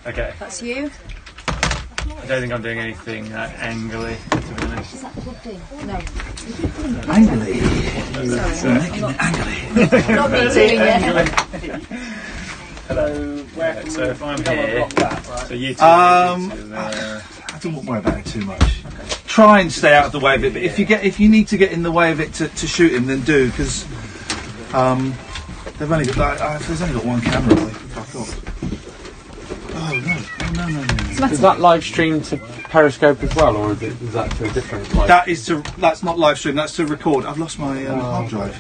Okay. That's you. I don't think I'm doing anything angly, to be honest. Is that plugged in? No. Angly? Sorry. Making it angly. Not me doing it. Hello. So if I'm here, so you two I don't worry about it too much. Try and stay out of the way of it, but if you need to get in the way of it to shoot him, then do, because they've only got there's only got one camera. They can fuck off. No. Is that live streamed to Periscope as well, or is that to a different? That's not live stream. That's to record. I've lost my hard drive.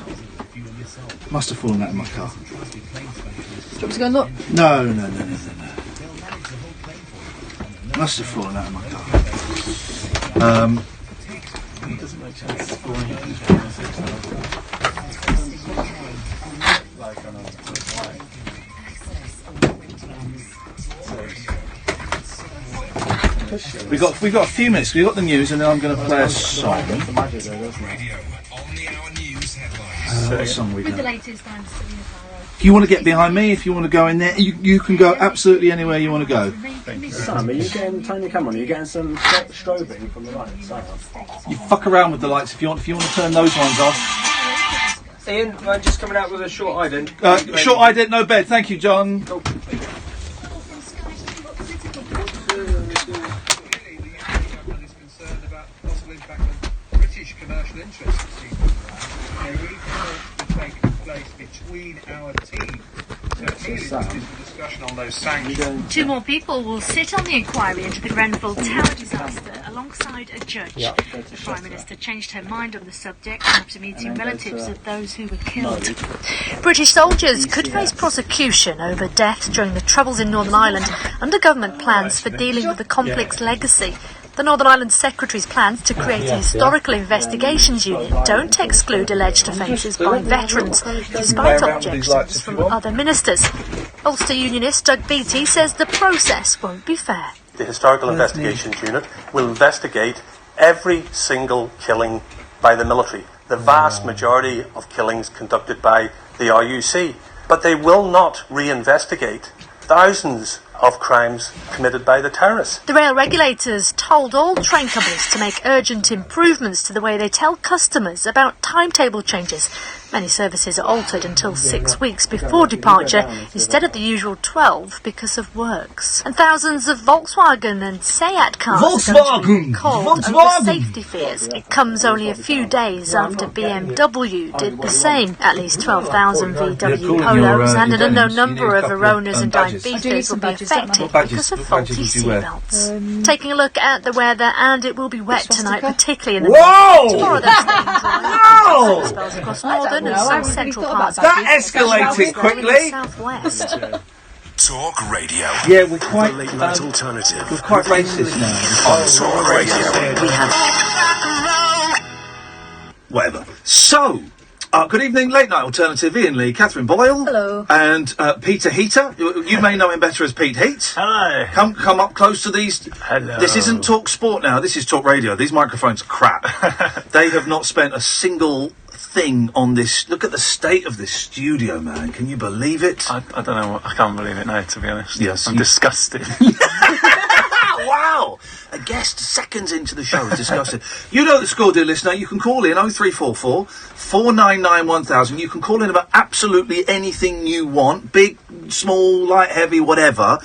Must have fallen out of my car. Do you want me to go and look? No. Must have fallen out of my car. It doesn't make sense. We've got a few minutes. We've got the news, and then I'm going to play a song. What song we With the got? latest, I'm still in the car. If you want to get behind me, if you want to go in there, you can go absolutely anywhere you want to go. Sam, are you getting, turn your camera on, are you getting some strobing from the lights? You fuck around with the lights if you want to turn those ones off. Ian, I'm just coming out with a short ident. Short ident, no bed. Thank you, John. Oh. Commercial interests between our team. So this discussion on those sanctions. Two more people will sit on the inquiry into the Grenfell Tower disaster alongside a judge. The Prime Minister changed her mind on the subject after meeting relatives of those who were killed. British soldiers could face prosecution over deaths during the Troubles in Northern Ireland under government plans for dealing with the conflict's legacy. The Northern Ireland Secretary's plans to create a historical investigations unit don't exclude alleged offences by veterans, despite objections from other ministers. Ulster Unionist Doug Beattie says the process won't be fair. The Historical Investigations Unit will investigate every single killing by the military, the vast majority of killings conducted by the RUC, but they will not reinvestigate thousands of crimes committed by the terrorists. The rail regulators told all train companies to make urgent improvements to the way they tell customers about timetable changes. Many services are altered until 6 weeks before departure instead of the usual 12 because of works. And thousands of Volkswagen and Seat cars are going to be recalled over safety fears. It comes only a few days after BMW did the same. At least 12,000 VW Polos and an unknown number of Veronas and Ibitas will be affected because of faulty seatbelts. Taking a look at the weather, and it will be wet tonight, particularly in the north. Tomorrow there's staying dry. Spells across northern and south central parts. That escalated quickly. Southwest. Talk Radio. Yeah, we're quite The late night alternative. we're quite racist now. On Talk Radio. We have Whatever. So, good evening, late night alternative. Iain Lee, Catherine Boyle, Hello. and Peter Heater. You may know him better as Pete Heat. Hello. Come up close to these. Hello. This isn't Talk Sport now. This is Talk Radio. These microphones are crap. They have not spent a single thing on this. Look at the state of this studio, man. Can you believe it? I don't know. I can't believe it now, to be honest. Yes, I'm disgusted. Wow! A guest seconds into the show is disgusting. You know the score, dear listener. You can call in 0344 499 1000. You can call in about absolutely anything you want. Big, small, light, heavy, whatever.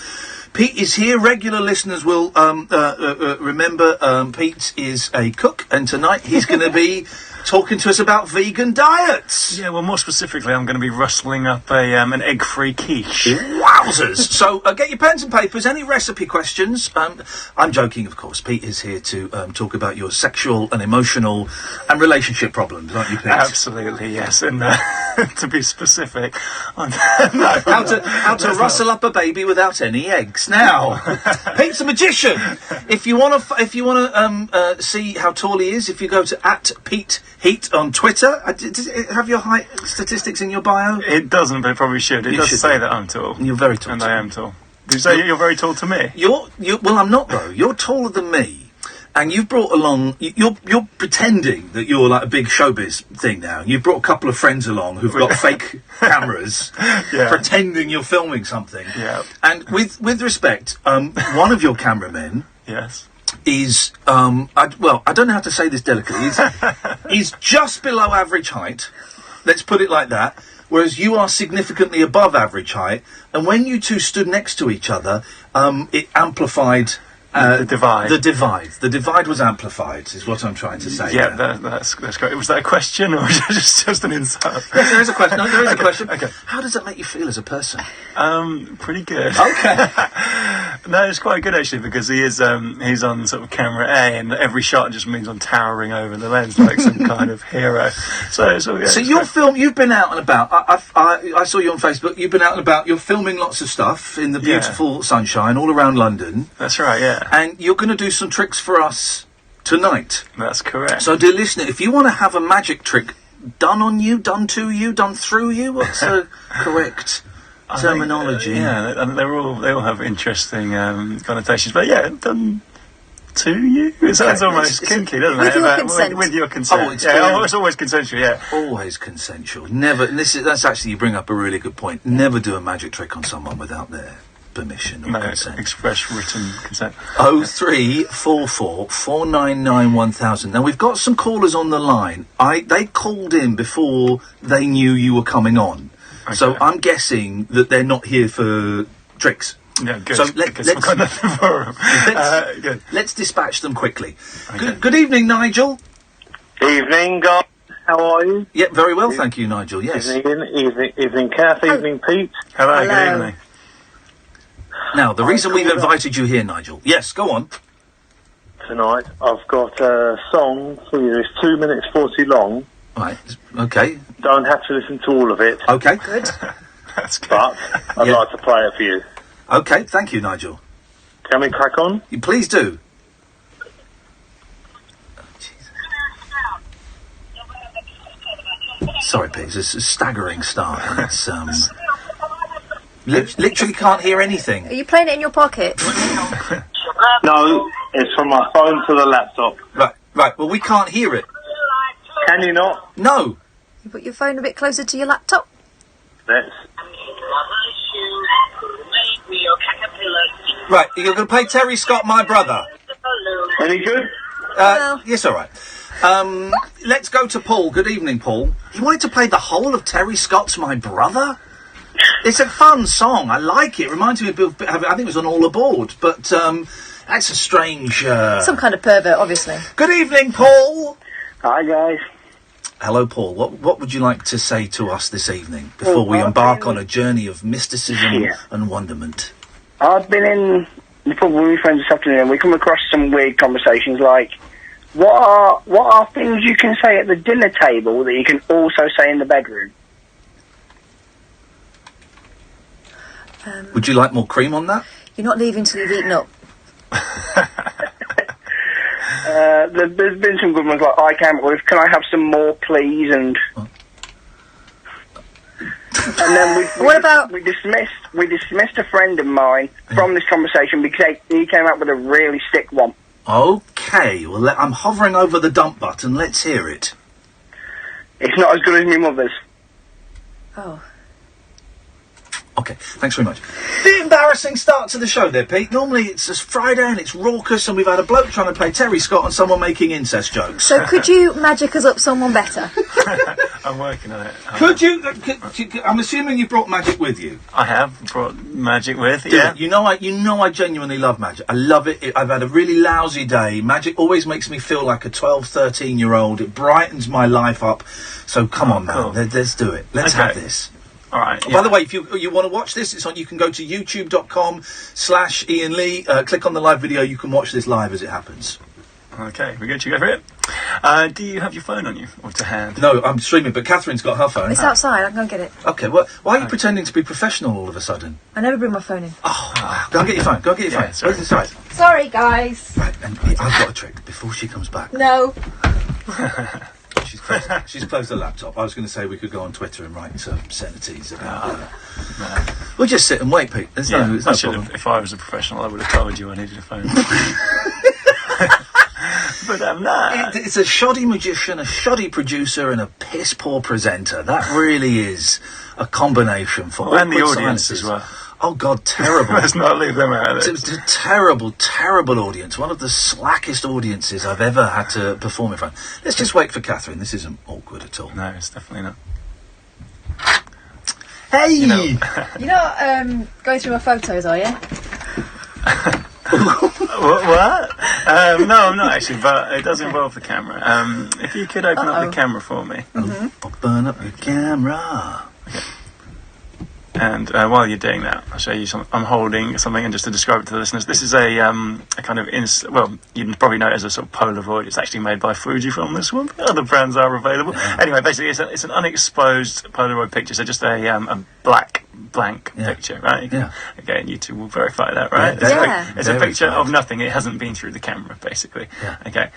Pete is here. Regular listeners will remember Pete is a cook, and tonight he's going to be talking to us about vegan diets. Yeah, well, more specifically, I'm going to be rustling up an egg-free quiche. Wowzers! So get your pens and papers. Any recipe questions? I'm joking, of course. Pete is here to talk about your sexual and emotional and relationship problems, aren't you, Pete? Absolutely, yes. And to be specific, no. How to rustle up a baby without any eggs. Now, Pete's a magician. If you want to see how tall he is, if you go to @PeteHeat on Twitter, does it have your height statistics in your bio? It doesn't, but it probably should. It You does should say do. that I'm tall. You're very tall. And I am tall. Do you say you're very tall to me? Well, I'm not though. You're taller than me. and you've brought along. You're pretending that you're like a big showbiz thing now. You've brought a couple of friends along who've got fake cameras, pretending you're filming something. Yeah. And with respect, one of your cameramen. Yes. Is I don't know how to say this delicately. Is just below average height. Let's put it like that. Whereas you are significantly above average height, and when you two stood next to each other, it amplified the divide. The divide was amplified, is what I'm trying to say. Yeah, that's great. Was that a question or just an insult? Yes, there is a question. No, there is a question. Okay. How does that make you feel as a person? Pretty good. Okay. No, it's quite good actually, because he's on sort of camera A, and every shot just means I'm towering over the lens like some kind of hero. So your film, you've been out and about. I saw you on Facebook. You've been out and about. You're filming lots of stuff in the beautiful sunshine all around London. That's right. Yeah. And you're going to do some tricks for us tonight. That's correct. So, dear listener, if you want to have a magic trick done on you, done to you, done through you, what's the correct terminology? They all have interesting connotations. But yeah, done to you. It sounds almost kinky, doesn't it? With your consent. With your consent. It's always consensual. Yeah. Always consensual. Never. That's actually, you bring up a really good point. Never do a magic trick on someone without their permission or consent. Express written consent. 0344 499 1000. Now we've got some callers on the line. They called in before they knew you were coming on, so I'm guessing that they're not here for tricks. Yeah, good. So I've got nothing for them. Let's dispatch them quickly. Okay. Good evening, Nigel. Evening, guys. How are you? Yeah, very well, thank you, Nigel. Yes. Evening, Kath. Evening, Pete. Hello. Good evening. Now, the reason we've invited you here, Nigel. Yes, go on. Tonight, I've got a song for you. It's 2 minutes 40 long. Right, okay. Don't have to listen to all of it. Okay. Good. That's good. But I'd like to play it for you. Okay, thank you, Nigel. Can we crack on? You please do. Sorry, Pete, it's a staggering start. And it's, literally can't hear anything. Are you playing it in your pocket? No, it's from my phone to the laptop. Right. Well, we can't hear it. Can you not? No. You put your phone a bit closer to your laptop. Right, you're going to play Terry Scott, My Brother. Any good? Yes, all right. Let's go to Paul. Good evening, Paul. You wanted to play the whole of Terry Scott's My Brother? It's a fun song. I like it. Reminds me of, I think it was on All Aboard, but that's a strange... Some kind of pervert, obviously. Good evening, Paul. Hi, guys. Hello, Paul. What would you like to say to us this evening before we embark on a journey of mysticism and wonderment? I've been in the pub with my friends this afternoon. We come across some weird conversations like, what are things you can say at the dinner table that you can also say in the bedroom? Would you like more cream on that? You're not leaving till you've eaten up. There's been some good ones like, I can't believe, can I have some more please, and... And then we dismissed a friend of mine from this conversation because he came up with a really stick one. Okay, well, I'm hovering over the dump button. Let's hear it. It's not as good as my mother's. Oh. Okay, thanks very much. The embarrassing start to the show there, Pete. Normally it's just Friday and it's raucous and we've had a bloke trying to play Terry Scott and someone making incest jokes. So could you magic us up someone better? I'm working on it. Could you... I'm assuming you brought magic with you. I have brought magic with, yeah. You know I genuinely love magic. I love it. I've had a really lousy day. Magic always makes me feel like a 12, 13-year-old. It brightens my life up. So come on, man. Cool. Let's do it. Let's have this. All right. Yeah. By the way, if you want to watch this, it's on. You can go to youtube.com/Iain Lee. Click on the live video. You can watch this live as it happens. Okay, we're good to go for it. Do you have your phone on you or to hand? No, I'm streaming, but Catherine's got her phone. It's outside. I can go and get it. Okay. Well, why are you pretending to be professional all of a sudden? I never bring my phone in. Oh, go and get your phone. Go and get your phone. Where's inside? Sorry, guys. Right, and I've got a trick before she comes back. No. She's closed the laptop. I was going to say we could go on Twitter and write some obscenities about We'll just sit and wait, Pete. There's no problem. If I was a professional, I would have told you I needed a phone. for them. Nah. It's a shoddy magician, a shoddy producer, and a piss poor presenter. That really is a combination for and the awkward audience silences. as well. Oh God, terrible! Let's not leave them out of It it. was a terrible, terrible audience. One of the slackest audiences I've ever had to perform in front. Let's just wait for Catherine. This isn't awkward at all. No, it's definitely not. Hey! You know, You're not going through my photos, are you? what? No, I'm not actually, but it does involve the camera. If you could open up the camera for me. Open up your camera. And while you're doing that, I'll show you something. I'm holding something, and just to describe it to the listeners, this is a kind of well, you'd probably know it as a sort of Polaroid. It's actually made by Fujifilm. This one, other brands are available. Yeah. Anyway, basically, it's an unexposed Polaroid picture, so just a blank picture, right? Yeah. Okay, and YouTube will verify that, right? Yeah. It's a picture of nothing. It hasn't been through the camera, basically. Yeah. Okay.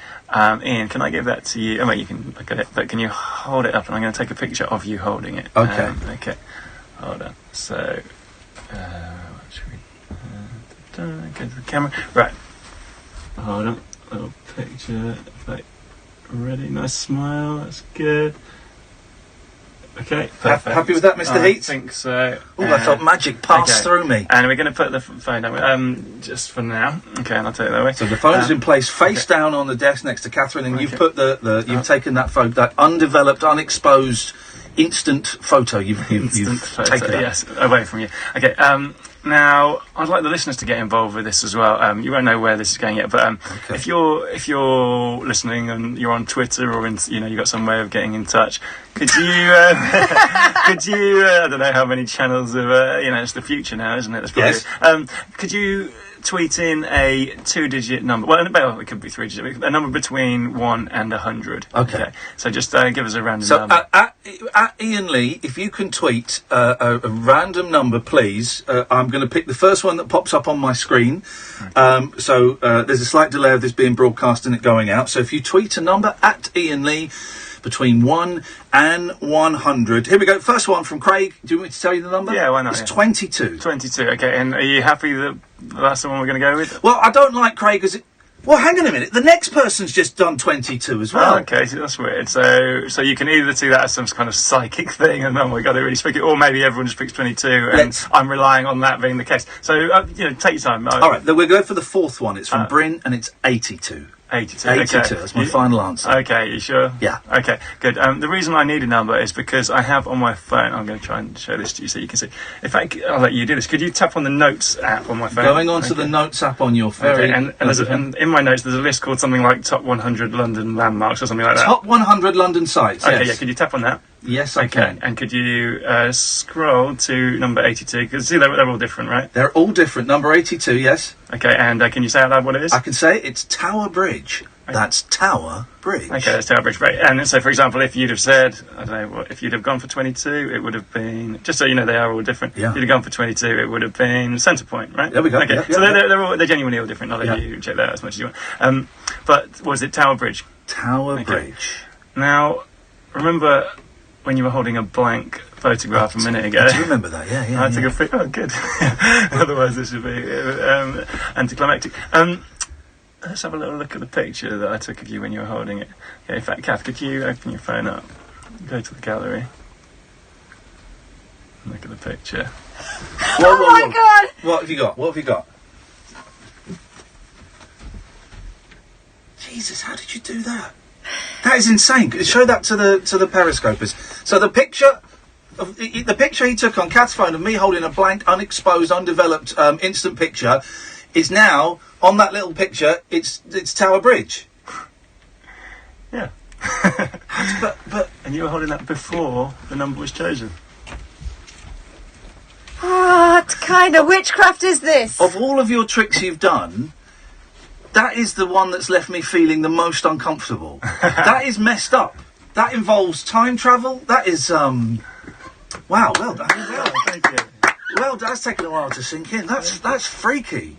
Ian, can I give that to you? Oh, wait, you can look at it, but can you hold it up? And I'm going to take a picture of you holding it. Okay. Okay. Hold on. So, what should we go to the camera? Right. Hold on. Little picture. Like, ready? Nice smile. That's good. Okay. Perfect. Happy with that, Mr. I Heats? think so. Oh, I felt magic pass through me. And we're going to put the phone down just for now. Okay, and I'll take it that way. So the phone is in place, face down on the desk next to Catherine, and you've put you've taken that photo, that undeveloped, unexposed, instant photo. You've taken it. Yes, away from you. Okay. Now, I'd like the listeners to get involved with this as well. You won't know where this is going yet, but if you're listening and you're on Twitter or you've got some way of getting in touch, could you I don't know how many channels of it's the future now, isn't it? That's probably Yes. Could you tweet in a 2-digit number? Well, it could be 3-digit. A number between 1 and 100. Okay. So just give us a random number. At Iain Lee, if you can tweet a random number, please. I'm going to pick the first one that pops up on my screen. So there's a slight delay of this being broadcast and it going out. So if you tweet a number at Iain Lee between 1 and 100. Here we go. First one from Craig. Do you want me to tell you the number? Yeah, why not? It's 22. 22. Okay. And are you happy that that's the one we're going to go with? Well, I don't like Craig as it. Well, hang on a minute. The next person's just done 22 as well. Oh, okay, so that's weird. So you can either do that as some kind of psychic thing, and we got to really speak it, or maybe everyone just picks 22, and I'm relying on that being the case. So take your time. All right, then we'll go for the fourth one. It's from Bryn, and it's 82. 82. 82. Okay. That's my final answer. Okay, you sure? Yeah. Okay, good. The reason I need a number is because I have on my phone. I'm going to try and show this to you so you can see. In fact, I'll let you do this. Could you tap on the Notes app on my phone? Going on to the Notes app on your phone. Okay, and in my notes, there's a list called something like Top 100 London Landmarks or something like that. Top 100 London sites. Okay, yes. yeah. Could you tap on that? Yes, I can. And could you scroll to number 82? Because see, they're all different, right? They're all different. Number 82, yes. Okay, and can you say out loud what it is? I can say it. It's Tower Bridge. That's Tower Bridge. Okay, that's Tower Bridge, right? And so, for example, if you'd have said, I don't know, if you'd have gone for 22, it would have been, just so you know, they are all different. Yeah. If you'd have gone for 22, it would have been Centre Point, right? There we go. Okay, Yeah, so yeah, they're genuinely all different. I'll let you check that out as much as you want. But was it Tower Bridge? Tower Bridge. Now, remember when you were holding a blank photograph a minute ago? I do remember that, yeah. I took a picture. Oh, good. Otherwise, this would be anticlimactic. Let's have a little look at the picture that I took of you when you were holding it. Okay, in fact, Kath, could you open your phone up? Go to the gallery. Look at the picture. Whoa, my God! What have you got? What have you got? Jesus, how did you do that? That is insane. Show that to the periscopers. So the picture he took on Kath's phone of me holding a blank, unexposed, undeveloped instant picture is now on that little picture. It's Tower Bridge. Yeah. but and you were holding that before the number was chosen. What kind of witchcraft is this? Of all of your tricks you've done, that is the one that's left me feeling the most uncomfortable. That is messed up. That involves time travel. That is wow. Well done. Well, thank you. Well, that's taken a while to sink in. That's freaky.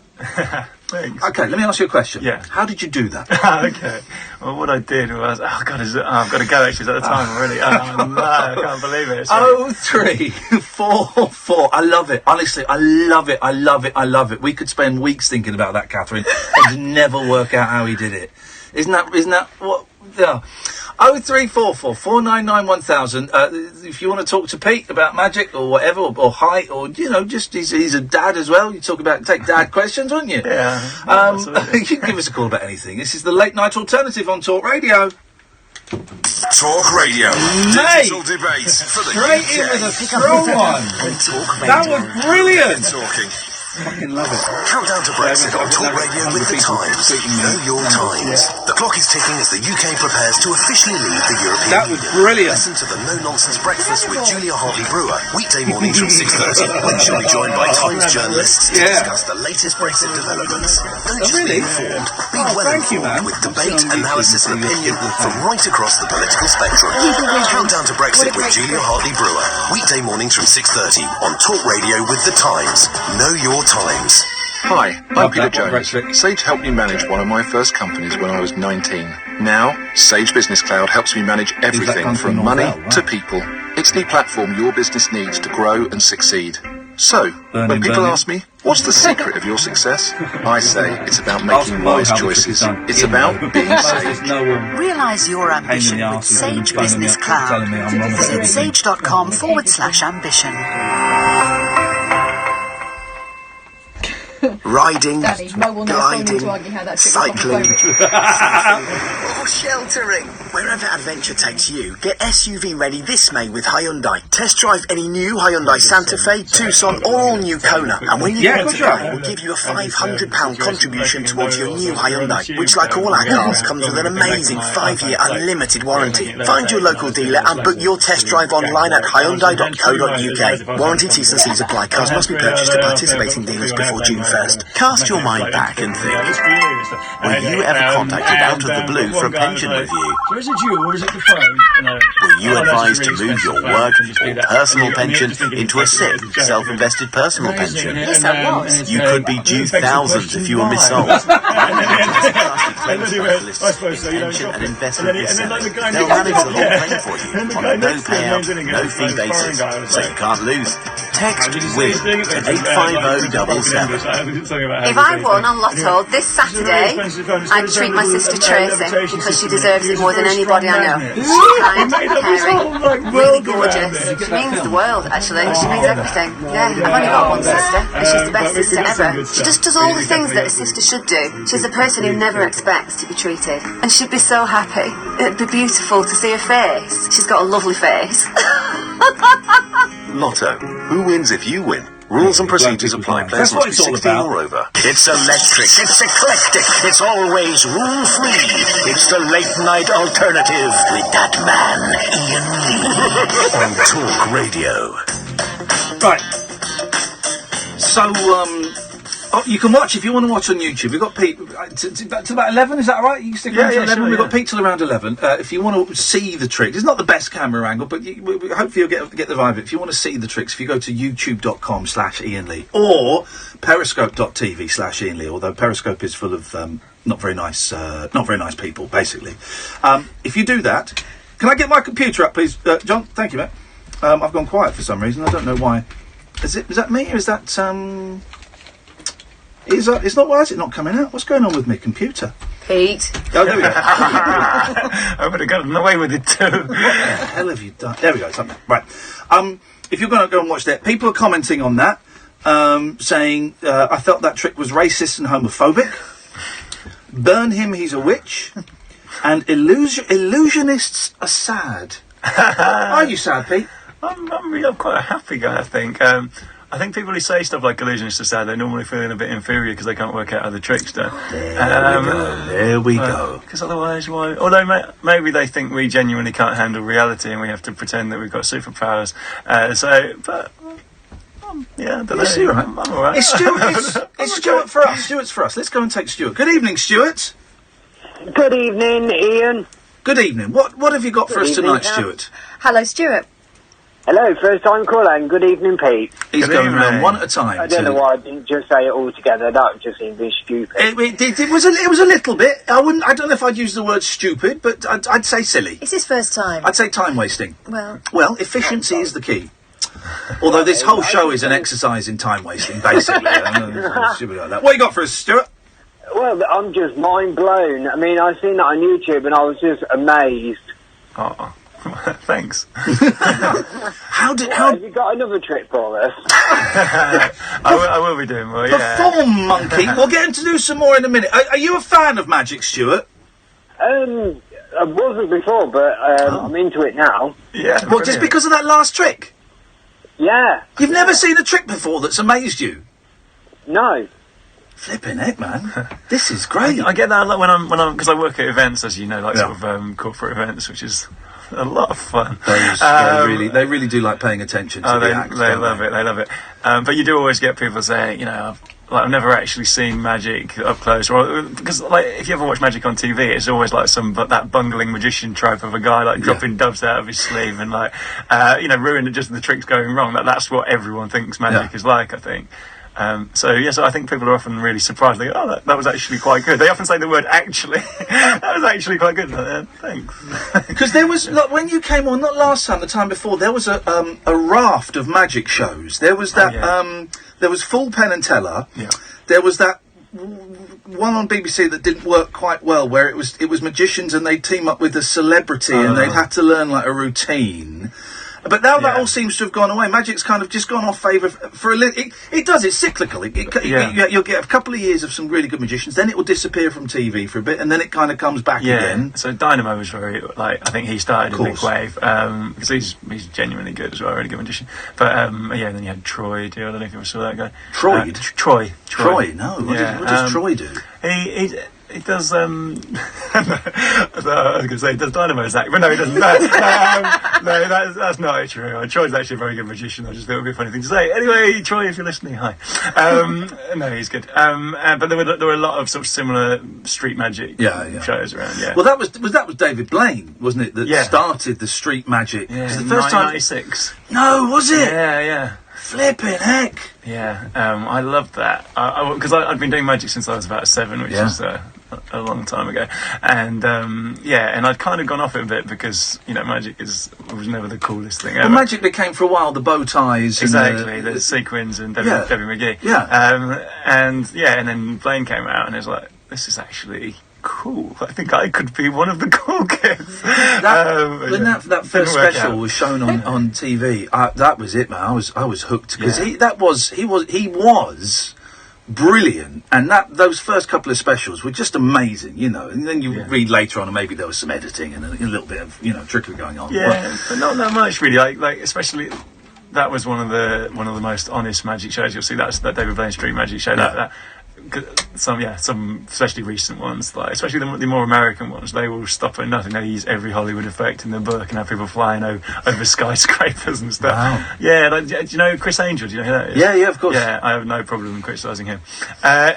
Thanks. Okay, let me ask you a question. Yeah. How did you do that? Okay. Well, what I did was, I've got to go actually. It's at the time already. Oh, no, I can't believe it. 0344. I love it. Honestly, I love it. I love it. I love it. We could spend weeks thinking about that, Catherine, and never work out how he did it. Isn't that what? Yeah. 0344 499 1000. If you want to talk to Pete about magic or whatever, or height, or just he's a dad as well. You take dad questions, wouldn't you? Yeah. You can give us a call about anything. This is the late night alternative on Talk Radio. Talk Radio. Digital debate for the Straight UK. in with a strong one. That was brilliant. Talking. Fucking love it. Countdown to Brexit on Talk Radio with the Times. Know your times. The clock is ticking as the UK prepares to officially leave the European That was Union. brilliant. Listen to the No Nonsense Breakfast with Julia Hartley-Brewer, weekday mornings from 6:30, when she'll be joined by Times journalists to discuss the latest Brexit developments. Don't just be informed, be well informed with debate, analysis and opinion from right across the political spectrum. Countdown to Brexit with Julia Hartley-Brewer, weekday mornings from 6:30 on Talk Radio with the Times. Know your times. Hi, I'm Peter Jones. Sage helped me manage one of my first companies when I was 19. Now, Sage Business Cloud helps me manage everything from money to people. It's the platform your business needs to grow and succeed. So, when people ask me, what's the secret of your success? I say it's about making wise choices. It's about being Sage. Realise your ambition with Sage Business Cloud. Visit sage.com/ambition. Riding, Danny, no one knows gliding, to argue how that trick cycling, was or sheltering. Wherever adventure takes you, get SUV ready this May with Hyundai. Test drive any new Hyundai Santa Fe, Tucson, or all new Kona. And when you get to buy, we'll give you a £500 contribution towards your new Hyundai, which, like all our cars, comes with an amazing 5-year unlimited warranty. Find your local dealer and book your test drive online at hyundai.co.uk. Warranty T's and C's apply. Cars must be purchased at participating dealers before June 1st. Cast your mind back and think, were you ever contacted out of the blue for a pension review? So is it you or is it the phone? Were you advised to move your work or personal pension into a SIP, self-invested personal pension? Yes, I was. You could be due thousands if you were missold. Pension and investment resellers. They'll manage the whole claim for you on a no payout, no fee basis, so you can't lose. Text WIN to 85077. If I won on Lotto this Saturday, I'd treat my sister Tracy because she deserves it more than anybody I know. She's kind, caring, really gorgeous. She means the world, actually. She means everything. Yeah, I've only got one sister, and she's the best sister ever. She just does all the things that a sister should do. She's a person who never expects to be treated, and she'd be so happy. It'd be beautiful to see her face. She's got a lovely face. Lotto. Who wins if you win? Rules and procedures apply. Players must be 16 or over. It's electric, it's eclectic, it's always rule-free. It's the late-night alternative with that man, Iain Lee. On Talk Radio. Right. So, you can watch, if you want to watch on YouTube, we've got Pete, to about 11, is that right? You can stick around to 11, sure, we've got Pete till around 11. If you want to see the tricks, it's not the best camera angle, but hopefully you'll get the vibe of it. If you want to see the tricks, if you go to youtube.com/Iain Lee, or periscope.tv/Iain Lee, although Periscope is full of, not very nice people, basically. If you do that, can I get my computer up, please? John, thank you, mate. I've gone quiet for some reason, I don't know why. Is that me, or is that, it's not. Why is it not coming out? What's going on with my computer? Pete. Oh, there we go. I would have gotten away with it too. What the hell have you done? There we go. It's up there. Right. If you're going to go and watch that, people are commenting on that, saying I felt that trick was racist and homophobic. Burn him, he's a witch. And illusionists are sad. Are you sad, Pete? I'm quite a happy guy, I think. I think people who say stuff like illusionists are sad, they're normally feeling a bit inferior because they can't work out how the tricks do. There we go. Because otherwise, why? Although maybe they think we genuinely can't handle reality and we have to pretend that we've got superpowers. Yeah, I don't know. You're right. I'm all right. It's Stuart for us. Stuart's for us. Let's go and take Stuart. Good evening, Stuart. Good evening, Ian. Good evening. What have you got for us tonight, Stuart? Hello, Stuart. Hello, first time caller, and good evening, Pete. He's going around one at a time. I don't know why I didn't just say it all together. That just seemed a bit stupid. It was a little bit. I don't know if I'd use the word stupid, but I'd say silly. It's his first time. I'd say time wasting. Well, efficiency is the key. Although this whole show is an exercise in time wasting, basically. Stupid like that. What you got for us, Stuart? Well, I'm just mind blown. I mean, I seen that on YouTube and I was just amazed. Oh, thanks. Have you got another trick for us? I will be doing more, yeah. Perform, monkey. We'll get him to do some more in a minute. Are you a fan of magic, Stuart? I wasn't before, but I'm into it now. Yeah. Well, just because of that last trick? Yeah. You've never seen a trick before that's amazed you? No. Flipping heck, man. This is great. I get that a lot when I'm because I work at events, as you know, like sort of corporate events, which is a lot of fun. They really do like paying attention to the act. They love it. They love it. But you do always get people saying, you know, I've never actually seen magic up close, or because like if you ever watch magic on TV, it's always like that bungling magician trope of a guy like dropping doves out of his sleeve and like ruining just the tricks going wrong. That's what everyone thinks magic is like, I think. So I think people are often really surprised. They go, oh, that was actually quite good. They often say the word actually. That was actually quite good. Thanks. Because there was, look, when you came on, not last time, the time before, there was a raft of magic shows. There was that, there was Full Penn and Teller. Yeah. There was that one on BBC that didn't work quite well, where it was magicians and they'd team up with a celebrity and they'd have to learn like a routine. But now that all seems to have gone away. Magic's kind of just gone off favour for a little. It does. It's cyclical. You'll get a couple of years of some really good magicians, then it will disappear from TV for a bit, and then it kind of comes back again. So Dynamo was very I think he started a big wave because he's genuinely good as well, a really good magician. But then you had Troy. I don't know if you ever saw that guy. Troy. Troy. No. What does Troy do? He does. I was going to say he does Dynamo's act, but no, he doesn't. No, that's not true. Troy's actually a very good magician. I just thought it would be a funny thing to say. Anyway, Troy, if you're listening, hi. No, he's good. But there were a lot of sort of similar street magic shows around. Yeah. Well, that was David Blaine, wasn't it? That started the street magic. Yeah, the first time. 1996. No, was it? Yeah. Flipping heck. Yeah, I loved that because I'd been doing magic since I was about 7, which is a long time ago, and and I'd kind of gone off it a bit because magic was never the coolest thing ever. Well, magic became for a while the bow ties, exactly, the sequins and Debbie McGee, and then Blaine came out and it was like, this is actually cool. I think I could be one of the cool kids. When that first special was shown on TV, that was it, man. I was hooked because he was brilliant, and those first couple of specials were just amazing, And then you read later on, and maybe there was some editing and a little bit of trickery going on. Yeah, but not that much really. Like especially. That was one of the most honest magic shows. You'll see that David Blaine Street Magic show. Some especially recent ones, like especially the more American ones, they will stop at nothing. They use every Hollywood effect in their book and have people flying over skyscrapers and stuff. Wow. Yeah, do you know Chris Angel? Do you know who that is? Yeah, of course. Yeah, I have no problem criticising him.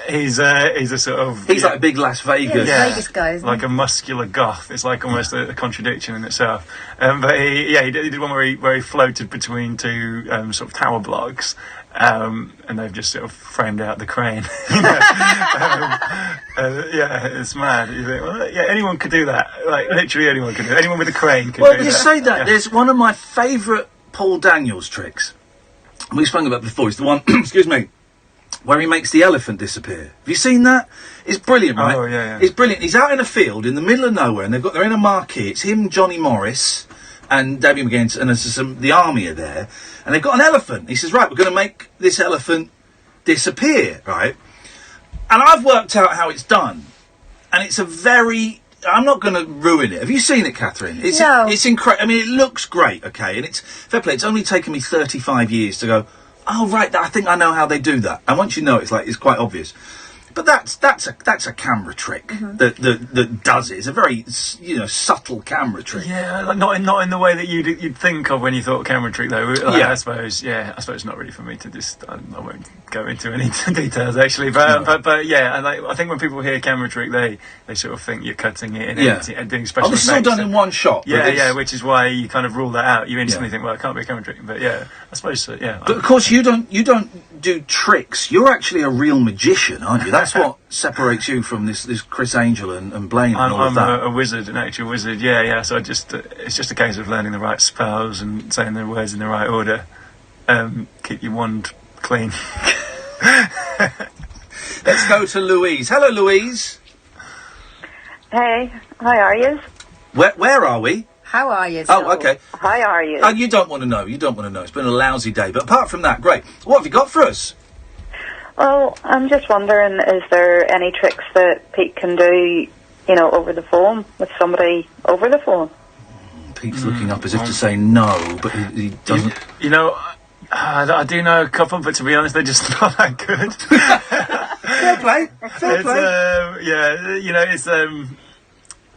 He's a sort of he's like a big Las Vegas, Vegas guy, isn't like a muscular goth. It's like almost a contradiction in itself. But he did one where he floated between two sort of tower blocks. And they've just sort of framed out the crane. It's mad. You think, well, anyone could do that. Like literally anyone could do it. Anyone with a crane could do that. Well, you say that. There's one of my favourite Paul Daniels tricks. We spoke about before. It's the one, excuse me, where he makes the elephant disappear. Have you seen that? It's brilliant, right? Oh, yeah. It's brilliant. He's out in a field in the middle of nowhere, and they're in a marquee. It's him, Johnny Morris, and Debbie McGee, and the army are there. And they've got an elephant. He says, right, we're going to make this elephant disappear, right? And I've worked out how it's done. And it's I'm not going to ruin it. Have you seen it, Catherine? No. It's incredible. I mean, it looks great, okay? And it's, fair play, it's only taken me 35 years to go, oh, right, I think I know how they do that. And once you know, it's quite obvious. But that's a camera trick that does it. It's a very subtle camera trick. Yeah, like not in the way that you'd think of when you thought camera trick though. Like, I suppose it's not really for me to just. I won't go into any details actually, but yeah, and I think when people hear camera trick, they sort of think you're cutting it and doing special this effects. is all done in one shot. Yeah, which is why you kind of rule that out. You instantly think, well, it can't be a camera trick. But yeah, I suppose so. Yeah. But of course, you don't do tricks. You're actually a real magician, aren't you? That's what separates you from this Chris Angel and Blaine and all of that. I'm a wizard, an actual wizard. Yeah. So it's just a case of learning the right spells and saying the words in the right order. Keep your wand clean. Let's go to Louise. Hello, Louise. Hey, how are you? Where are we? How are you? Oh, okay. How are you? Oh, you don't want to know. It's been a lousy day. But apart from that, great. What have you got for us? Well, I'm just wondering, is there any tricks that Pete can do, over the phone, with somebody over the phone? Pete's looking up as if to say no, but he doesn't. I do know a couple, but to be honest, they're just not that good. Fair play. It's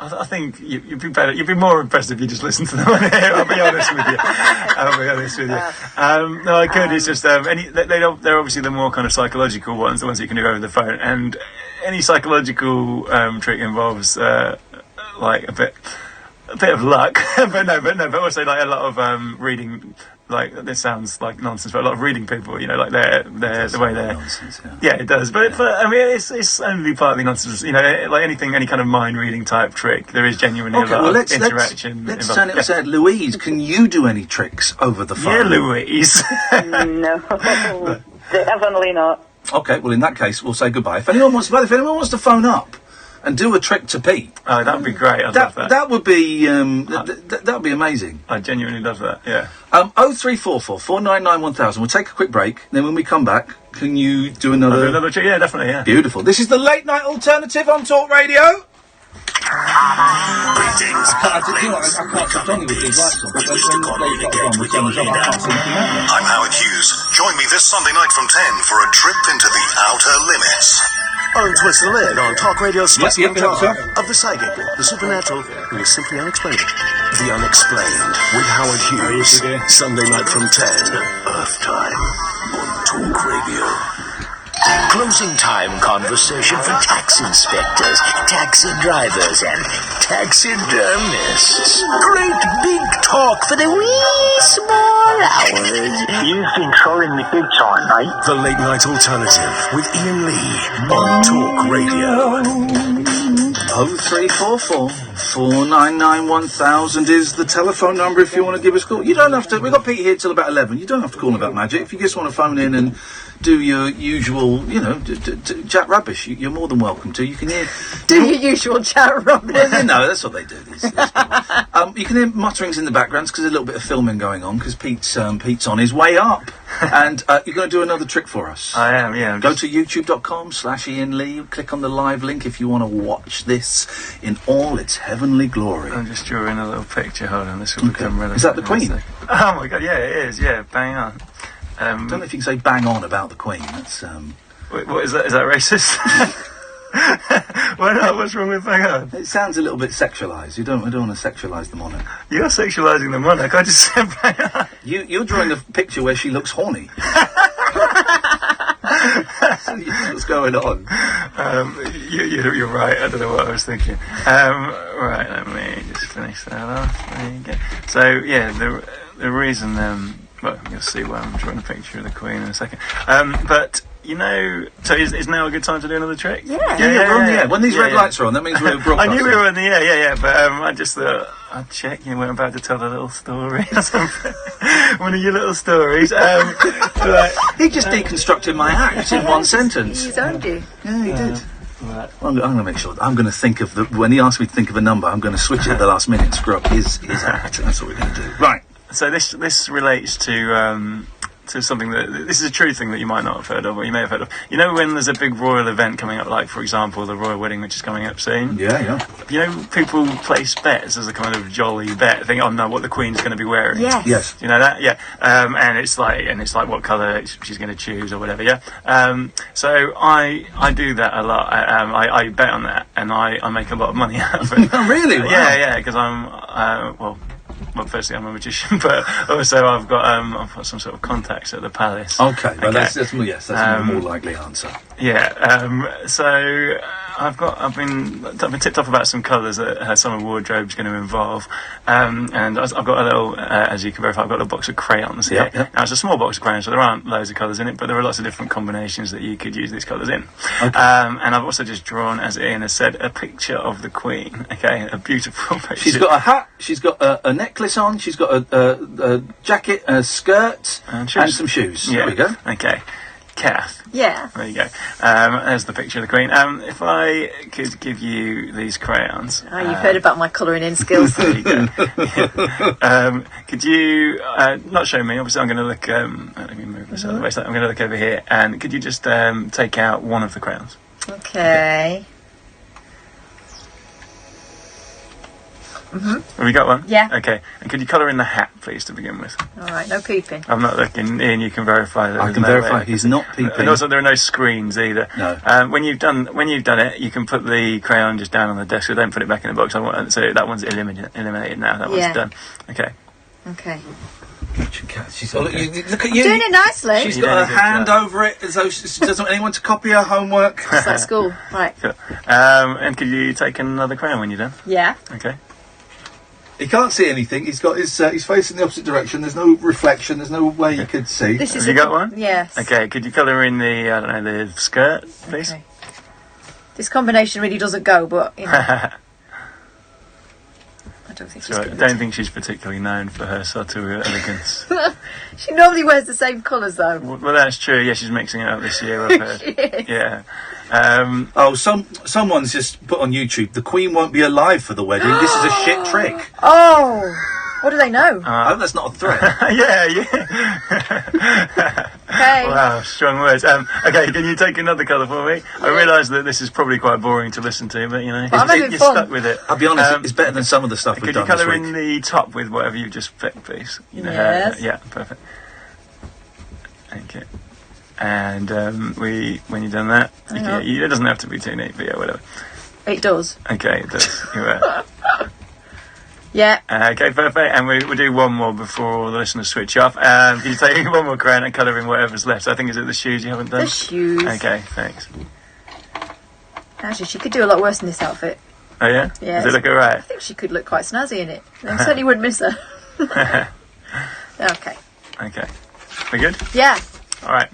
I think you'd be better. You'd be more impressed if you just listened to them on air. I'll be honest with you. No, good. It's just they're obviously the more kind of psychological ones, the ones that you can do over the phone. And any psychological trick involves like a bit of luck, but also like a lot of reading. Like, this sounds like nonsense, but a lot of reading people, like they're the way they're. Nonsense, yeah, it does. But I mean, it's only partly nonsense. Like anything, any kind of mind reading type trick, there is genuinely a lot of interaction. Let's turn it upside. Louise, can you do any tricks over the phone? Yeah, Louise. No, definitely not. Okay, well in that case, we'll say goodbye. If anyone wants to phone up and do a trick to Pete, oh, that would be great. I'd love that. That would be that would be amazing. I genuinely love that. Yeah. 0344 499 1000. We'll take a quick break. Then when we come back, can you do another trick? Yeah, definitely. Yeah. Beautiful. This is the late night alternative on Talk Radio. Greetings. I'm Howard Hughes. Join me this Sunday night from 10 for a trip into the outer limits. Untwist the lid on Talk Radio's specimen of the psychic, the supernatural, and the simply unexplainable. The unexplained with Howard Hughes. Sunday night from 10, Earth time on Talk Radio. Closing time conversation for tax inspectors, taxi drivers, and taxidermists. Great big talk for the wee small hours. You've been trolling me big time, mate. The Late Night Alternative with Iain Lee on Talk Radio. 0344 499 1000 is the telephone number if you want to give us a call. You don't have to. We've got Pete here till about 11. You don't have to call about magic. If you just want to phone in and do your usual, chat rubbish, you're more than welcome to. You can hear your usual chat rubbish. Well, that's what they do. These you can hear mutterings in the background because there's a little bit of filming going on because Pete's on his way up, and you're going to do another trick for us. I am. Yeah. Go to youtube.com/Iain Lee. Click on the live link if you want to watch this in all its heavenly glory. I'm just drawing a little picture. Hold on, this will become relevant. Is that the Queen? Oh my God! Yeah, it is. Yeah, bang on. I don't know if you can say bang on about the Queen. That's Wait, what is that? Is that racist? Why not? What's wrong with bang on? It sounds a little bit sexualised. I don't want to sexualise the monmonarch. You're sexualising the monarch. I just said bang on. You're drawing a picture where she looks horny. What's going on? You're right. I don't know what I was thinking. Right, let me just finish that off. There you go. So yeah, the reason. Well, you'll see why I'm drawing a picture of the Queen in a second. But so is now a good time to do another trick? Yeah. When these red lights are on, that means we're broadcasting. I knew we were in the air. Yeah. But I just thought I'd check. You weren't about to tell a little story or something. One of your little stories. He just deconstructed my act in one sentence. He's owned you. Yeah, he did. Right. Well, I'm going to make sure. I'm going to think of when he asked me to think of a number, I'm going to switch it at the last minute and screw up his act. That's what we're going to do. Right. So this relates to to something that this is a true thing that you might not have heard of, or you may have heard of. You know, when there's a big royal event coming up, like for example the royal wedding, which is coming up soon. Yeah. You know, people place bets as a kind of jolly bet, think, oh no, what the Queen's going to be wearing. Yes. You know that? Yeah. And it's like what colour she's going to choose or whatever. Yeah. So I do that a lot. I bet on that, and I make a lot of money out of it. Oh, really? Wow. Yeah. Because I'm well, firstly I'm a magician, but also I've got some sort of contacts at the palace. Okay. Well, that's a more likely answer. Yeah. So I've been tipped off about some colours that her summer wardrobe's going to involve, and I've got a little, as you can verify, I've got a little box of crayons here. Yep. Now it's a small box of crayons, so there aren't loads of colours in it, but there are lots of different combinations that you could use these colours in. Okay. And I've also just drawn, as Ian has said, a picture of the Queen. Okay, a beautiful picture. She's got a hat. She's got a necklace on. She's got a jacket, a skirt, and some shoes. Yeah. There we go. Okay. Kath. Yeah. There you go. There's the picture of the Queen. If I could give you these crayons. Oh, you've heard about my colouring in skills. There you go. Could you not show me? Obviously, I'm going to look. Let me move this out of the way. So I'm going to look over here, and could you just take out one of the crayons? Okay. Have you got one? Yeah. Okay. And could you colour in the hat, please, to begin with? All right, no peeping. I'm not looking. Ian, you can verify that. I can verify he's not peeping. And also, there are no screens either. No. When you've done it, you can put the crayon just down on the desk, so don't put it back in the box. So that one's eliminated now. That one's done. Okay. Okay. She's look at you. Doing it nicely. She's got her hand over it as though she doesn't want anyone to copy her homework. It's like school, right? Cool. And could you take another crayon when you're done? Yeah. Okay. He can't see anything. He's got he's facing the opposite direction. There's no reflection. There's no way you could see. Have you got one? Yes. Okay. Could you colour in the skirt, please? Okay. This combination really doesn't go, but you know. I don't think she's. I don't think she's particularly known for her subtle elegance. She normally wears the same colours, though. Well, that's true. Yeah, she's mixing it up this year. I've heard. She is. Yeah. Someone's just put on YouTube, the Queen won't be alive for the wedding. This is a shit trick. Oh, what do they know? I hope that's not a threat. Yeah. Okay. Wow, strong words. Okay, can you take another colour for me? I realise that this is probably quite boring to listen to, but you know, you're stuck with it. I'll be honest, it's better than some of the stuff we've done this week. Could you colour in the top with whatever you've just picked, please? You know, yes. Yeah, perfect. Okay. And when you've done that, it doesn't have to be too neat, but yeah, whatever. It does. Okay, it does. You're right. Yeah. Okay, perfect. And we'll do one more before the listeners switch off. Can you take one more crayon and colour in whatever's left? I think, is it the shoes you haven't done? The shoes. Okay, thanks. Actually, she could do a lot worse in this outfit. Oh, yeah? Yeah. Does it look alright? I think she could look quite snazzy in it. I certainly wouldn't miss her. Okay. Okay. We good? Yeah. All right.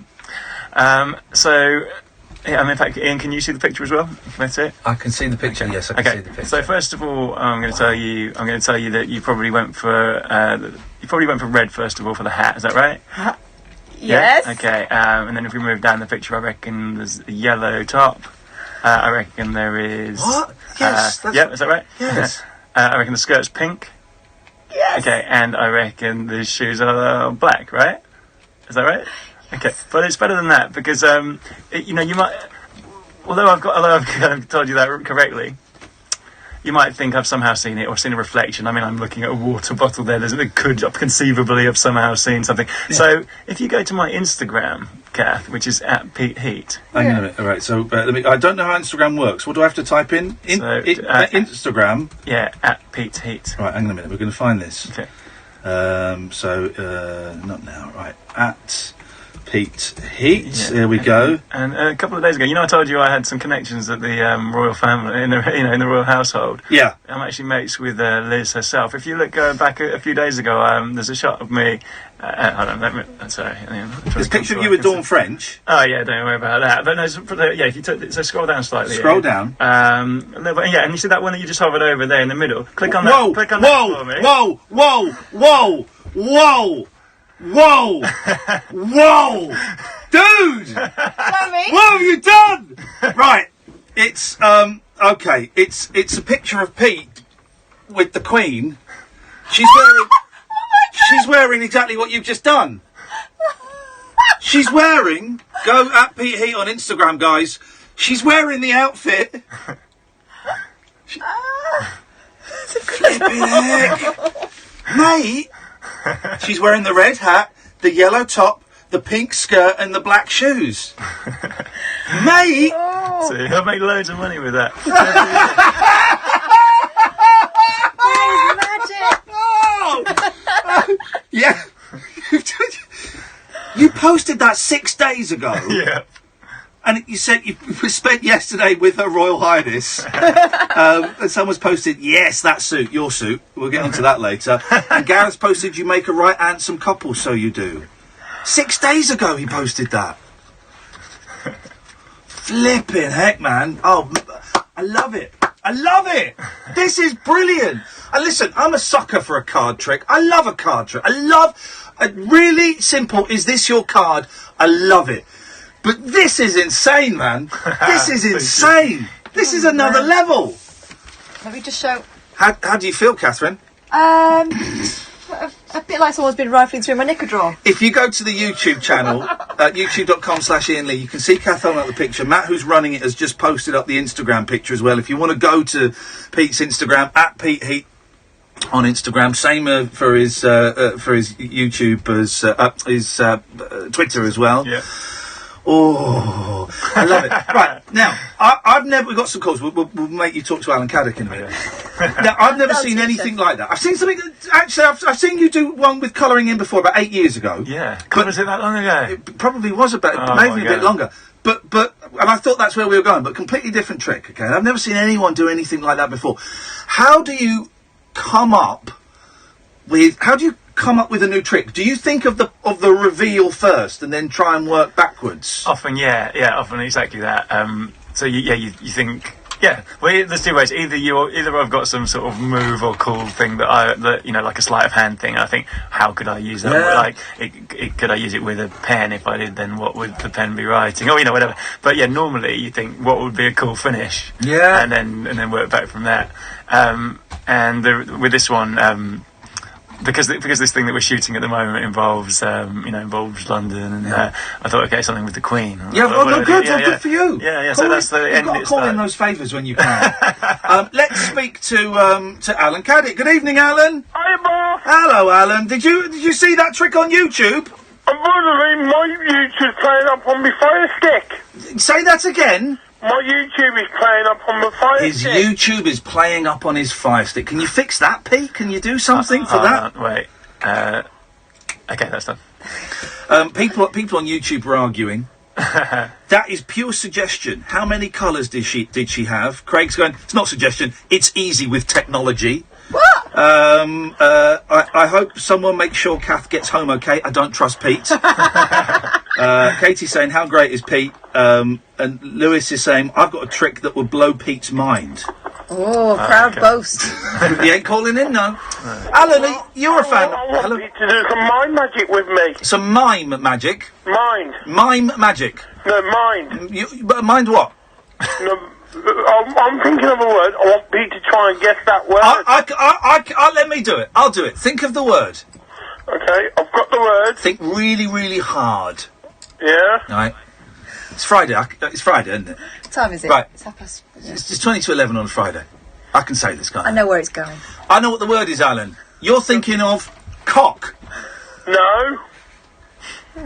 In fact, Ian, can you see the picture as well? Can I see it? I can see the picture. Yes, I can see the picture. So first of all, I'm going to tell you that you probably went for red first of all for the hat. Is that right? Yes. Yeah? Okay. And then if we move down the picture, I reckon there's a yellow top. I reckon there is. What? Yes. Yeah. Is that right? Yes. I reckon the skirt's pink. Yes. Okay. And I reckon the shoes are black. Right? Is that right? Okay, but it's better than that because you might, although I've kind of told you that correctly, you might think I've somehow seen it or seen a reflection. I mean, I'm looking at a water bottle there. It could conceivably have somehow seen something. Yeah. So if you go to my Instagram, Kath, which is at Pete Heat. Hang on a minute. All right. So I don't know how Instagram works. What do I have to type in? Instagram. Yeah, at Pete Heat. Right. Hang on a minute. We're going to find this. Okay. Not now. Right. At Pete Heat. Yeah. There we go. And a couple of days ago, I told you I had some connections at the royal family in the royal household. Yeah. I'm actually mates with Liz herself. If you look back a few days ago, there's a shot of me. Hold on, sorry. There's a picture of you with Dawn French. Oh yeah, don't worry about that. But no, if you scroll down slightly. Scroll down. And you see that one that you just hovered over there in the middle. Click on that. Click on that for me. Whoa! Dude! What have you done? Right. It's okay. It's a picture of Pete with the Queen. She's wearing exactly what you've just done. She's wearing... Go at Pete Heat on Instagram, guys. She's wearing the outfit... Flipping heck. Mate, she's wearing the red hat, the yellow top, the pink skirt and the black shoes. Mate! So you'll make loads of money with that. Yeah. You posted that 6 days ago. Yeah. And you said you spent yesterday with Her Royal Highness. And someone's posted, yes, that suit, your suit. We'll get onto that later. And Gareth's posted, you make a right handsome couple, so you do. 6 days ago he posted that. Flipping heck, man. Oh, I love it. I love it. This is brilliant. And listen, I'm a sucker for a card trick. I love a card trick. I love a really simple, is this your card? I love it. But this is insane, man. This is insane. This is another level. Let me just show. How do you feel, Catherine? A bit like someone's been rifling through my knicker drawer. If you go to the YouTube channel, youtube.com/Iain Lee, you can see Kath holding up the picture. Matt, who's running it, has just posted up the Instagram picture as well. If you want to go to Pete's Instagram, at Pete Heat on Instagram, same for his YouTube as his Twitter as well. Yeah. Oh, I love it. Right, now, we've got some calls. We'll make you talk to Alan Caddick in a minute. Now, I've never seen anything like that. I've seen something, actually, I've seen you do one with colouring in before, about 8 years ago. Yeah. God, was it that long ago? It probably was maybe a bit longer. But, and I thought that's where we were going, but completely different trick, okay? I've never seen anyone do anything like that before. How do you come up with a new trick? Do you think of the reveal first and then try and work backwards? Often, often exactly that. So you think, well, there's two ways. Either I've got some sort of move or cool thing that like a sleight of hand thing. I think, how could I use that? Yeah. Like, could I use it with a pen? If I did, then what would the pen be writing? Or whatever. But normally you think, what would be a cool finish? Yeah. And then work back from that. With this one. Because this thing that we're shooting at the moment involves London, and I thought, okay, something with the Queen. Good for you. Yeah. So that's the end. You've got to call in those favours when you can. Let's speak to Alan Caddick. Good evening, Alan. Hi, boss. Hello, Alan. Did you see that trick on YouTube? Unfortunately, my YouTube's playing up on my Fire Stick. Say that again. My YouTube is playing up on the Fire His Stick. YouTube is playing up on his Fire Stick. Can you fix that, Pete? Can you do something for that? Wait. Okay, that's done. People on YouTube are arguing. That is pure suggestion. How many colours did she have? Craig's going, it's not suggestion, it's easy with technology. What? I hope someone makes sure Kath gets home okay. I don't trust Pete. Katie's saying, how great is Pete? And Lewis is saying, I've got a trick that would blow Pete's mind. Oh, proud boast. He ain't calling in, no. Alan, you're a fan. I want Pete to do some mind magic with me. Some mime magic? Mime magic? No, mind. Mind what? No, I'm thinking of a word. I want Pete to try and guess that word. Let me do it. I'll do it. Think of the word. Okay, I've got the word. Think really, really hard. Yeah? Right. It's Friday. It's Friday, isn't it? What time is it? Right. It's 11:30. It's 20 to 11 on a Friday. I can say this, can't I? I know where it's going. I know what the word is, Alan. You're thinking of cock. No.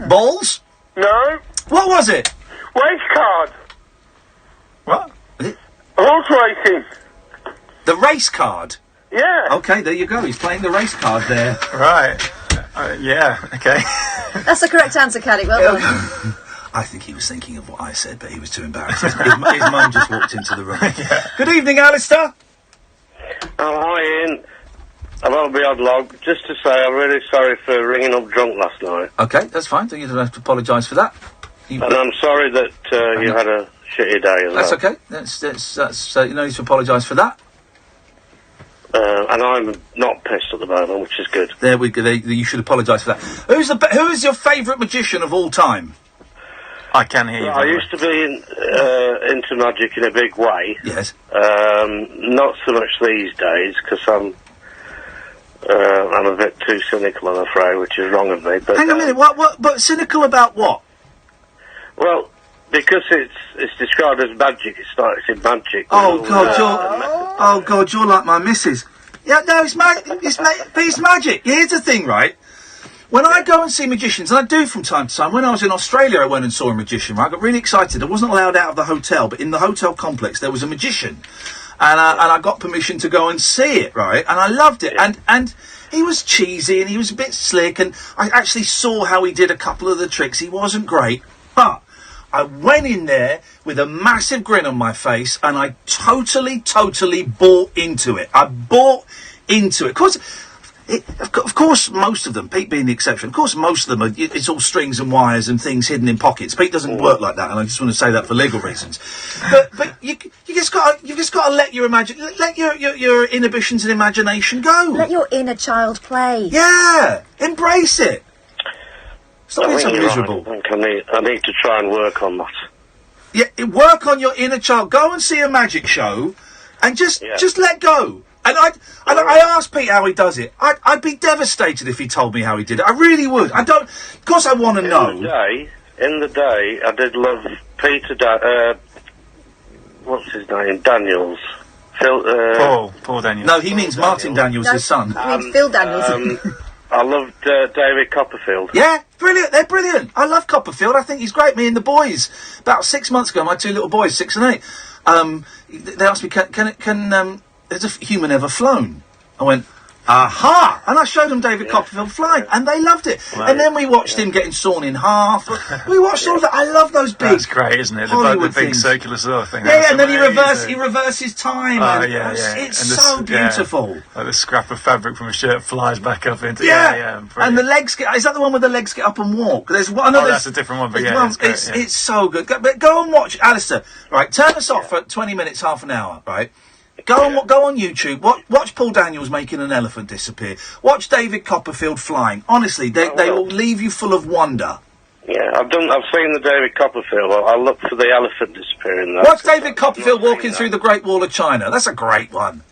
Balls? No. What was it? Race card. What? Horse racing. The race card? Yeah. Okay, there you go. He's playing the race card there. Right. Yeah, okay. That's the correct answer, Caddick. Well done. I think he was thinking of what I said, but he was too embarrassed. His mum just walked into the room. Yeah. Good evening, Alistair. Oh, hi, Ian. I'm on the odd log. Just to say, I'm really sorry for ringing up drunk last night. Okay, that's fine. You don't have to apologise for that. And I'm sorry that you had a shitty day as well. That's okay. That's you no need to apologise for that. And I'm not pissed at the moment, which is good. There we go. You should apologise for that. Who is your favourite magician of all time? I can hear you. I used to be into magic in a big way. Yes. Not so much these days, because I'm a bit too cynical, I'm afraid, which is wrong of me. But hang on a minute. What? But cynical about what? Well, because it's described as magic, it's in magic. Oh God, you're like my missus. Yeah, no, it's magic. Here's the thing, right? When I go and see magicians, and I do from time to time, when I was in Australia, I went and saw a magician, right? I got really excited. I wasn't allowed out of the hotel, but in the hotel complex, there was a magician. And I got permission to go and see it, right? And I loved it. And he was cheesy, and he was a bit slick, and I actually saw how he did a couple of the tricks. He wasn't great, but I went in there with a massive grin on my face, and I totally bought into it. I bought into it. Of course, most of them, Pete being the exception, of course, most of them it's all strings and wires and things hidden in pockets. Pete doesn't work like that, and I just want to say that for legal reasons. But you just got to let your inhibitions and imagination go. Let your inner child play. Yeah, embrace it. Stop being so miserable. Right. I need to try and work on that. Yeah, work on your inner child. Go and see a magic show, and just let go. And I asked Pete how he does it. I'd be devastated if he told me how he did it. I really would. Of course I want to know. In the day, I did love Peter, what's his name? Daniels. Paul Daniels. No, he means Martin Daniels, his son. I mean Phil Daniels. I loved David Copperfield. Yeah, brilliant. They're brilliant. I love Copperfield. I think he's great. Me and the boys. About 6 months ago, my two little boys, 6 and 8, they asked me, can has a human ever flown? I went, aha! And I showed them David Copperfield flying, and they loved it. Right. And then we watched him getting sawn in half. We watched all that. I love those big. That's great, isn't it? The big circular sort of thing. Yeah, and then he reverses time. It's and so beautiful. Like the scrap of fabric from a shirt flies back up into. And the legs is that the one where the legs get up and walk? There's one. That's a different one, but it's so good. But go and watch, Alistair. Right, turn us off for 20 minutes, half an hour. Right. Go on YouTube. Watch Paul Daniels making an elephant disappear. Watch David Copperfield flying. Honestly, they will leave you full of wonder. Yeah, I've seen the David Copperfield. I'll look for the elephant disappearing. Watch David Copperfield walking through the Great Wall of China. That's a great one.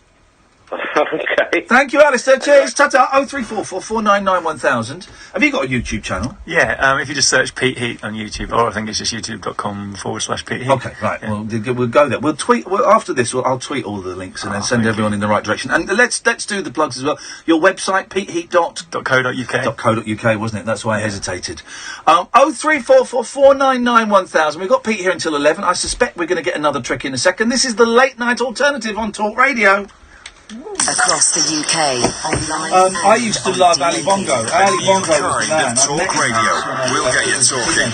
Okay. Thank you, Alistair. Cheers. Ta-ta. 0344 499 1000. Have you got a YouTube channel? Yeah, if you just search Pete Heat on YouTube, or I think it's just youtube.com/Pete Heat. Okay, right. Yeah. We'll go there. We'll tweet, after this, I'll tweet all the links and then send everyone in the right direction. And let's do the plugs as well. Your website, peteheat.co.uk, wasn't it? That's why I hesitated. 0344 499 1000. We've got Pete here until 11. I suspect we're going to get another trick in a second. This is the late night alternative on Talk Radio. Across the UK, online. I used to love Ali Bongo. Ali Bongo was the man. Talk Radio. We'll get you talking.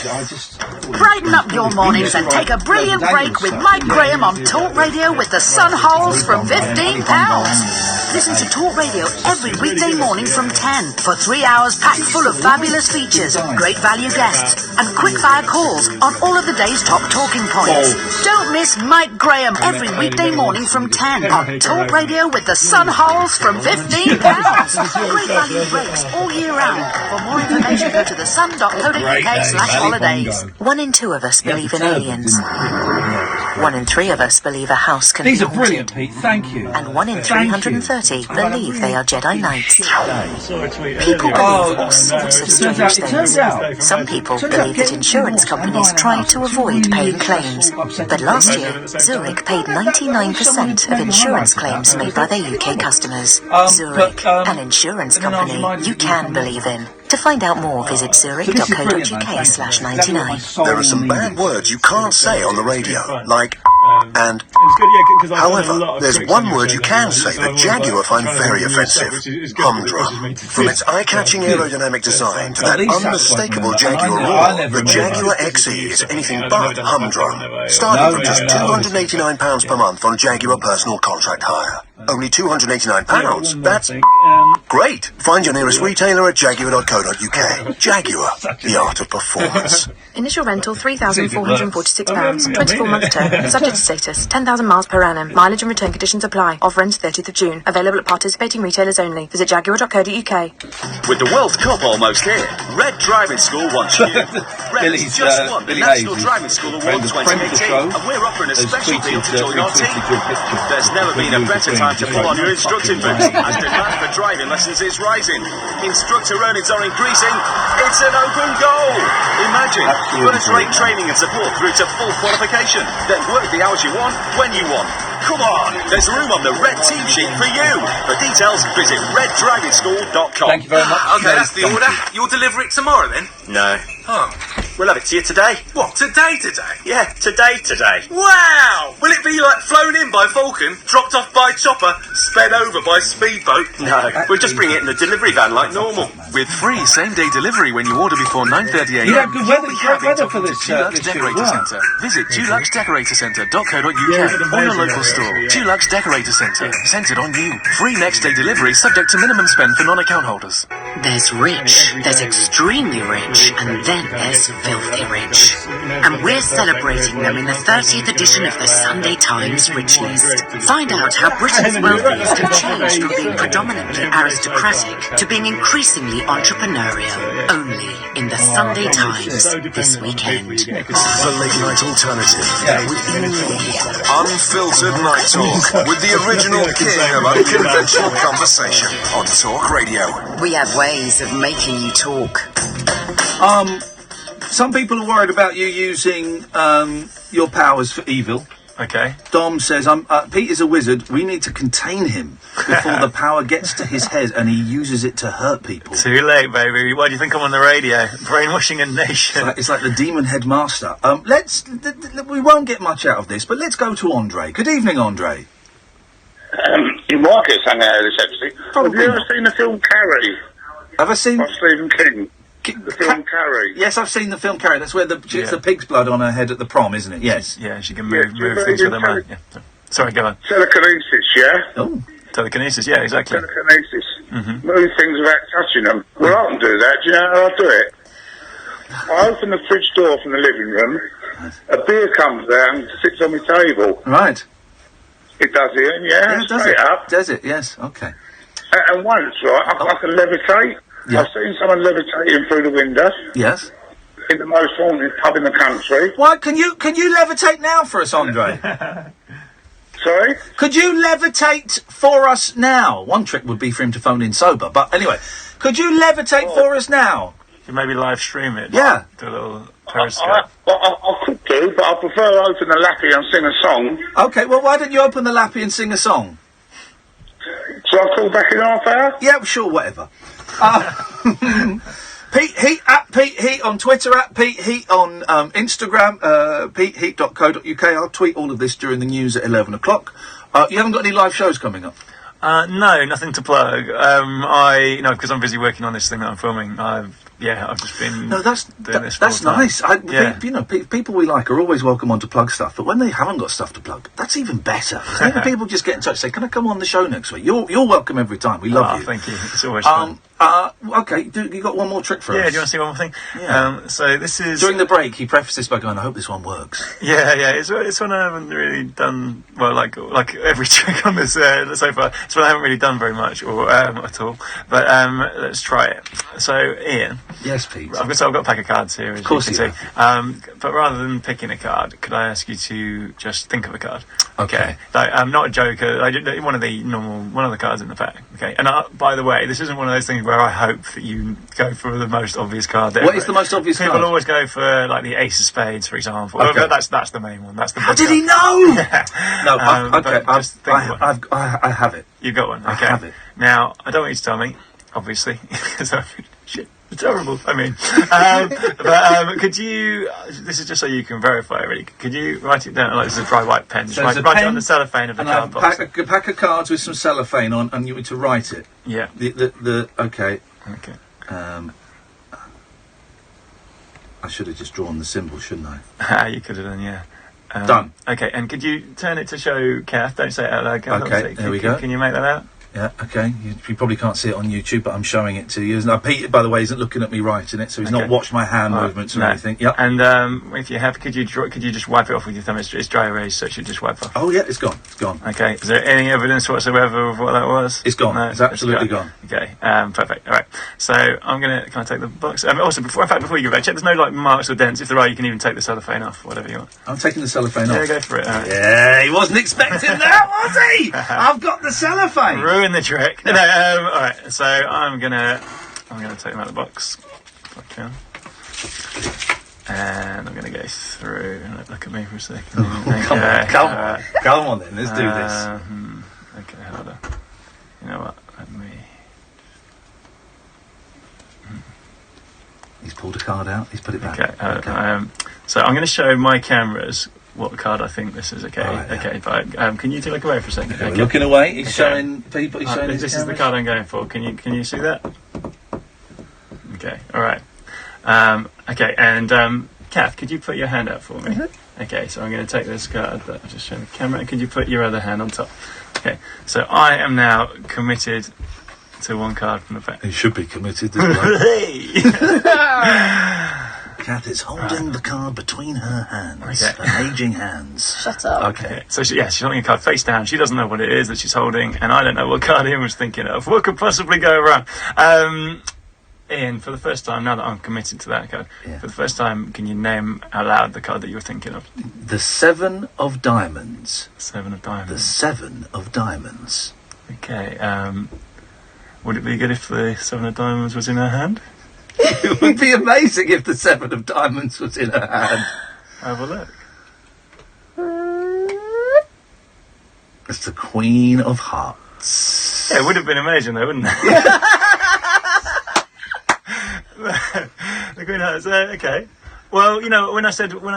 Brighten up your mornings and take a brilliant break with Mike Graham on Talk Radio with the sun holes from £15. Listen to Talk Radio every weekday morning from 10 for 3 hours packed full of fabulous features, great value guests, and quick-fire calls on all of the day's top talking points. Don't miss Mike Graham every weekday morning from 10 on Talk Radio with the sun holes from £15. Great value breaks all year round. For more information, go to thesun.co.uk/holidays. 1 in 2 of us believe in aliens. 1 in 3 of us believe a house can These be are brilliant, Pete. Thank you. And 1 in 330 believe they are Jedi Knights. People believe all sorts of strange things. Some people believe that insurance companies try to avoid paying claims. But last year, Zurich paid 99% of insurance claims made by their UK customers. Zurich, an insurance company you can believe in. To find out more, visit zurich.co.uk/99. There are some bad words you can't say on the radio, like and. However, there's one word you can say that Jaguar find very offensive: humdrum. From its eye-catching aerodynamic design to that unmistakable Jaguar roar, the Jaguar XE is anything but humdrum. Starting from just £289 per month on Jaguar personal contract hire. Only £289? That's great! Find your nearest retailer at jaguar.co.uk. Jaguar, the art of performance. Initial rental £3,446. 24-month term. Subject to status. 10,000 miles per annum. Mileage and return conditions apply. Offer ends 30th of June. Available at participating retailers only. Visit jaguar.co.uk. With the World Cup almost here, Red Driving School wants you. Red has just won the National Driving School Award 2018, and we're offering a special deal to join our team. There's never been a better time to pull on your instructing boots, as demand for driving lessons is rising. Instructor earnings are increasing. It's an open goal. Imagine First-rate training and support through to full qualification. Then work the hours you want, when you want. Come on, there's room on the red team sheet for you. For details, visit reddrivingSchool.com. Thank you very much. Okay, that's the order. You'll deliver it tomorrow then? No. Oh. We'll have it to you today. What, today? Yeah, today. Wow! Will it be like flown in by Falcon, dropped off by chopper, sped over by speedboat? No, we'll just bring it in the delivery van like normal. With free same-day delivery when you order before 9:30 a.m. You have good weather for this. Dulux Decorator Centre. Visit duluxdecoratorcentre.co.uk or your local store. Dulux Decorator Centre. Centred on you. Free next-day delivery subject to minimum spend for non-account holders. There's rich, there's extremely rich, and then there's filthy rich. And we're celebrating them in the 30th edition of the Sunday Times Rich List. Find out how Britain's wealthiest have changed from being predominantly aristocratic to being increasingly entrepreneurial. Only in the Sunday Times this weekend. The Late Night Alternative with Iain Lee. Unfiltered night talk with the original king of unconventional conversation on Talk Radio. We have ways of making you talk. Some people are worried about you using your powers for evil. Okay. Dom says, Pete is a wizard. We need to contain him before the power gets to his head and he uses it to hurt people. Too late, baby. Why do you think I'm on the radio? Brainwashing a nation. It's like the demon headmaster. We won't get much out of this, but let's go to Andre. Good evening, Andre. Marcus hung out of this, actually. Have you ever seen the film Carrie? Have I seen... By Stephen King. The film Carrie. Yes, I've seen the film Carrie. That's where it's the pig's blood on her head at the prom, isn't it? Yes. Yeah, she can move things with her mind. Yeah. Sorry, go on. Telekinesis, yeah? Oh. Telekinesis, yeah, exactly. Telekinesis. Move things without touching them. Well, I can do that. Do you know how I do it? I open the fridge door from the living room. A beer comes out and sits on my table. Right. It does it, yeah? It does it. Up. Does it, yes. Okay. And once, right, I can levitate. Yeah. I've seen someone levitating through the window. Yes. In the most haunted pub in the country. Why can you levitate now for us, Andre? Sorry? Could you levitate for us now? One trick would be for him to phone in sober, but anyway, could you levitate for us now? You maybe live stream it. Yeah. Do a little periscope. I could do, but I prefer to open the lappy and sing a song. Okay, well, why don't you open the lappy and sing a song? So I'll call back in half hour? Yeah, sure, whatever. Pete Heat at Pete Heat on Twitter, at Pete Heat on Instagram, peteheat.co.uk. I'll tweet all of this during the news at 11 o'clock. You haven't got any live shows coming up? No, nothing to plug. Because I'm busy working on this thing that I'm filming. I've just been. No, that's nice. People we like are always welcome on to plug stuff, but when they haven't got stuff to plug, that's even better. Maybe people just get in touch and say, "Can I come on the show next week?" You're welcome every time. We love you. Thank you. It's always fun. Okay, you got one more trick for us? Yeah, do you want to see one more thing? Yeah. So this is... During the break, he prefaced this by going, I hope this one works. Yeah, it's one I haven't really done, well, like every trick on this so far. It's one I haven't really done very much, or at all. But let's try it. So, Ian. Yes, Pete. I've got a pack of cards here, as of course you can see. But rather than picking a card, could I ask you to just think of a card? Okay. Not a joker. One of the cards in the pack. Okay. And by the way, this isn't one of those things where I hope that you go for the most obvious card. What is the most obvious card? People always go for like the Ace of Spades, for example. Okay. That's the main one. That's the. How did he know? No. Okay. I have it. You got one. Okay. I have it. Now I don't want you to tell me, obviously, because shit. It's horrible. I mean, but could you? This is just so you can verify. Really, could you write it down? Like this is a dry white pen. Just write it on the cellophane of the card box. A pack of cards with some cellophane on, and you want to write it. Yeah. Okay. Okay. I should have just drawn the symbol, shouldn't I? You could have done, yeah. Done. Okay, and could you turn it to show Kath? Don't say it out loud, Kath. Okay, there we go. Can you make that out? Yeah, okay. You probably can't see it on YouTube, but I'm showing it to you. Now, Pete, by the way, isn't looking at me writing it, so he's not watched my hand movements or anything. Yep. And if you have, could you just wipe it off with your thumb? It's dry erase, so it should just wipe off. Oh, yeah, it's gone. It's gone. Okay. Is there any evidence whatsoever of what that was? It's gone. No, it's absolutely gone. Okay. Perfect. All right. So I'm gonna. Can I take the box? Also, before you go back, check there's no like marks or dents. If there are, you can even take the cellophane off, whatever you want. I'm taking the cellophane off. Yeah, go for it. Right. Yeah, he wasn't expecting that, was he? I've got the cellophane. Ruin the trick. No, all right. So I'm gonna take them out of the box. And I'm going to go through. Look at me for a second. Come on then, let's do this. Okay, hold on. You know what? Let me. He's pulled a card out. He's put it back. Okay. So I'm going to show my cameras what card I think this is. Okay. Right, okay. But can you look away for a second? Okay. Looking away. He's showing people. He's showing this is the card I'm going for. Can you see that? Okay. All right. Okay. And Kath, could you put your hand out for me? Mm-hmm. Okay. So I'm going to take this card that I've just shown the camera. Could you put your other hand on top? Okay. So I am now committed to one card from the back. He should be committed. Kath is holding the card between her hands, her aging hands. Shut up. Okay. So she's holding a card face down. She doesn't know what it is that she's holding, and I don't know what card Ian was thinking of. What could possibly go wrong? Ian, for the first time, now that I'm committed to that card, for the first time, can you name out loud the card that you were thinking of? The 7 of Diamonds. 7 of Diamonds. The 7 of Diamonds. Okay. Would it be good if the 7 of Diamonds was in her hand? It would be amazing if the 7 of Diamonds was in her hand. Have a look. It's the Queen of Hearts. Yeah, it would have been amazing though, wouldn't it? The Queen of Hearts. Okay. Well, you know, when I said, you were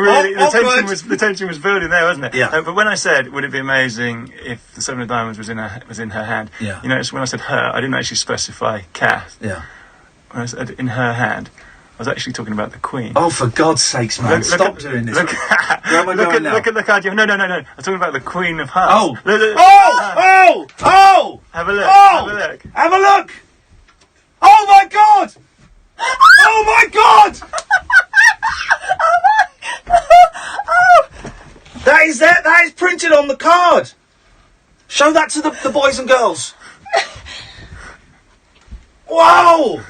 really the tension was building there, wasn't it? Yeah. But when I said, would it be amazing if the 7 of Diamonds was in her hand? Yeah. You notice when I said her, I didn't actually specify Kath. Yeah. When I said in her hand, I was actually talking about the Queen. Oh, for God's sakes, man! Stop doing this. Look at the card. No. I'm talking about the Queen of Hearts. Oh! Have a look. Have a look! Oh my God! Oh my God! That is printed on the card. Show that to the boys and girls. Whoa!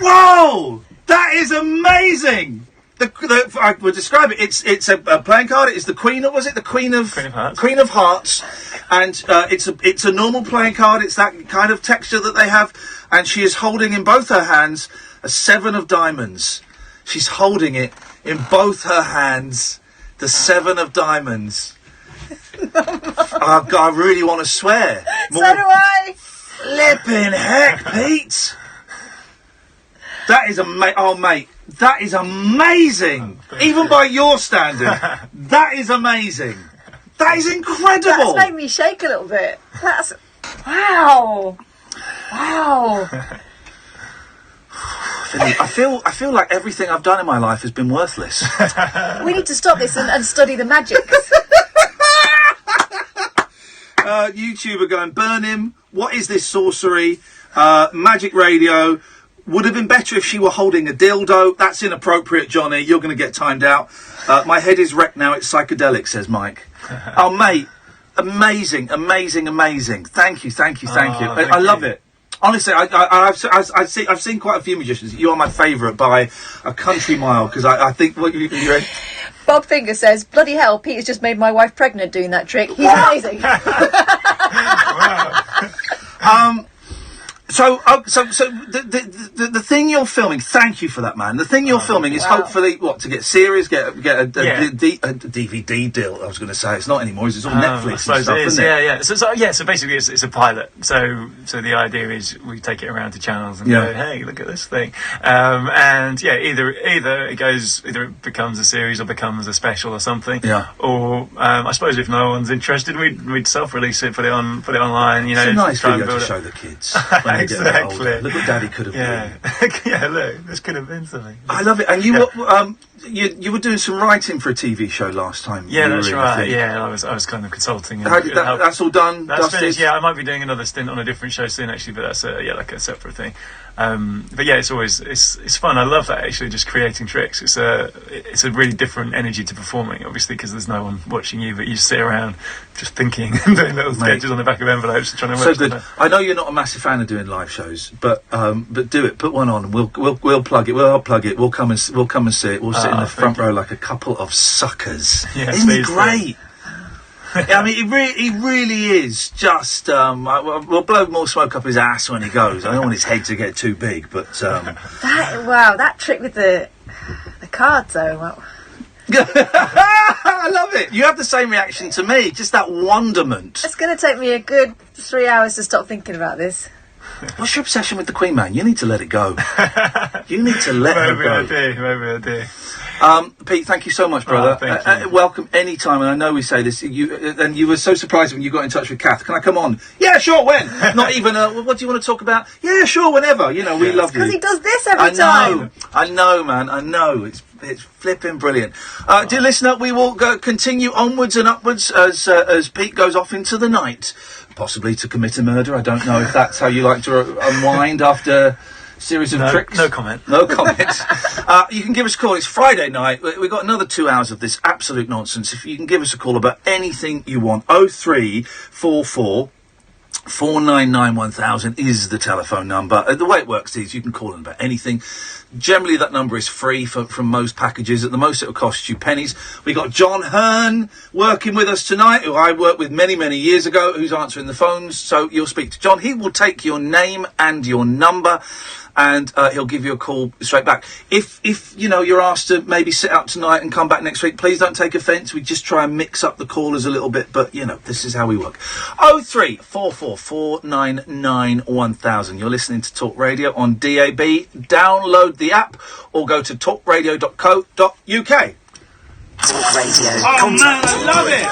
Whoa! That is amazing. I would describe it. It's a playing card. It's the Queen of Hearts. Queen of Hearts, and it's a normal playing card. It's that kind of texture that they have, and she is holding in both her hands a 7 of Diamonds. She's holding it in both her hands, the 7 of Diamonds. Oh God, I really want to swear. So do I. Flipping heck, Pete. That is mate. That is amazing. Even by your standard, that is amazing. That is incredible. That's made me shake a little bit. That's wow. I feel like everything I've done in my life has been worthless. We need to stop this and study the magic. YouTube are going, burn him. What is this sorcery? Magic Radio. Would have been better if she were holding a dildo. That's inappropriate, Johnny. You're going to get timed out. My head is wrecked now. It's psychedelic, says Mike. Oh, mate. Amazing. Thank you. I love it. Honestly, I've seen quite a few magicians. You are my favourite by a country mile, because I think what you're... Bob Finger says, bloody hell, Peter's just made my wife pregnant doing that trick. He's amazing. So the thing you're filming, thank you for that, man. The thing you're filming is hopefully to get series, get a DVD deal. I was going to say it's not anymore. It's all Netflix. I suppose and stuff, isn't it? Yeah. So basically, it's a pilot. So the idea is we take it around to channels and go, hey, look at this thing. And either it becomes a series or becomes a special or something. Yeah. Or I suppose if no one's interested, we'd self-release it, put it online. It's a nice video to show the kids. Exactly. Look what Daddy could have been. Yeah, look, this could have been something. I love it. And you were doing some writing for a TV show last time. Yeah, that's right. Yeah, I was kind of consulting. How did that's all done? That's dusted? finished. Yeah, I might be doing another stint on a different show soon, actually. But that's like a separate thing. But yeah, it's fun. I love that, actually, just creating tricks. It's a really different energy to performing, obviously, because there's no one watching you, but you sit around just thinking and doing little sketches on the back of envelopes and trying to work. So good. I know you're not a massive fan of doing live shows, but do it. Put one on. We'll plug it. We'll plug it. We'll come and see it. We'll sit in the front row like a couple of suckers. Yeah, isn't it great? I mean, he really is just. We'll blow more smoke up his ass when he goes. I don't want his head to get too big, but. That trick with the cards, though. Wow. I love it. You have the same reaction to me. Just that wonderment. It's going to take me a good 3 hours to stop thinking about this. What's your obsession with the Queen, man? You need to let it go. You need to let her go. Maybe I do. Pete, thank you so much, brother. Thank you. Welcome anytime, and I know we say this. And you were so surprised when you got in touch with Kath. Can I come on? Yeah, sure. When? Not even. What do you want to talk about? Yeah, sure. Whenever. You know, we love you. Because he does this every time. I know, man. I know. It's flipping brilliant. Dear listener, we will continue onwards and upwards as Pete goes off into the night, possibly to commit a murder. I don't know if that's how you like to unwind after. Series of tricks. No comment. No comment. You can give us a call. It's Friday night. We've got another 2 hours of this absolute nonsense. If you can give us a call about anything you want, 0344 499 1000 is the telephone number. The way it works is you can call in about anything. Generally, that number is free from most packages. At the most, it'll cost you pennies. We got John Hearn working with us tonight, who I worked with many, many years ago, who's answering the phones. So you'll speak to John. He will take your name and your number, and he'll give you a call straight back. If you know, you're asked to maybe sit out tonight and come back next week, please don't take offence. We just try and mix up the callers a little bit, but, you know, this is how we work. 0344 499 1000. You're listening to Talk Radio on DAB. Download the app or go to talkradio.co.uk. Talk Radio. Oh, man, I love it!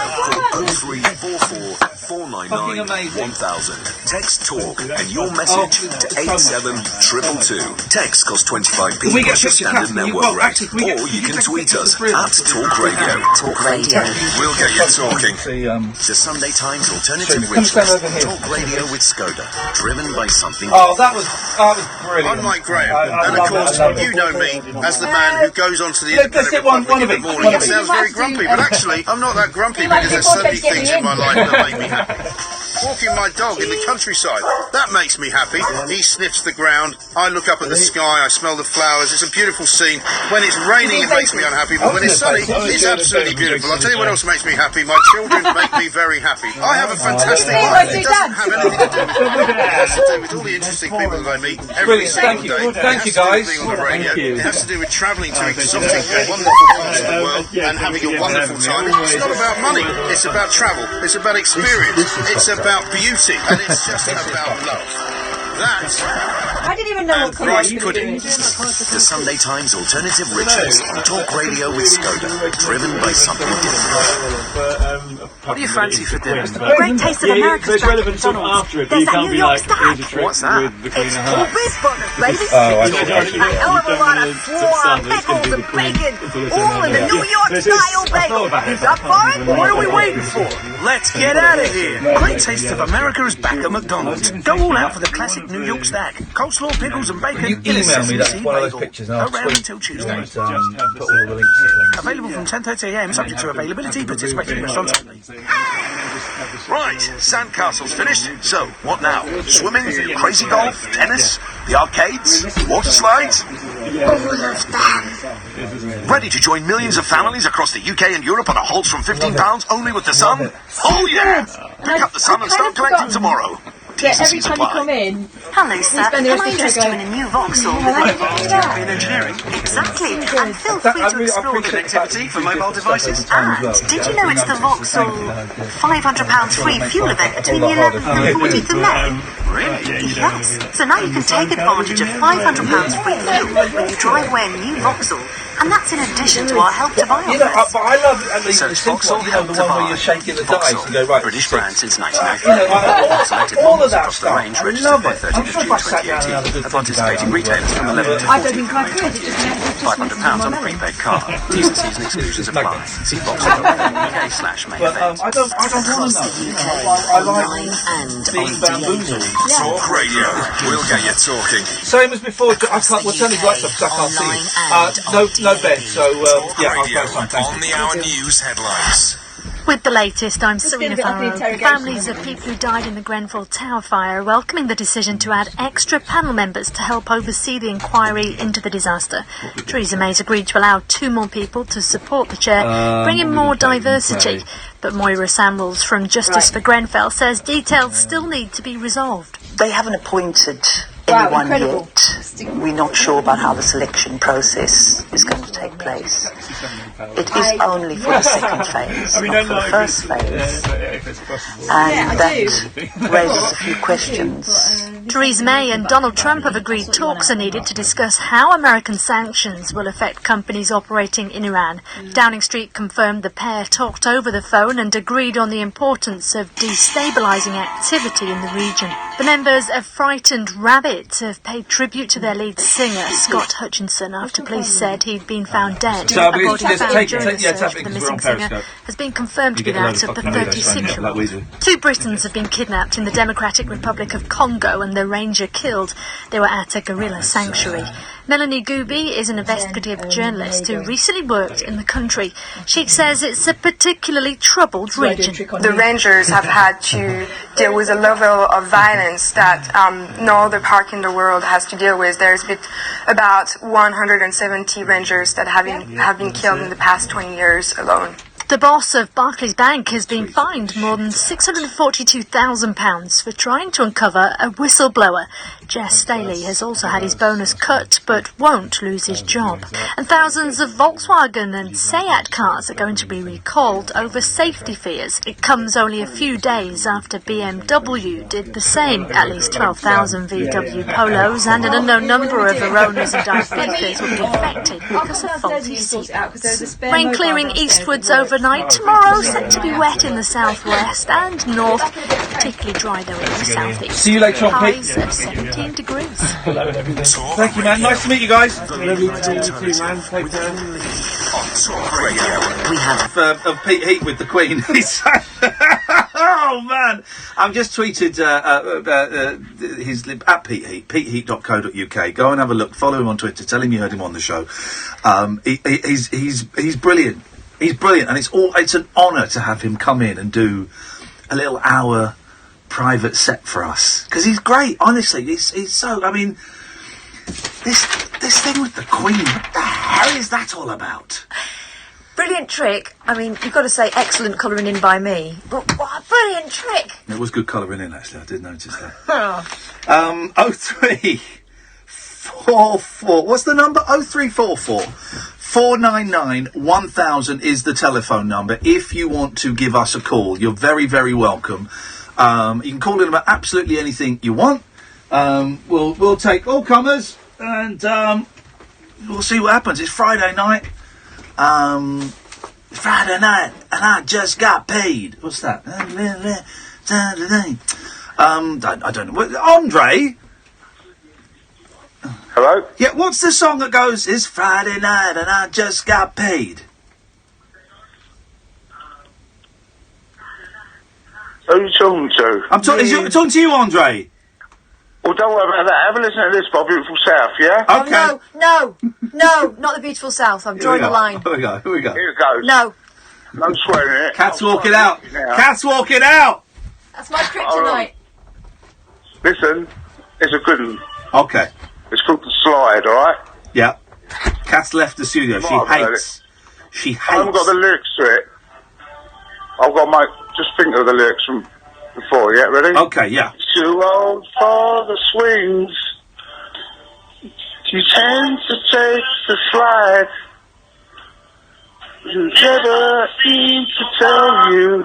0344 499 1000. Text TALK and your message to 87222. Text costs 25p plus your standard network rate. Or you can tweet us at Talk Radio. Talk Radio. We'll get you talking. The Sunday Times Alternative Rich List. Talk Radio with Skoda. Driven by something. Oh, that was brilliant. I'm Mike Graham, and of course, you know me as the man who goes on to the Independent Republic in the morning. It sounds very grumpy, but actually, I'm not that grumpy because there's so many things in my life that make me happy. Walking my dog in the countryside, that makes me happy. He sniffs the ground, I look up at the sky, I smell the flowers. It's a beautiful scene. When it's raining, it makes me unhappy, but when it's sunny, it's absolutely beautiful. I'll tell you what else makes me happy. My children make me very happy. I have a fantastic life. It doesn't have anything to do with it. It has to do with all the interesting people that I meet every single day. Thank you, guys. Being on the radio. It has to do with travelling to exotic and wonderful parts of the world and having a wonderful time. It's not about money. It's about travel. It's about experience. It's about beauty, and it's just about love. I didn't even know what colour rice pudding. The Sunday Times Alternative Rich List. Talk Radio with Skoda. Driven by something different. What do you fancy for dinner? Great Taste of America's it's relevant sort of after it, but you can't be like, here's a trick. What's that? It's all beef burgers, baby. A hell of a lot of flour, pickles, and bacon, all in the New York style bagel. Is that fine? What are we waiting for? Let's get out of here. Great Taste of America is back at McDonald's. Go all out for the classic New York stack. Coleslaw, pickles and bacon. You email me that one of those pictures and I'll around until Tuesday. put all the links. Available from 10:30am, subject to availability, participating restaurants only. Right, sandcastle's finished. So, what now? Swimming, crazy golf, tennis, the arcades, water slides? Ready to join millions of families across the UK and Europe on a halt from £15 only with the Sun? Oh yeah! Pick up the Sun and start collecting tomorrow. Yeah, every time you come in. Hello, sir. Can I interest you in a new Vauxhall with an advanced degree in engineering? Exactly. And feel free to explore connectivity for mobile devices. And did you know it's the Vauxhall £500 free fuel event between the 11th and 14th of May? Really? Yes. So now you can take advantage of £500 free fuel when you drive away a new Vauxhall. And that's in addition to our Help to Buy offers. You know, but I love at least So the it's simple Vauxhall one, you know, the Help to one where Buy. you're shaking the dice Vauxhall, and go, right, British brand since 1903. you know, Selected all of models that across the stuff. range, I registered love by it. 30th I'm of sure June if I sat down and had a 2018. good At participating retailers from 11 to I 14th don't think of I May could. It just £500 on a prepaid card. T's and C's and exclusions apply. See Vauxhall.co.uk/May But I don't want to know. You know, I like being bamboozled. Talk Radio. We'll get you talking. Same as before. I can't. We'll turn his lights off because I can't see. No bed. So yeah, I'll Radio go some. Thank on you. the hour news headlines. With the latest, I'm Serena Farrow. Families of people who died in the Grenfell Tower fire are welcoming the decision to add extra panel members to help oversee the inquiry into the disaster. Theresa May's agreed to allow 2 more people to support the chair, bringing more diversity. But Moira Samuels from Justice for Grenfell says details still need to be resolved. They haven't appointed anyone yet. We're not sure about how the selection process is going to take place. It is only for the second phase, not for the first phase. And that raises a few questions. Theresa May and Donald Trump have agreed talks are needed to discuss how American sanctions will affect companies operating in Iran. Downing Street confirmed the pair talked over the phone and agreed on the importance of destabilising activity in the region. The members of Frightened Rabbit have paid tribute to their lead singer, Scott Hutchinson, after police said he'd been found dead. A body found during the search for the missing singer has been confirmed to be that of the 36-year-old. 2 Britons have been kidnapped in the Democratic Republic of Congo and the ranger killed. They were at a gorilla sanctuary. Melanie Gooby is an investigative journalist who recently worked in the country. She says it's a particularly troubled region. The rangers have had to deal with a level of violence that no other park in the world has to deal with. There's been about 170 rangers that have been killed in the past 20 years alone. The boss of Barclays Bank has been fined more than £642,000 for trying to uncover a whistleblower. Jess Staley has also had his bonus cut but won't lose his job. And thousands of Volkswagen and Seat cars are going to be recalled over safety fears. It comes only a few days after BMW did the same. At least 12,000 VW Polos and an unknown number of Veronas and Ibiza's will be affected because of faulty seatbelts. Rain clearing eastwards overnight. Tomorrow set to be wet in the southwest and north, particularly dry though in the southeast. See you later on, Pete. Highs of 17 degrees. Thank you, man. Nice to meet you guys. We have of Pete Heat with the Queen. Oh man! I've just tweeted his at Pete Heat, peteheat.co.uk. Go and have a look. Follow him on Twitter. Tell him you heard him on the show. He's brilliant. He's brilliant, and it's an honour to have him come in and do a little hour private set for us, because he's great. Honestly, he's so. I mean, this thing with the Queen. What the hell is that all about? Brilliant trick. I mean, you've got to say excellent colouring in by me. But what a brilliant trick! It was good colouring in, actually. I did notice that. Oh. 0344. What's the number? 0344 499 1000 is the telephone number. If you want to give us a call, you're very, very welcome. You can call in about absolutely anything you want. We'll take all comers, and we'll see what happens. It's Friday night. Friday night, and I just got paid. What's that? I don't know. Andre? Hello? Yeah, what's the song that goes, it's Friday night and I just got paid? Who are you talking to? I'm talking to you, Andre. Well, don't worry about that. Have a listen to this by Beautiful South, yeah? Okay. Oh, no, not the beautiful South. I'm drawing the line. Here we go. Here it goes. No. No swearing in it. Cat's walking out. Cat's walking out. That's my kryptonite. Listen, it's a good one. Okay. It's called The Slide, alright? Yeah. Cat's left the studio. She hates. I haven't got the lyrics to it. I've got just think of the lyrics from before, yeah? Ready? Okay, yeah. Too old for the swings. You tend to take the slide. You never need to tell you.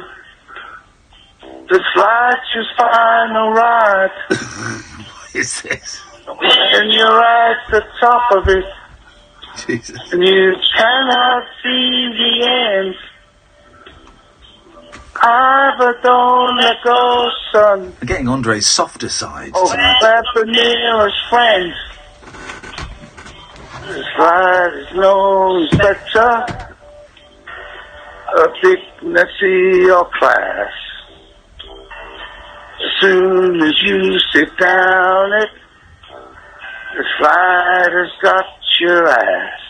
The slide's your final ride. What is this? And you're at the top of it. Jesus. And you cannot see the end. But don't let go, son. I'm getting Andre's softer side tonight. Grab the nearest friend. The slide is no inspector. A dignity or class. As soon as you sit down it, the slide has got your ass.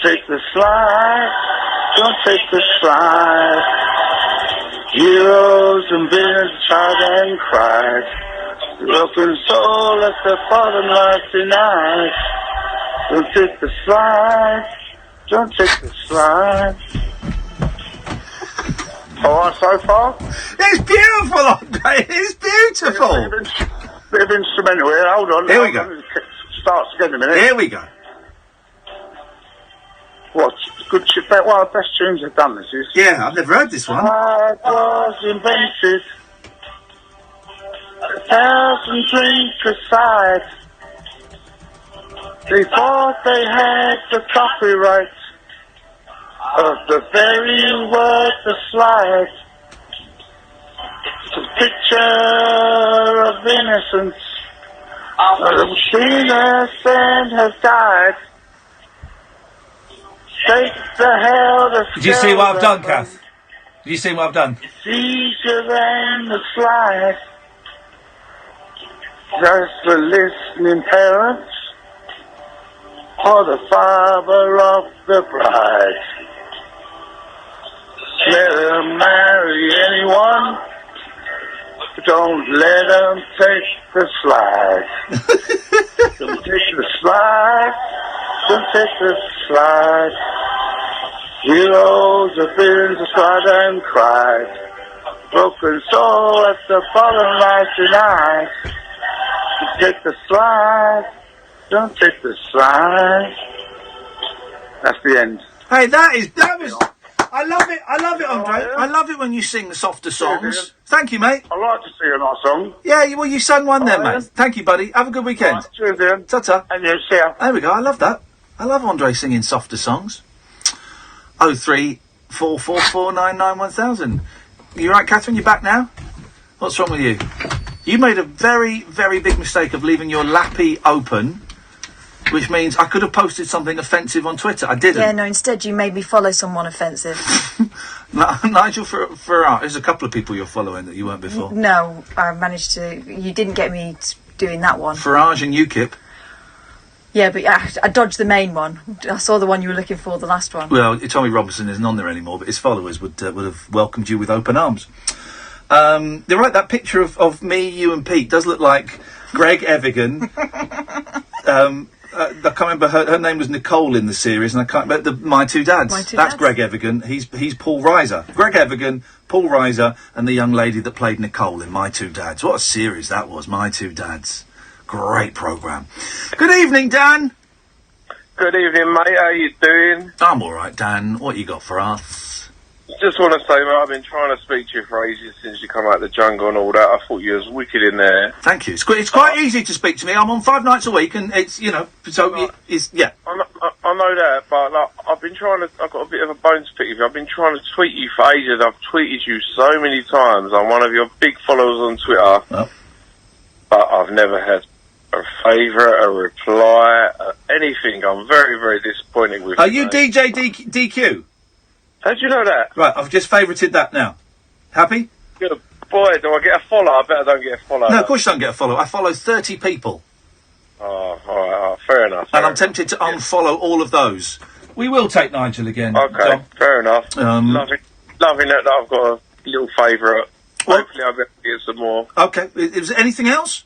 Take the slide don't take the slide. Heroes and villains tried and cried. Broken soul at the bottom life tonight. Don't take the slide. Don't take the slide. Alright so far? It's beautiful, Andre. It's beautiful. Bit of instrumental here. Hold on. Here we go. Starts again in a minute. Here we go. What? Good shit. One of the best tunes I've done, this is. Yeah, I've never heard this one. Slide was invented. 1,000 drinks aside. They thought they had the copyright of the very word the slide. It's a picture of innocence. The machinist and has died. Take the hell to Did you see what I've done, Kath? Did you see what I've done? It's easier than the slide. Just the listening parents or the father of the bride. Let them marry anyone, but don't let them take the slide. Don't take the slide. Don't take the slide. Heroes of villains have cried and cried. Broken soul at the bottom line tonight. Don't take the slide. Don't take the slide. That's the end. Hey, that was. I love it, Andre. I love it when you sing the softer songs. Thank you, mate. I like to sing a nice song. Yeah, well, you sang one there, mate. Thank you, buddy. Have a good weekend. Right, cheers, Ian. Ta-ta. And you, see ya. There we go. I love that. I love Andre singing softer songs. 03444991000. You right, Catherine? You back now? What's wrong with you? You made a very, very big mistake of leaving your lappy open, which means I could have posted something offensive on Twitter. I didn't. Yeah, no, instead you made me follow someone offensive. Nigel Farage. There's a couple of people you're following that you weren't before. No, I managed to... You didn't get me doing that one. Farage and UKIP. Yeah, but I dodged the main one. I saw the one you were looking for, the last one. Well, Tommy Robinson isn't on there anymore, but his followers would have welcomed you with open arms. They're right, that picture of me, you and Pete does look like Greg Evigan. I can't remember, her name was Nicole in the series, and I can't remember My Two Dads. That's Greg Evigan. He's Paul Reiser. Greg Evigan, Paul Reiser, and the young lady that played Nicole in My Two Dads. What a series that was, My Two Dads. Great programme. Good evening, Dan. Good evening, mate. How you doing? I'm all right, Dan. What you got for us? Just want to say, mate, I've been trying to speak to you for ages since you come out of the jungle and all that. I thought you was wicked in there. Thank you. It's quite easy to speak to me. I'm on 5 nights a week, and it's, so it's, yeah. I know that, but like, I've got a bit of a bone to pick with you. I've been trying to tweet you for ages. I've tweeted you so many times. I'm one of your big followers on Twitter. Oh. But I've never had a favourite, a reply, anything. I'm very, very disappointed with you. Are you DJ DQ? How'd you know that? Right, I've just favourited that now. Happy? Good boy. Do I get a follow? I bet I don't get a follow. No, of course you don't get a follow. I follow 30 people. Oh, alright, fair enough. And I'm tempted to unfollow all of those. We will take Nigel again. Okay, Dom. fair enough. Loving that I've got a little favourite. Hopefully I'll get some more. Okay, is there anything else?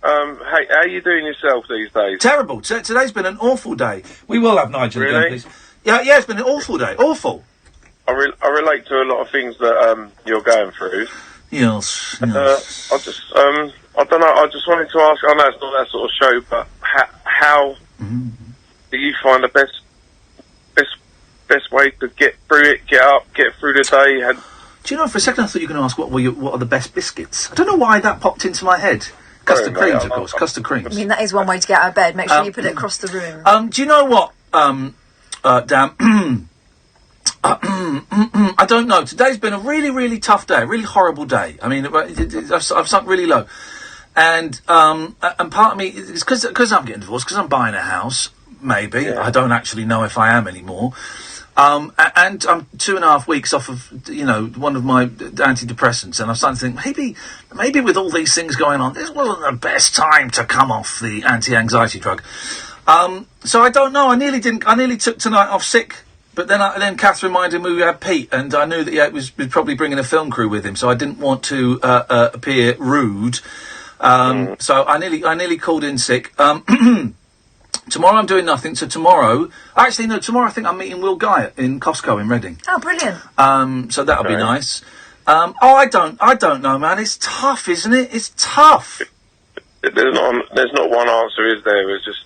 Hey, how are you doing yourself these days? Terrible. Today's been an awful day. We will have Nigel Really? again, please. Yeah, it's been an awful day. Awful. I relate to a lot of things that you're going through. Yes. I don't know. I just wanted to ask. I know it's not that sort of show, but how do you find the best way to get through it? Get up, get through the day. Do you know? For a second, I thought you were going to ask what are the best biscuits. I don't know why that popped into my head. Custard creams, of course. Custard creams. I mean, that is one way to get out of bed. Make sure you put it across the room. Do you know what, Dan? I don't know. Today's been a really, really tough day, a really horrible day. I mean, I've sunk really low. And part of me, it's because I'm getting divorced, because I'm buying a house, maybe. Yeah. I don't actually know if I am anymore. And I'm 2.5 weeks off of, one of my antidepressants, and I'm starting to think, maybe with all these things going on, this wasn't the best time to come off the anti-anxiety drug. So I don't know. I nearly took tonight off sick, But then Kath reminded me we had Pete, and I knew that he was probably bringing a film crew with him, so I didn't want to appear rude. So I nearly called in sick. Tomorrow I'm doing nothing. So tomorrow I think I'm meeting Will Guy in Costco in Reading. Oh, brilliant. So that'll be nice. I don't know, man. It's tough, isn't it? It's tough. There's not one answer, is there? It's just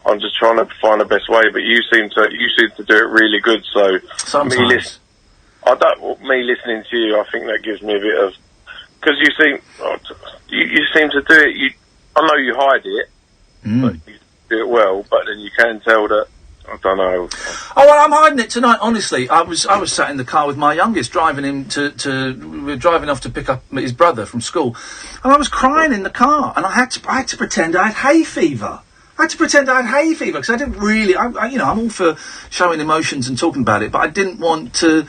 I'm just trying to find the best way. But you seem to do it really good. So sometimes me listening to you, I think that gives me a bit of, because you seem to do it. I know you hide it, but you do it well. But then you can tell that. I don't know. Oh, well, I'm hiding it tonight, honestly. I was sat in the car with my youngest, driving him we were driving off to pick up his brother from school, and I was crying in the car, and I had to pretend I had hay fever. Because I didn't really, I'm all for showing emotions and talking about it, but I didn't want to.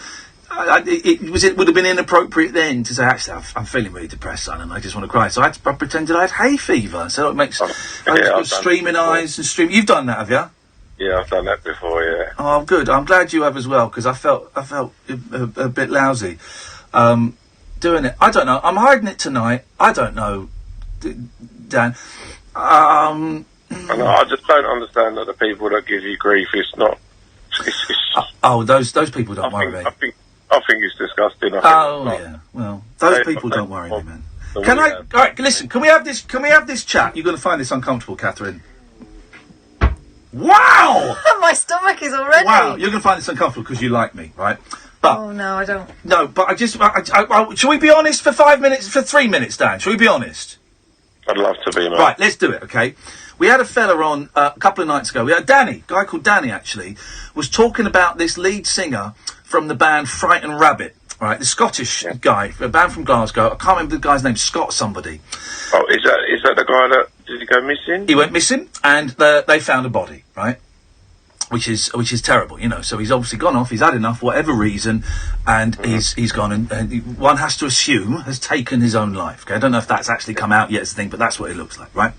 It would have been inappropriate then to say, actually, I'm feeling really depressed, son, and I just want to cry. So I pretended I had hay fever. So it makes streaming eyes and stream. You've done that, have you? Yeah, I've done that before, yeah. Oh, good. I'm glad you have as well, because I felt a bit lousy doing it. I don't know. I'm hiding it tonight. I don't know, Dan. I just don't understand that the people that give you grief, it's not... those people don't worry me. I think it's disgusting. Yeah. Well, those people don't worry me, man. All right, listen, can we have this chat? You're going to find this uncomfortable, Catherine. Wow! My stomach is already... Wow, you're going to find this uncomfortable because you like me, right? But oh, no, I don't. No, but shall we be honest for 3 minutes, Dan? Shall we be honest? I'd love to be, mate. Right, let's do it, okay? We had a fella on a couple of nights ago. We had a guy called Danny, actually, was talking about this lead singer from the band Frightened Rabbit, right? The Scottish guy, a band from Glasgow. I can't remember the guy's name, Scott somebody. Oh, is that the guy that... Did he go missing? He went missing, and they found a body, right? Which is terrible, So he's obviously gone off. He's had enough, whatever reason, and he's gone. And one has to assume has taken his own life. Okay, I don't know if that's actually come out yet, as a thing, but that's what it looks like, right?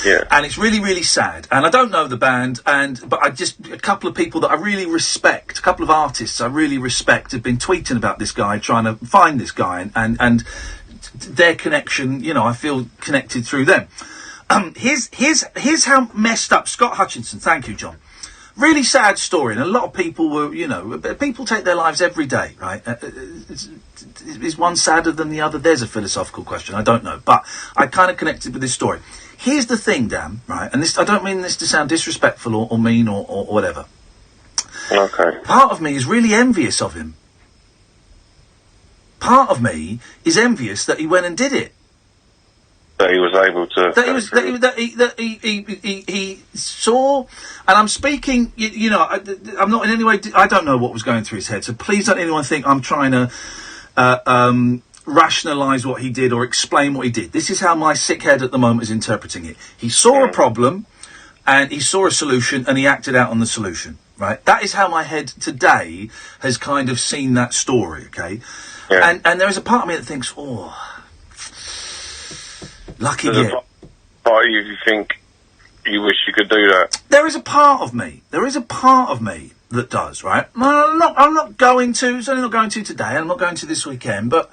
Yeah. And it's really, really sad. And I don't know the band, but a couple of people that I really respect, a couple of artists I really respect, have been tweeting about this guy, trying to find this guy, and their connection. I feel connected through them. Here's how messed up Scott Hutchinson. Thank you, John. Really sad story, and a lot of people were, people take their lives every day, right? Is one sadder than the other? There's a philosophical question. I don't know, but I kind of connected with this story. Here's the thing, Dan, right? And I don't mean this to sound disrespectful or mean or whatever. Okay. Part of me is really envious of him. Part of me is envious that he went and did it. That he was able to... He saw, and I'm speaking, I'm not in any way, I don't know what was going through his head, so please don't anyone think I'm trying to rationalise what he did or explain what he did. This is how my sick head at the moment is interpreting it. He saw a problem, and he saw a solution, and he acted out on the solution, right? That is how my head today has kind of seen that story, okay? Yeah. And there is a part of me that thinks, lucky you. Part of you think you wish you could do that. There is a part of me that does, right? I'm not going to. Certainly not going to today. I'm not going to this weekend. But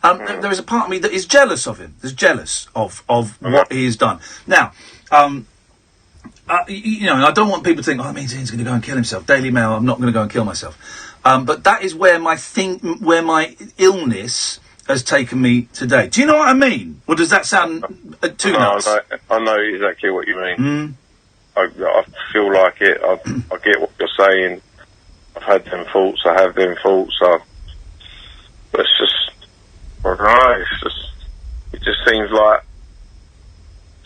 there is a part of me that is jealous of him. That's jealous of what he has done. Now, and I don't want people to think, that means Ian's going to go and kill himself. Daily Mail, I'm not going to go and kill myself. But that is where my illness has taken me today. Do you know what I mean? Or does that sound too nuts? I know exactly what you mean. I feel like it. I get what you're saying. I've had them thoughts. I have them thoughts. It's just, I don't know. It just seems like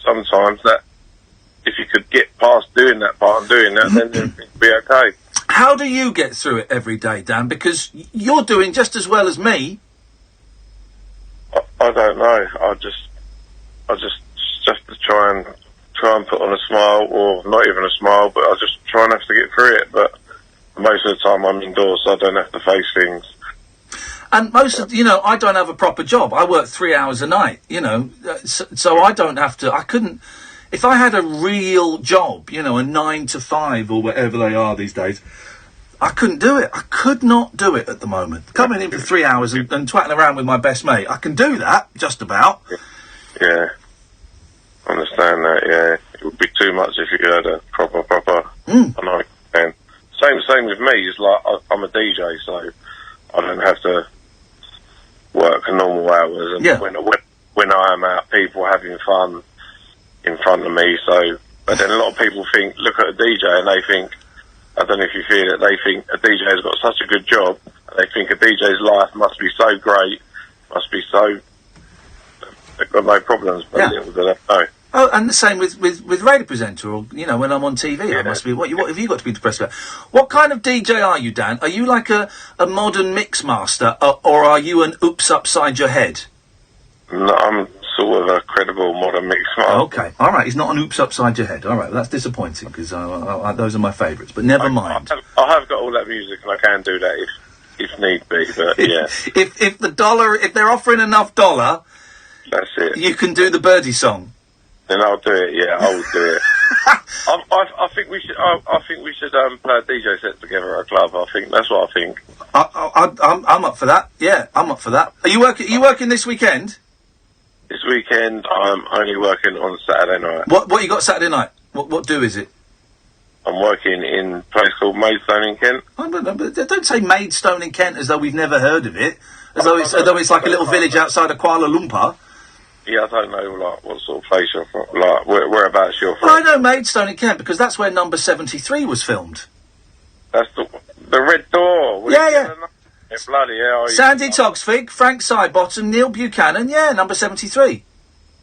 sometimes that if you could get past doing that part and doing that, then it'd be okay. How do you get through it every day, Dan? Because you're doing just as well as me. I don't know. I just to try and put on a smile, or not even a smile, but I just try and have to get through it. But most of the time I'm indoors, so I don't have to face things. And I don't have a proper job. I work 3 hours a night, so I don't have to. I couldn't, if I had a real job, a 9 to 5 or whatever they are these days. I couldn't do it. I could not do it at the moment. Coming in for 3 hours and twatting around with my best mate, I can do that, just about. Yeah. I understand that, yeah. It would be too much if you had a proper. I know what you're saying. Same with me. It's like I'm a DJ, so I don't have to work normal hours. And when I am out, people are having fun in front of me. So, but then a lot of people look at a DJ and they think, I don't know if you feel it, they think a DJ has got such a good job. They think a DJ's life must be so great, they've got no problems, but little do they know. Oh, and the same with radio presenter, or, you know, when I'm on TV, I must be, what have you got to be depressed about? What kind of DJ are you, Dan? Are you like a modern mix master, or are you an oops upside your head? No, I'm sort of a credible modern mix master. Okay, all right, he's not an oops upside your head. All right, well, that's disappointing, because those are my favourites, but never mind. I have got all that music, and I can do that if need be, but yeah. if they're offering enough dollar, that's it. You can do the Birdie song. Then I'll do it. Yeah, I will do it. I think we should. I think we should play a DJ set together at a club. I think that's what I think. I'm up for that. Yeah, I'm up for that. Are you working this weekend? This weekend, I'm only working on Saturday night. What you got Saturday night? What do is it? I'm working in a place called Maidstone in Kent. Don't say Maidstone in Kent as though we've never heard of it. As though it's like a little village outside of Kuala Lumpur. Yeah, I don't know, like, what sort of place you're from, like, whereabouts you're from. Well, I know Maidstone in Kent, because that's where Number 73 was filmed. That's the Red Door. Yeah. Bloody hell. Sandy Togsfig, Frank Sidebottom, Neil Buchanan, Number 73.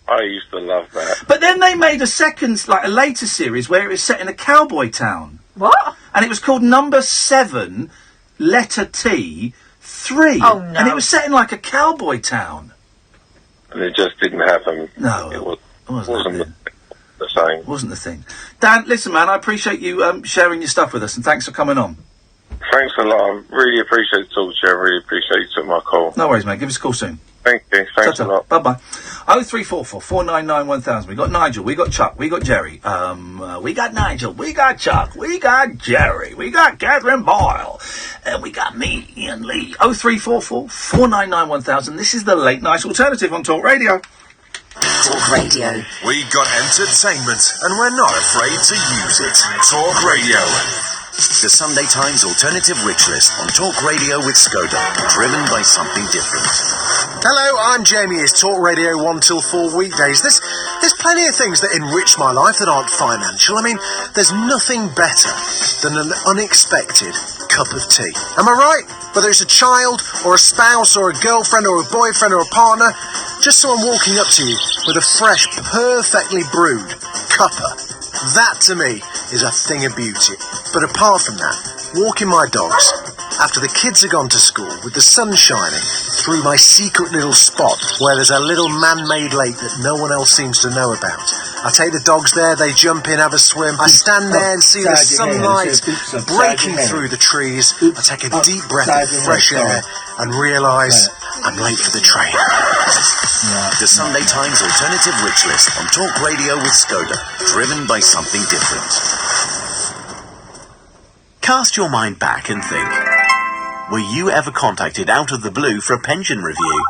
I used to love that. But then they made a later series where it was set in a cowboy town. What? And it was called Number 7, letter T, 3. Oh, no. And it was set in like a cowboy town. And it just didn't happen. No, it wasn't the same. Wasn't the thing. Dan, listen, man, I appreciate you sharing your stuff with us, and thanks for coming on. Thanks a lot. I really appreciate talking to you. I really appreciate you took my call. No worries, mate. Give us a call soon. Thank you. Thanks a lot. Bye-bye. 0344 499 1000. We got Nigel, we got Chuck, we got Jerry. We got Nigel, we got Chuck, we got Jerry, we got Catherine Boyle, and we got me, Iain Lee. 0344 499 1000. This is the Late Night Alternative on Talk Radio. Talk Radio. We got entertainment, and we're not afraid to use it. Talk Radio. The Sunday Times Alternative Rich List on Talk Radio with Skoda, driven by something different. Hello, I'm Jamie. It's Talk Radio 1 till 4 weekdays. There's plenty of things that enrich my life that aren't financial. I mean, there's nothing better than an unexpected cup of tea. Am I right? Whether it's a child, or a spouse, or a girlfriend, or a boyfriend, or a partner, just someone walking up to you with a fresh, perfectly brewed cuppa. That, to me, is a thing of beauty. But apart from that, walking my dogs, after the kids are gone to school, with the sun shining, through my secret little spot where there's a little man-made lake that no one else seems to know about. I take the dogs there, they jump in, have a swim. I stand there and see the sunlight breaking through the trees. I take a deep breath of fresh air and realise I'm late for the train. The Sunday Times Alternative Rich List on Talk Radio with Skoda, driven by something different. Cast your mind back and think. Were you ever contacted out of the blue for a pension review?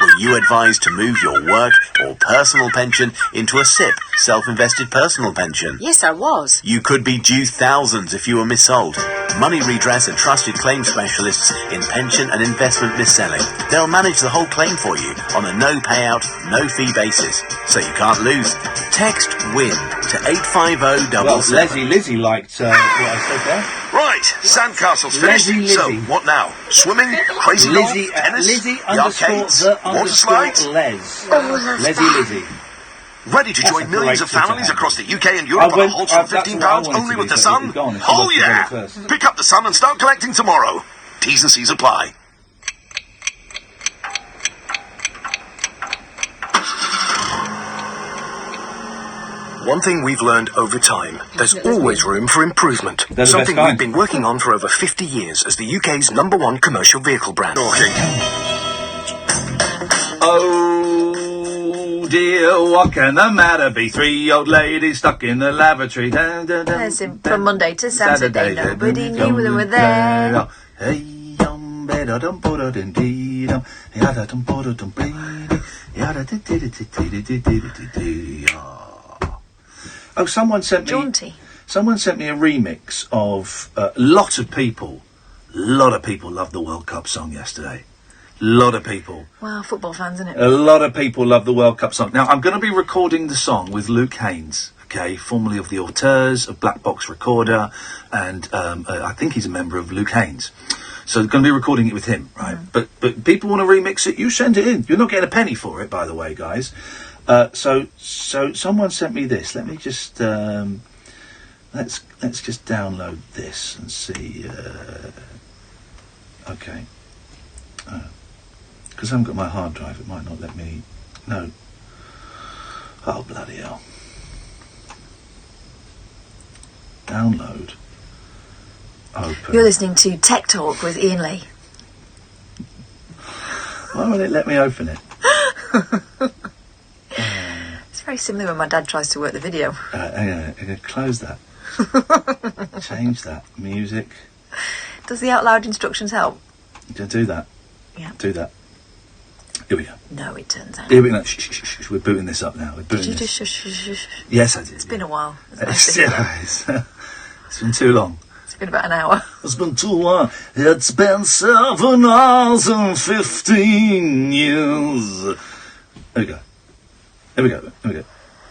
Were you advised to move your work or personal pension into a SIP, self-invested personal pension? Yes, I was. You could be due thousands if you were missold. Money Redress are trusted claim specialists in pension and investment mis-selling. They'll manage the whole claim for you on a no payout, no fee basis, so you can't lose. Text WIN to 85077. Lizzie liked what I said there. Right, sandcastle's finished. Lizzie. So, what now? Swimming? Crazy Lizzie, golf? Tennis? Lizzie the arcades? Water slides? Lizzie. Ready to join millions of families across the UK and Europe on a halt from £15 only with the Sun? Oh yeah! Pick up the Sun and start collecting tomorrow. T's and C's apply. One thing we've learned over time, there's always room for improvement. Something we've been working on for over 50 years as the UK's #1 commercial vehicle brand. dear, what can the matter be? 3 old ladies stuck in the lavatory. There's him from Monday to Saturday. Nobody knew they were there. Oh, someone sent me. Jaunty. Someone sent me a remix of a lot of people loved the World Cup song yesterday. Lot of people. Wow, football fans, isn't it? A lot of people love the World Cup song. Now, I'm going to be recording the song with Luke Haynes, okay, formerly of the Auteurs, of Black Box Recorder, and I think he's a member of Luke Haynes. So I'm going to be recording it with him, right? But people want to remix it, you send it in. You're not getting a penny for it, by the way, guys. So someone sent me this. Let me just let's just download this and see. Okay. Because I haven't got my hard drive, it might not let me. No. Oh, bloody hell. Download. Open. You're listening to Tech Talk with Iain Lee. Why won't it let me open it? It's very similar when my dad tries to work the video. Hang on, I'm going to close that. Change that. Music. Does the out loud instructions help? Do that. Yeah. Do that. Here we go. No, it turns out. Here we go. Shh. We're booting this up now. We're booting Did you this. just shush? Yes, I did. It's been a while. It's been too long. It's been about an hour. It's been too long. It's been 7 hours and 15 years. Here we go.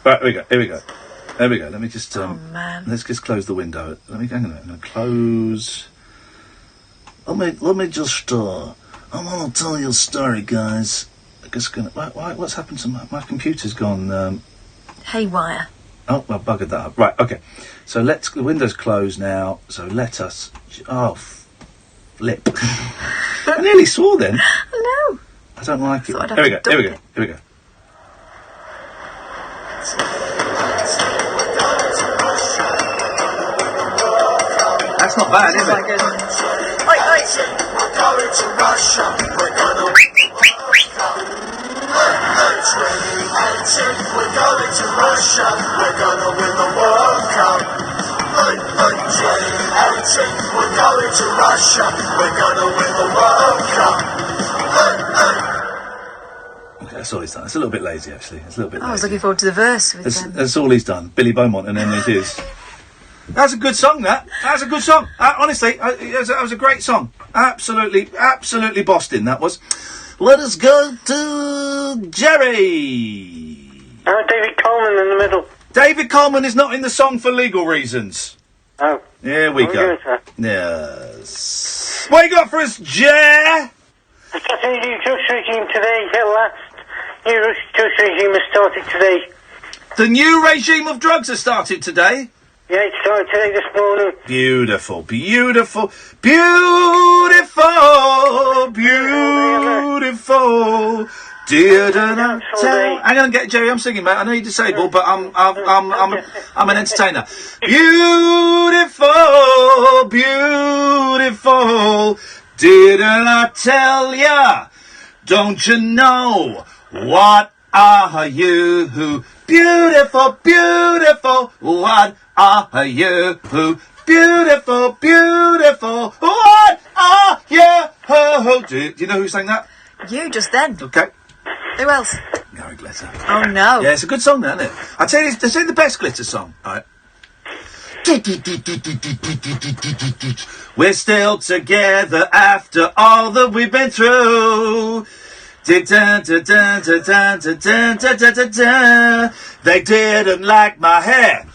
Right, here we go. Let me just man. Let's just close the window. Hang on a minute. I'm gonna close. Let me just I want to tell you a story, guys. What's happened to my computer's gone Haywire. Oh, I buggered that up. Right, okay. So the window's closed now. So let us. Flip. I nearly swore then. I know. I don't like it. Here we go. That's not bad, is it? Oi. We're going to Russia. We're gonna. We're going to Russia. We're gonna win the World Cup. We're going to Russia. We're gonna win the World Cup. Okay, that's all he's done. It's a little bit lazy, actually. It's a little bit lazy. I was looking forward to the verse. That's all he's done. Billy Beaumont and Emily Hughes. That's a good song, That's a good song. Honestly, it was a great song. Absolutely Boston, that was. Let us go to Jerry. David Coleman in the middle. David Coleman is not in the song for legal reasons. Oh. Here we go. Good, sir. Yes. What you got for us, Jer? I think you just regime today, at last. New just regime has started today. The new regime of drugs has started today? Yeah, it started today this morning. Beautiful. Did I tell? Hang on, get Jerry. I'm singing, mate. I know you're disabled, but I'm an entertainer. Beautiful. Didn't I tell ya? Don't you know? What are you? Beautiful. What are you? Beautiful. What are you? Do you know who sang that? You just then. Okay. Who else? Gary Glitter. Oh no. Yeah, it's a good song, isn't it? I tell you, this is the best Glitter song. All right. We're still together after all that we've been through. They didn't like my hair,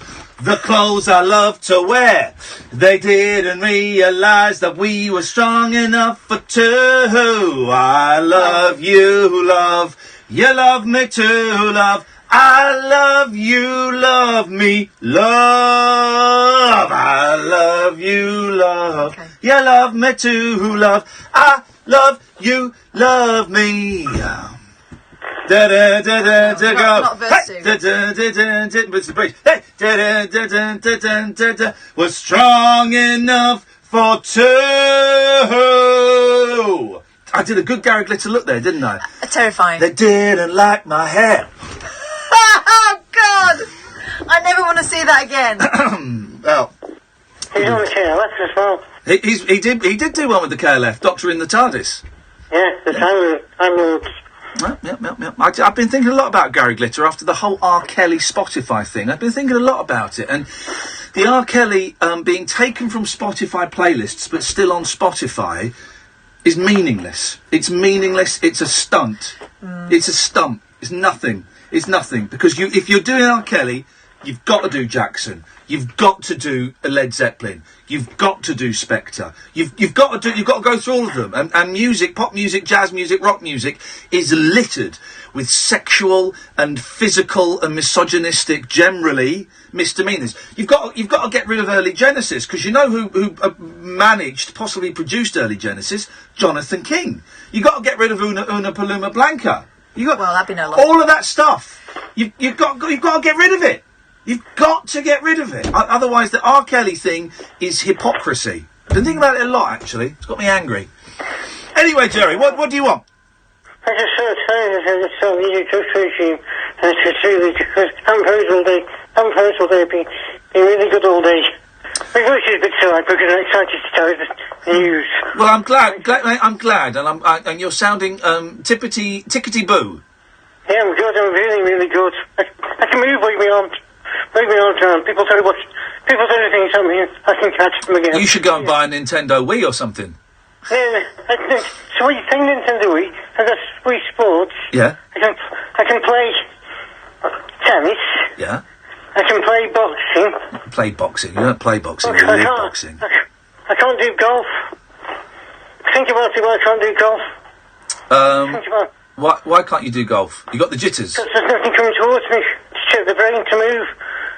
the clothes I love to wear. They didn't realise that we were strong enough for two. I love you, love. You love me too, love. I love you, love me, love. I love you, love. Okay. You love me too, love. I love you, love me. Da da da da da go. Hey, da da da da da. It's the bridge. Hey, da da da da da da da. We're strong enough for two. I did a good Gary Glitter look there, didn't I? Terrifying. They didn't like my hair. I never want to see that again. Well, He's on the KLF as well. he did do one with the KLF, Doctor in the TARDIS. Yeah, the Time Lords. Yep. I've been thinking a lot about Gary Glitter after the whole R. Kelly Spotify thing. I've been thinking a lot about it, and the R. Kelly being taken from Spotify playlists but still on Spotify is meaningless. It's meaningless. It's a stunt. It's a stump. It's nothing. It's nothing because if you're doing R. Kelly, you've got to do Jackson. You've got to do Led Zeppelin. You've got to do Spectre. You've got to go through all of them. And music, pop music, jazz music, rock music is littered with sexual and physical and misogynistic, generally, misdemeanors. You've got to get rid of early Genesis because you know who managed, possibly produced early Genesis? Jonathan King. You've got to get rid of Una Paloma Blanca. Well, that'd be no luck. All of that stuff. You've got to get rid of it. You've got to get rid of it. Otherwise, the R. Kelly thing is hypocrisy. I've been thinking about it a lot, actually. It's got me angry. Anyway, Jerry, what do you want? I just sort of saying that it's so easy to regime, and it's really because I'm first all day, been really good all day. My voice is a bit sore because I'm excited to tell you the news. Well, I'm glad, and you're sounding tickety boo. Yeah, I'm good. I'm really, really good. I can move like my arms around. People say things at me, I can catch them again. You should go and buy a Nintendo Wii or something. Yeah, so what you think Nintendo Wii? I got Wii Sports. Yeah. I can play tennis. Yeah. I can play boxing. Play boxing. You don't play boxing. You live boxing. I can't do golf. Think about it. Why I can't do golf? Think about. Why can't you do golf? You got the jitters. Because there's nothing coming towards me to check the brain to move.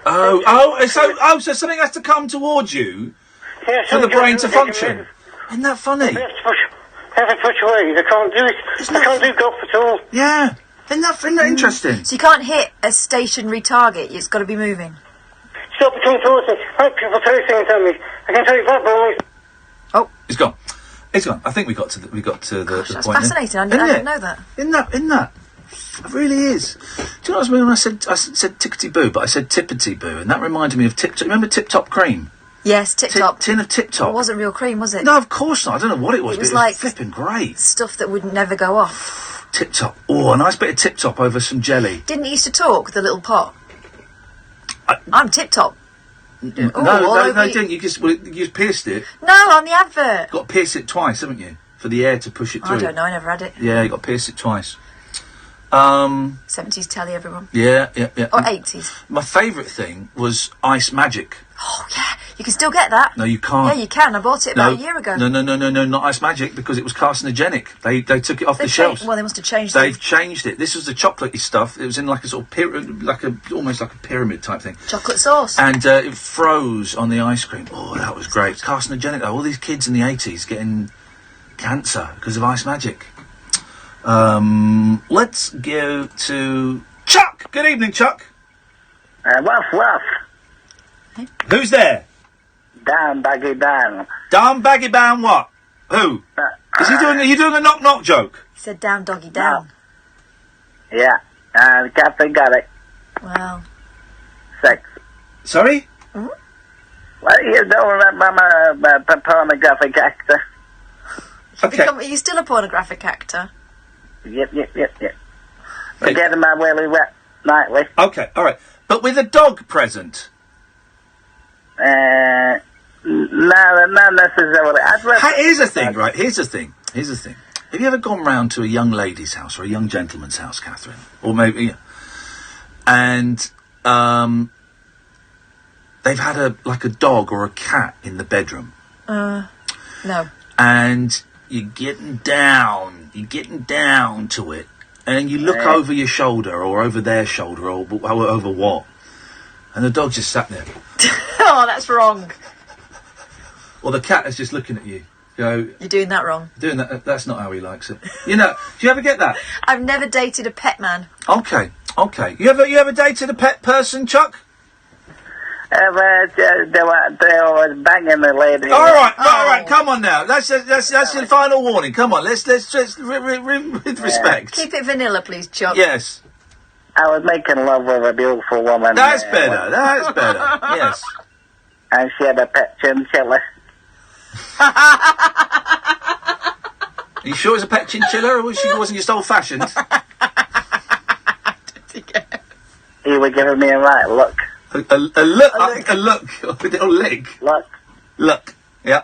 So something has to come towards you Yeah, for the brain to function. Isn't that funny? I have to push away. I can't do it. I can't do golf at all. Yeah. Isn't that interesting? So you can't hit a stationary target. It's got to be moving. Stop coming towards me. People throw things at me. I can tell you that, but oh, it's gone. It's gone. I think we got to the Gosh, the that's point. fascinating. I didn't know that. Isn't that? It really is. Do you know what I mean when I said tickety boo, but I said tippity boo, and that reminded me of Tip Top. Remember Tip Top cream? Yes, Tip Top. Tin of Tip Top. It wasn't real cream, was it? No, of course not. I don't know what it was. It was but like flipping great stuff that would never go off. Tip Top. Oh, a nice bit of Tip Top over some jelly. Didn't it used to talk, the little pot? I'm Tip Top. No, you didn't. You just pierced it. No, on the advert. Got to pierce it twice, haven't you? For the air to push it through. I don't know. I never had it. Yeah, you got to pierce it twice. 70s telly, everyone. Yeah. Or 80s. My favourite thing was Ice Magic. Oh, yeah. You can still get that. No, you can't. Yeah, you can. I bought it about a year ago. No, not Ice Magic, because it was carcinogenic. They took it off the shelves. Well, they must have changed it. They've changed it. This was the chocolatey stuff. It was in like a sort of almost like a pyramid type thing. Chocolate sauce. And it froze on the ice cream. Oh, that was great. Carcinogenic though. All these kids in the 80s getting cancer because of Ice Magic. Let's go to Chuck. Good evening, Chuck. Woof. Hey. Who's there? Down, baggy down. Down, baggy down what? Who? Are you doing a knock-knock joke? He said down, doggy, down. No. Yeah. The captain got it. Wow. 6. Sorry? Mm-hmm. What are you doing about my pornographic actor? Okay. Are you still a pornographic actor? Yep. We're getting my willy wet nightly. Okay, alright. But with a dog present? No, not necessarily. Here's the thing, right? Here's the thing. Have you ever gone round to a young lady's house or a young gentleman's house, Catherine? Or maybe, yeah. And, they've had a dog or a cat in the bedroom. No. And you're getting down to it. And then you look over your shoulder or over their shoulder or over what? And the dog just sat there. Oh, that's wrong. Or the cat is just looking at you. You're doing that wrong. Doing that. That's not how he likes it. You know, do you ever get that? I've never dated a pet man. Okay. You ever dated a pet person, Chuck? They were banging the lady. All right. Come on now. That's your final warning. Come on. Let's with respect. Keep it vanilla, please, Chuck. Yes. I was making love with a beautiful woman. That's better. That's better. Yes. And she had a pet chinchilla. Are you sure it was a pet chinchilla, or wasn't just old-fashioned? He was giving me a right look. A look. A look. With a leg. Look. Yeah.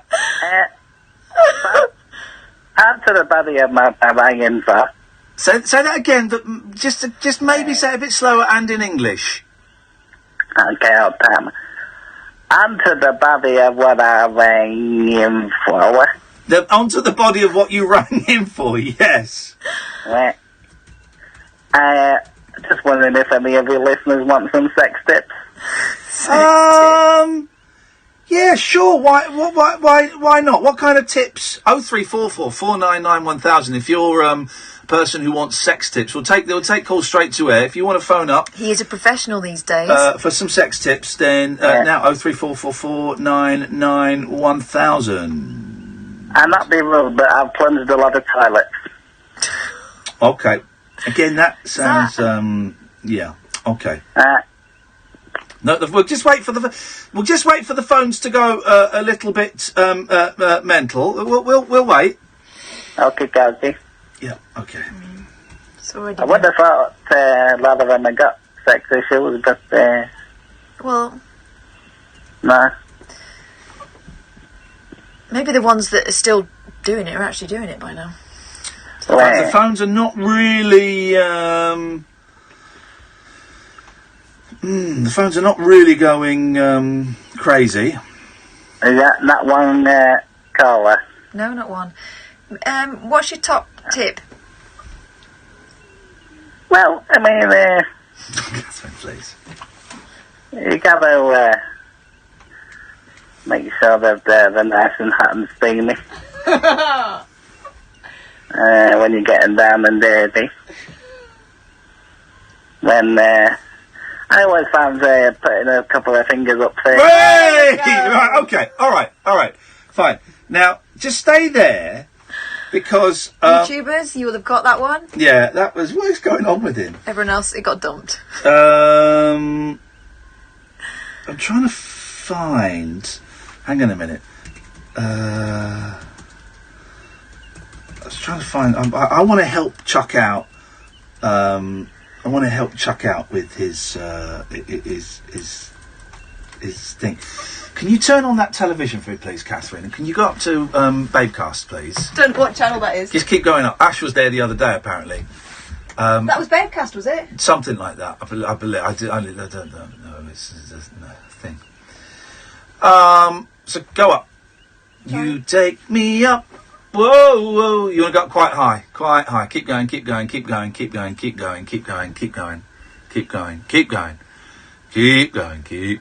After the body of my banging for. Say that again, but just maybe say it a bit slower and in English. Okay, old time. Onto the body of what I rang him for. Onto the body of what you rang him for, yes. Right. Just wondering if any of your listeners want some sex tips. Yeah, sure. Why not? What kind of tips? 0344 499 1000. If you're a person who wants sex tips, we'll take calls straight to air. If you want to phone up, He is a professional these days. for some sex tips, then now 0344 499 1000. I'm not being rude, but I've plunged a lot of toilets. Okay. Again, that sounds yeah. Okay. No, we'll just wait for the phones to go a little bit mental. We'll wait. Okay. Yeah. Okay. I would have thought a lot of them had got sex issues, but Well, nah. maybe the ones that are still doing it are actually doing it by now. The phones are not really. The phones are not really going crazy. Is that not one caller? No, not one. What's your top tip? Well, I mean, please. You got to make sure that they're nice and hot and steamy when you're getting down and dirty. Then I always found putting a couple of fingers up there. Hey! Right, okay, all right, fine. Now, just stay there, because... YouTubers, you will have got that one. Yeah, that was... What is going on with him? Everyone else, it got dumped. I'm trying to find... Hang on a minute. I was trying to find... I want to help Chuck out. I want to help Chuck out with his thing. Can you turn on that television for me, please, Catherine? And can you go up to Babecast, please? Don't know what channel that is. Just keep going up. Ash was there the other day, apparently. That was Babecast, was it? Something like that. I believe. I don't know. It's a thing. So go up. Sorry. You take me up. Whoa. You want to go up quite high. Keep going.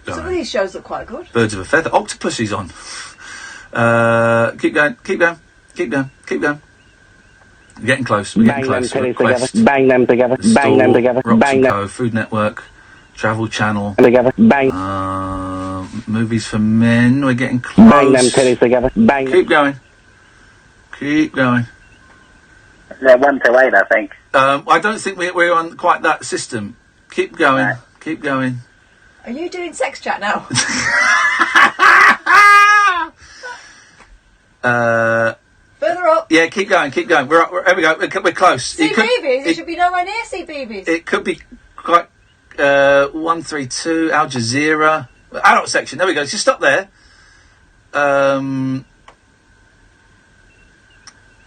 Some of these shows look quite good. Birds of a feather. Octopussy's on. Keep going. We're getting close. Bang them together. Rocks & Co, Food Network, Travel Channel. Together. Bang. Movies for Men. We're getting close. Bang them titties together. Bang. Keep going. They're 1 to 8, I think. I don't think we're on quite that system. Keep going. Right. Keep going. Are you doing sex chat now? Further up. Yeah, keep going. Here we go. We're close. CBeebies? It should be nowhere near CBeebies. It could be quite... 132, Al Jazeera. Adult section. There we go. Just stop there.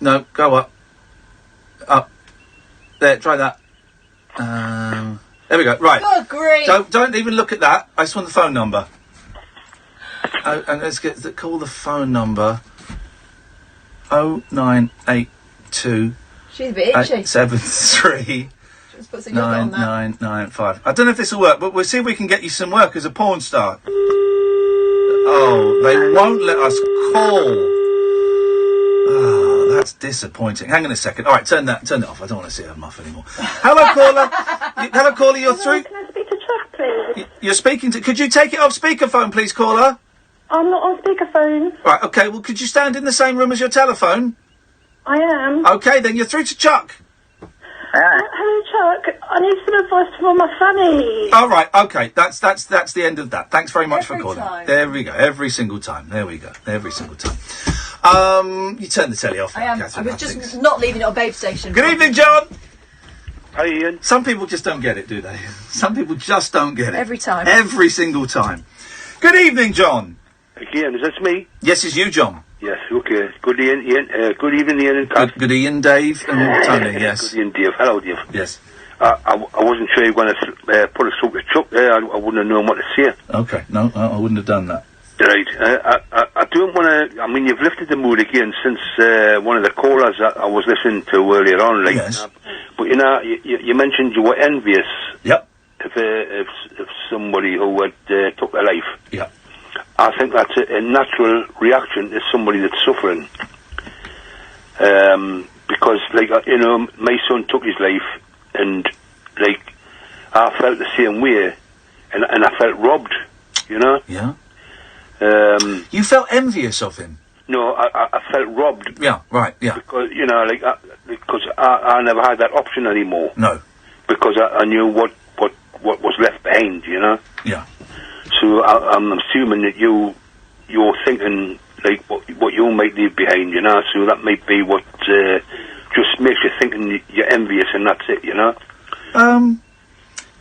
No, go up. Up. There, try that. There we go. Right. Good grief. Don't even look at that. I just want the phone number. And let's call the phone number. 0982 She's a bit itchy. 873 Just put some yogurt on that. 9995. I don't know if this will work, but we'll see if we can get you some work as a porn star. Oh, they won't let us call. Oh, that's disappointing. Hang on a second. All right, turn that off. I don't want to see her muff anymore. Hello, caller. Hello, caller. You're through. Can I speak to Chuck, please? You're speaking to. Could you take it off speakerphone, please, caller? I'm not on speakerphone. Right. Okay. Well, could you stand in the same room as your telephone? I am. Okay, then you're through to Chuck. Hello, Chuck. I need some advice from my fanny. All right, okay, that's the end of that. Thanks very much for calling. There we go, every single time. There we go, every single time. You turn the telly off. I am. Catherine, I was just not leaving it on Babe Station. Good evening, John. Hi, Ian. Some people just don't get it, do they? Some people just don't get it. Every time. Every single time. Good evening, John. Ian, is this me? Yes, it's you, John. Yes, okay. Good Ian. Good evening, Ian and Kat. Good Ian, Dave, and Tony, yes. Good Ian, Dave. Hello, Dave. Yes. I wasn't sure you were going to put a sort of Chuck there. I wouldn't have known what to say. Okay, no, I wouldn't have done that. Right. I don't want to... I mean, you've lifted the mood again since one of the callers I was listening to earlier on. Like, yes. But, you know, you mentioned you were envious. Yep. If somebody who had took their life. Yep. I think that's a natural reaction to somebody that's suffering. Because, like, you know, my son took his life, and, like, I felt the same way, and I felt robbed, you know? Yeah. You felt envious of him? No, I felt robbed. Yeah, right, yeah. Because, you know, like, because I never had that option anymore. No. Because I knew what was left behind, you know? Yeah. So I'm assuming that you're thinking like what you might leave behind, you know. So that might be what just makes you thinking you're envious, and that's it, you know.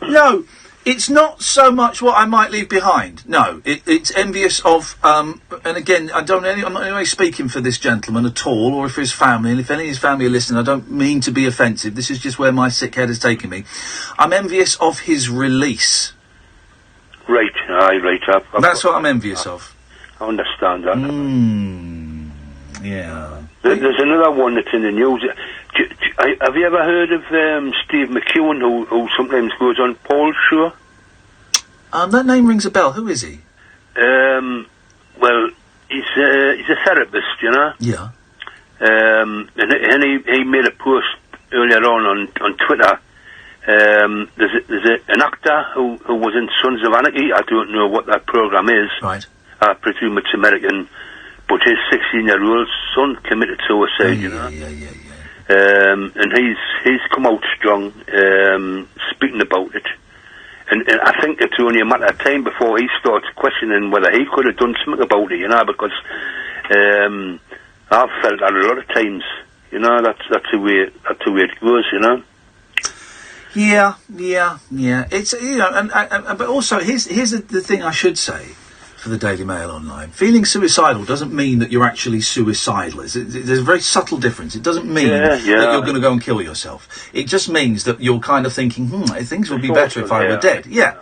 No, it's not so much what I might leave behind. No, it's envious of. And again, I'm not in any way speaking for this gentleman at all, or for his family. And if any of his family are listening, I don't mean to be offensive. This is just where my sick head has taken me. I'm envious of his release. Right, right. That's what I'm envious of. I understand that. Yeah. There's another one that's in the news. Have you ever heard of Steve McEwen, who sometimes goes on Paul's show? That name rings a bell. Who is he? Well, he's a therapist, you know. Yeah. And he made a post earlier on Twitter. There's an actor who was in Sons of Anarchy. I don't know what that program is. Right. I presume it's American, but his 16-year-old son committed suicide. You know. And he's come out strong, speaking about it. And I think it's only a matter of time before he starts questioning whether he could have done something about it. You know, because I've felt that a lot of times. You know, that's the way it goes. You know. Yeah. It's, you know, and but also here's the thing I should say for the Daily Mail Online. Feeling suicidal doesn't mean that you're actually suicidal. There's a very subtle difference. It doesn't mean that you're going to go and kill yourself. It just means that you're kind of thinking, things would be better if I were dead. Yeah.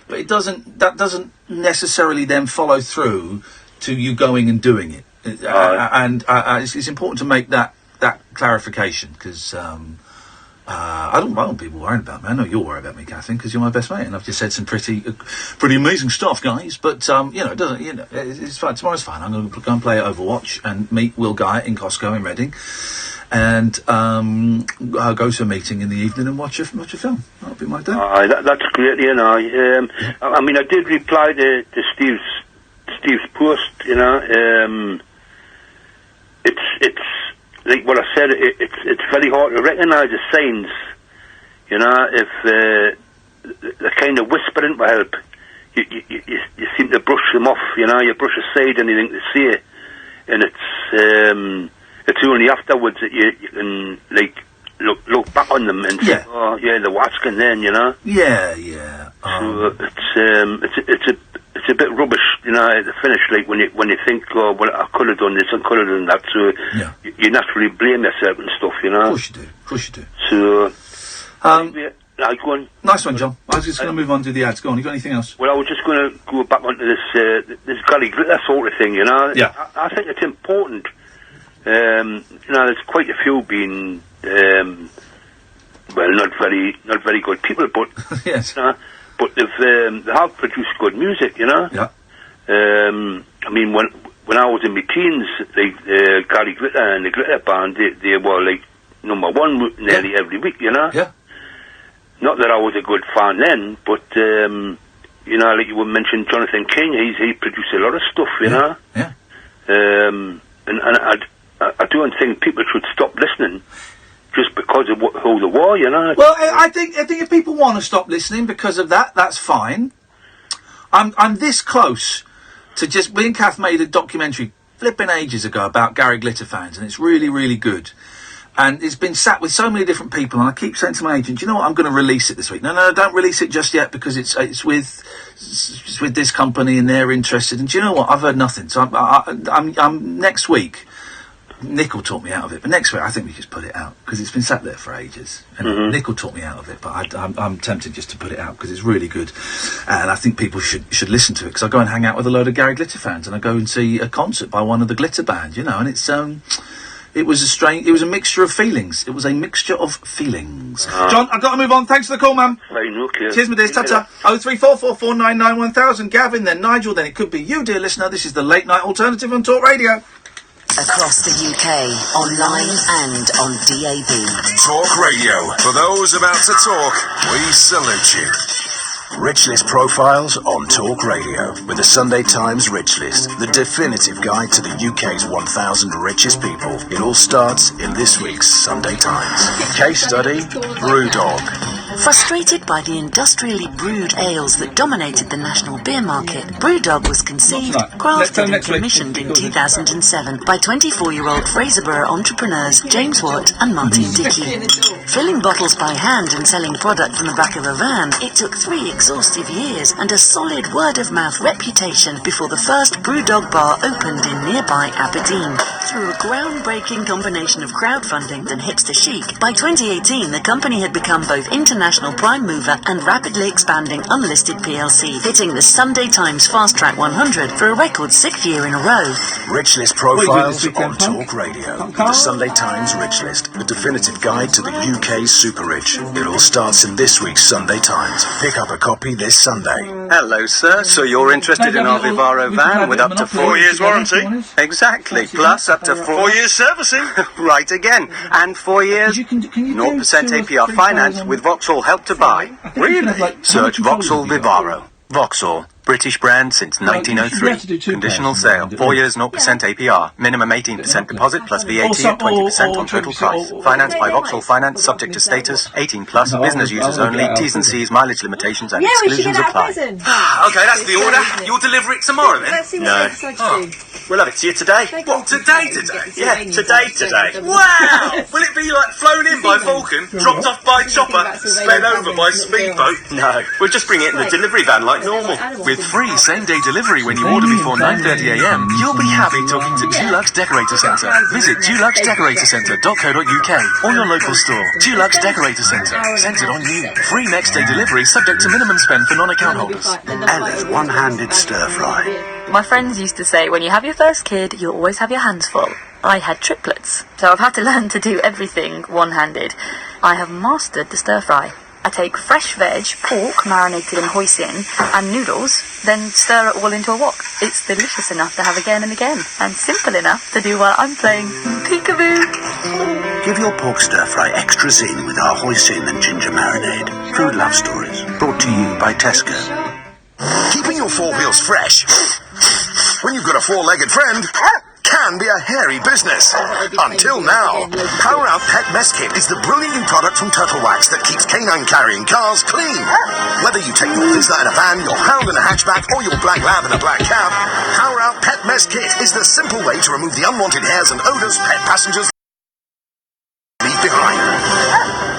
But that doesn't necessarily then follow through to you going and doing it. And it's important to make that clarification, because I don't want people worried about me. I know you're worried about me, Catherine, because you're my best mate, and I've just said some pretty amazing stuff, guys. But you know, it doesn't. You know, it's fine. Tomorrow's fine. I'm going to go and play Overwatch and meet Will Guy in Costco in Reading, and I'll go to a meeting in the evening and watch a film. That'll be my day. That's great, you know. I mean, I did reply to Steve's post. You know, it's. Like what I said, it's very hard to recognise the signs, you know, if they're kind of whispering for help. You seem to brush them off, you know, you brush aside anything to say, and it's only afterwards that you can, like, look back on them and say, oh, yeah, they were asking then, you know? Yeah. So it's a bit rubbish, you know, at the finish, like when you think, oh, well, I could have done this, I could have done that, so you naturally blame yourself and stuff, you know. Of course you do. So, go on. Nice one, John. I was just going to move on to the ads. Go on, you got anything else? Well, I was just going to go back onto this Gully Glitter sort of thing, you know. Yeah. I think it's important. You know, there's quite a few being, well, not very good people, but yes. But they have produced good music, you know. Yeah. I mean, when I was in my teens, like Gary Glitter and the Glitter Band, they were like #1 nearly every week, you know. Yeah. Not that I was a good fan then, but you know, like you mentioned, Jonathan King, he produced a lot of stuff, you know. Yeah. And I don't think people should stop listening just because of who they were, you know. Well, I think if people want to stop listening because of that, that's fine. I'm this close to just... Me and Kath made a documentary flipping ages ago about Gary Glitter fans, and it's really, really good. And it's been sat with so many different people, and I keep saying to my agent, you know what, I'm going to release it this week. No, don't release it just yet, because it's with this company and they're interested. And do you know what, I've heard nothing. So I'm next week... Nick will talk me out of it, but next week I think we just put it out because it's been sat there for ages. And Nick will talk me out of it, but I'm tempted just to put it out because it's really good, and I think people should listen to it. Because I go and hang out with a load of Gary Glitter fans, and I go and see a concert by one of the Glitter bands, you know. And it's it was a mixture of feelings. It was a mixture of feelings. John, I've got to move on. Thanks for the call, man. Cheers, my dears. Ta-ta. 03444991000. Gavin, then Nigel, then it could be you, dear listener. This is the Late Night Alternative on Talk Radio. Across the UK, online and on DAB. Talk Radio. For those about to talk, we salute you. Rich List Profiles on Talk Radio with the Sunday Times Rich List, the definitive guide to the UK's 1,000 richest people. It all starts in this week's Sunday Times. Case study, Brewdog. Frustrated by the industrially brewed ales that dominated the national beer market, Brewdog was conceived, crafted and commissioned in 2007 by 24-year-old Fraserburgh entrepreneurs James Watt and Martin Dickey. Filling bottles by hand and selling product from the back of a van, it took 3 exhaustive years and a solid word-of-mouth reputation before the first Brewdog bar opened in nearby Aberdeen. Through a groundbreaking combination of crowdfunding and hipster chic, by 2018 the company had become both international prime mover and rapidly expanding unlisted PLC, hitting the Sunday Times Fast Track 100 for a record 6th year in a row. Rich List Profiles on Talk Radio. The Sunday Times Rich List, the definitive guide to the UK's super rich. It all starts in this week's Sunday Times. Pick up a copy this Sunday. Hello, sir. So you're interested in our Vivaro van with up to 4 years warranty? Exactly. Plus up to 4 years servicing. Right again. And 4 years 0% APR finance with Vauxhall Help to Buy. Really? Search Vauxhall Vivaro. Vauxhall. British brand since 1903. Conditional sale. 4 years 0% APR. Minimum 18% deposit plus VAT at 20% on total price. Financed by Vauxhall Finance, subject to status. 18 plus. Business users only. T's and C's, mileage limitations and exclusions apply. Okay, that's the order. You'll deliver it tomorrow then? No. Oh. We'll have it to you today. What, today? Yeah, today. Wow! Will it be like flown in by Falcon, dropped off by chopper, sped over by speedboat? No, we'll just bring it in the delivery van like normal. With free same-day delivery when you order before 9:30am, you'll be happy talking to Dulux Decorator Centre. Visit duluxdecoratorcentre.co.uk or your local store. Dulux Decorator Centre. Centred on you. Free next-day delivery subject to minimum spend for non-account holders. Ella's one-handed stir-fry. My friends used to say, when you have your first kid, you'll always have your hands full. I had triplets, so I've had to learn to do everything one-handed. I have mastered the stir-fry. I take fresh veg, pork marinated in hoisin, and noodles, then stir it all into a wok. It's delicious enough to have again and again, and simple enough to do while I'm playing peekaboo. Give your pork stir-fry extra zing with our hoisin and ginger marinade. Food Love Stories, brought to you by Tesco. Keeping your four wheels fresh when you've got a four-legged friend can be a hairy business. Until now. Power Out Pet Mess Kit is the brilliant new product from Turtle Wax that keeps canine carrying cars clean. Whether you take your Vizsla in a van, your hound in a hatchback, or your black lab in a black cab, Power Out Pet Mess Kit is the simple way to remove the unwanted hairs and odours pet passengers leave behind.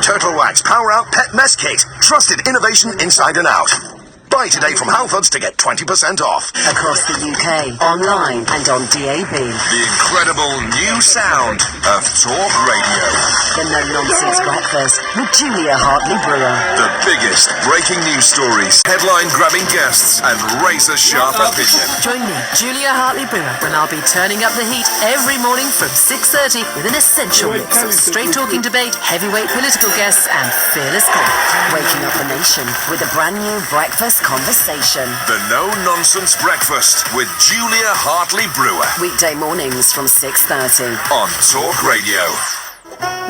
Turtle Wax Power Out Pet Mess Kit. Trusted innovation inside and out. Buy today from Halfords to get 20% off. Across the UK, online and on DAB. The incredible new sound of Talk Radio. The no-nonsense breakfast with Julia Hartley-Brewer. The biggest breaking news stories, headline-grabbing guests, and razor-sharp opinion. Join me, Julia Hartley-Brewer, when I'll be turning up the heat every morning from 6:30 with an essential mix of straight-talking debate, heavyweight political guests, and fearless comedy. Waking up the nation with a brand new breakfast conversation. The No-Nonsense Breakfast with Julia Hartley-Brewer. Weekday mornings from 6:30 on Talk Radio.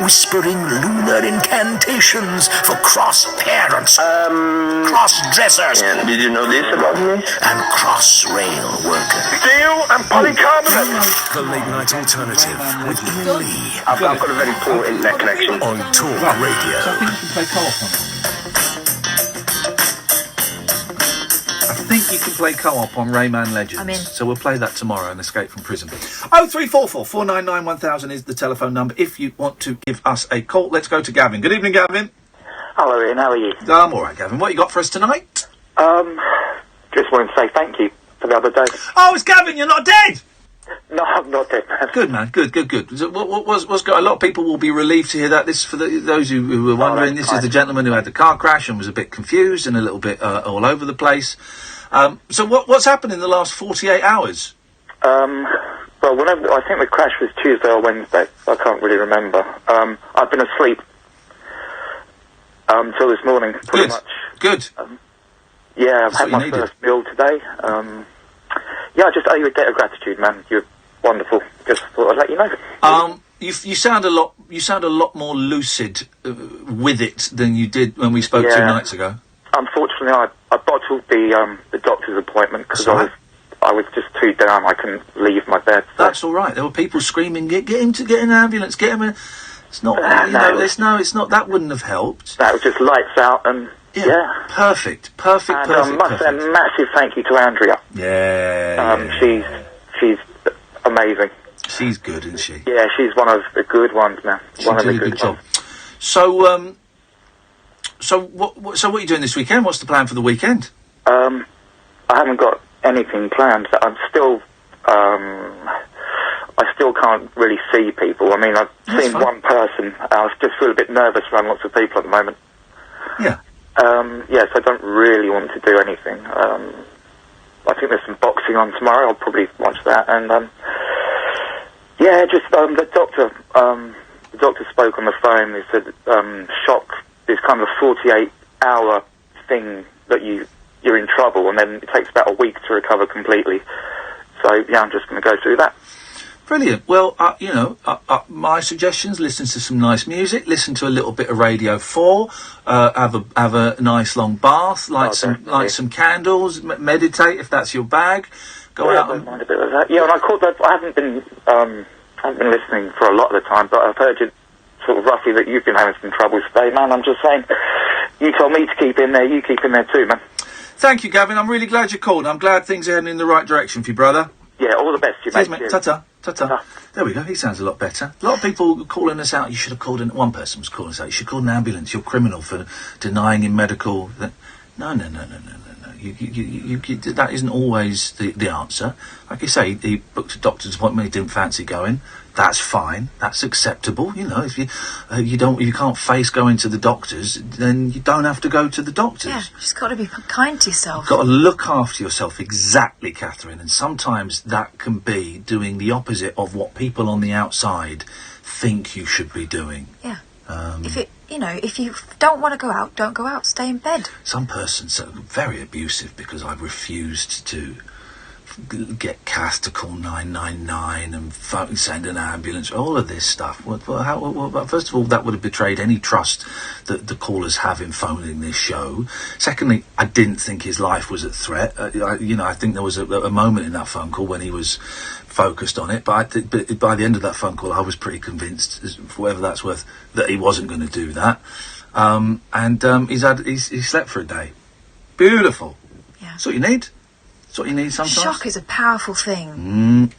whispering lunar incantations for cross-parents, cross-dressers. Yeah, did you know this about me? And cross-rail workers. Steel and polycarbonate. The Late Night Alternative with Iain Lee. I've got a very poor internet connection. On Talk Radio. I think you can play co-op on Rayman Legends. I'm in. So we'll play that tomorrow and Escape from Prison. 0344 499 1000 is the telephone number if you want to give us a call. Let's go to Gavin. Good evening, Gavin. Hello, Ian. How are you? I'm all right, Gavin. What you got for us tonight? Just wanted to say thank you for the other day. Oh, it's Gavin. You're not dead. No, I'm not dead, man. Good, man. Good. So what's got? A lot of people will be relieved to hear that. This for those who were wondering. This is the gentleman who had the car crash and was a bit confused and a little bit all over the place. So what's happened in the last 48 hours? Well, I think the crash was Tuesday or Wednesday. I can't really remember. I've been asleep until this morning, pretty much. Good. Yeah, I've had my first meal today. Yeah, I just owe you a debt of gratitude, man. You're wonderful. Just thought I'd let you know. You sound a lot more lucid with it than you did when we spoke 2 nights ago. Unfortunately, I bottled the doctor's appointment because I was just too down. I couldn't leave my bed. So. That's all right. There were people screaming, "Get him to get an ambulance! Get him!" It's not. It's not. That wouldn't have helped. That was just lights out and. Yeah. Perfect. And I must say a massive thank you to Andrea. She's amazing. She's good, isn't she? Yeah, she's one of the good ones, man. One of the good ones. So, what are you doing this weekend? What's the plan for the weekend? I haven't got anything planned. I still can't really see people. I mean, I've seen one person. I just feel a bit nervous around lots of people at the moment. Yeah. Yes, I don't really want to do anything. I think there's some boxing on tomorrow. I'll probably watch that. And the doctor spoke on the phone. He said shock is kind of a 48-hour thing that you're in trouble, and then it takes about a week to recover completely. So yeah, I'm just going to go through that. Brilliant. Well, my suggestions: listen to some nice music, listen to a little bit of Radio 4, have a nice long bath, light some candles, meditate if that's your bag. Go out. I don't mind a bit of that. Yeah, and I caught that. I haven't been listening for a lot of the time, but I've heard you sort of roughly that you've been having some trouble today, man. I'm just saying, you told me to keep in there. You keep in there too, man. Thank you, Gavin. I'm really glad you called. I'm glad things are heading in the right direction for you, brother. Yeah, all the best to you, cheers, mate. Ta-ta. There we go. He sounds a lot better. A lot of people calling us out. You should have called in. One person was calling us out. You should call an ambulance. You're criminal for denying him medical. No. You, that isn't always the answer. Like you say, he booked a doctor's appointment. He didn't fancy going. That's fine. That's acceptable. You know, if you can't face going to the doctors, then you don't have to go to the doctors. Yeah, you just got to be kind to yourself. You've got to look after yourself, exactly, Catherine. And sometimes that can be doing the opposite of what people on the outside think you should be doing. Yeah. If you don't want to go out, don't go out. Stay in bed. Some persons are very abusive because I've refused to get Kath to call 999 and send an ambulance, all of this stuff. First of all, that would have betrayed any trust that the callers have in phoning this show. Secondly, I didn't think his life was at threat. I think there was a moment in that phone call when he was focused on it, but by the end of that phone call, I was pretty convinced, for whatever that's worth, that he wasn't going to do that. He slept for a day. Beautiful. Yeah. That's what you need. That's what you need sometimes. Shock is a powerful thing.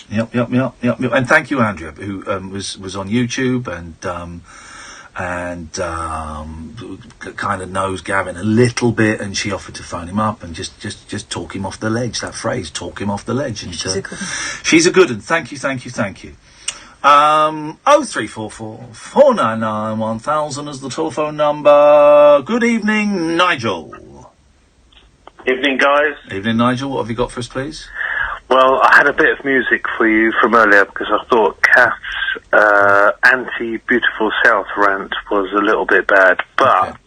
Yep. And thank you, Andrea, who was on YouTube and kind of knows Gavin a little bit, and she offered to phone him up and just talk him off the ledge. That phrase, talk him off the ledge. And she's a good one. She's a good one. Thank you. 0344 499 1000 is the telephone number. Good evening, Nigel. Evening, guys. Evening, Nigel. What have you got for us, please? Well, I had a bit of music for you from earlier because I thought Kath's anti-Beautiful South rant was a little bit bad, but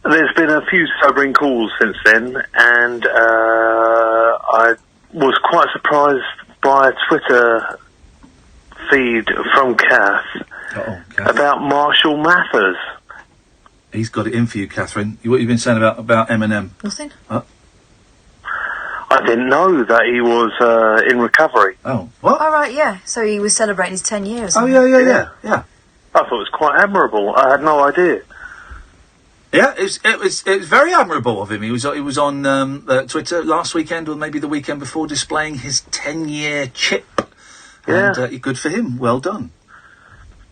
there's been a few sobering calls since then, and I was quite surprised by a Twitter feed from Kath about Marshall Mathers. He's got it in for you, Catherine. What have you been saying about Eminem? Nothing. Huh? I didn't know that he was in recovery. Oh, what? All right, yeah. So he was celebrating his 10 years. Oh, yeah. I thought it was quite admirable. I had no idea. Yeah, it was very admirable of him. He was on Twitter last weekend, or maybe the weekend before, displaying his 10-year chip. Yeah. And good for him. Well done.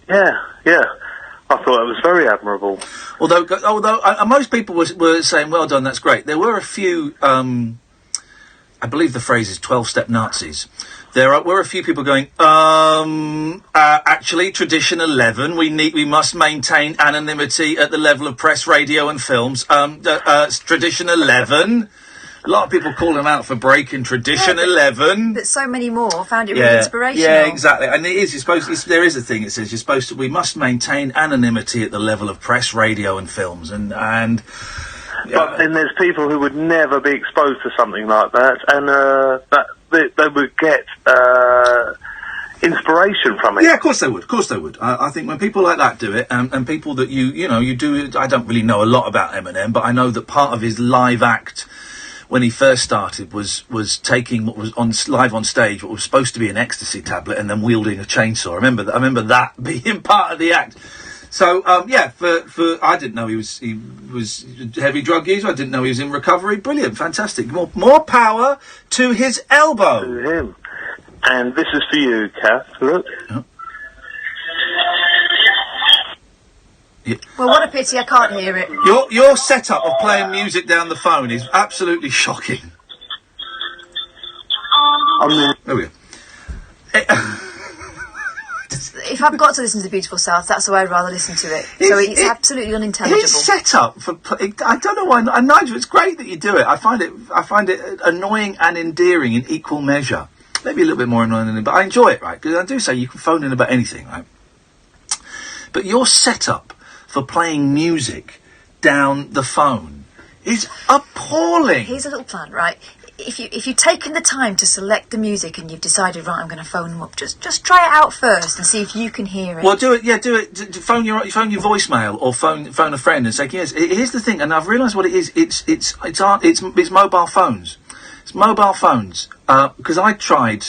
Yeah. I thought it was very admirable. Although most people were saying, well done, that's great. There were a few, I believe the phrase is 12-step Nazis. There were a few people going, actually, Tradition 11, we must maintain anonymity at the level of press, radio and films. Tradition 11. A lot of people call him out for breaking Tradition 11. But so many more found it really inspirational. Yeah, exactly. And there is a thing, it says, we must maintain anonymity at the level of press, radio and films. But then there's people who would never be exposed to something like that, and they would get inspiration from it. Yeah, of course they would. I think when people like that do it, and people that you do, I don't really know a lot about Eminem, but I know that part of his live act when he first started was taking what was live on stage, what was supposed to be an ecstasy tablet, and then wielding a chainsaw. I remember that being part of the act. So, for I didn't know he was a heavy drug user. I didn't know he was in recovery. Brilliant, fantastic. More power to his elbow. To him. And this is for you, Kath. Look. Oh. Yeah. Well, what a pity I can't hear it. Your setup of playing music down the phone is absolutely shocking. There we go. If I've got to listen to The Beautiful South, that's the way I'd rather listen to it. So it's absolutely unintelligible. His setup for I don't know why. And Nigel, it's great that you do it. I find it annoying and endearing in equal measure. Maybe a little bit more annoying than it, but I enjoy it, right? Because I do say you can phone in about anything, right? But your setup for playing music down the phone is appalling. Here's a little plan, right? If you've taken the time to select the music and you've decided, right, I'm going to phone them up, just try it out first and see if you can hear it. Well, do it. Yeah, do it. Phone your voicemail or phone a friend and say, yes. Here's the thing, and I've realised what it is. It's mobile phones. It's mobile phones. Because I tried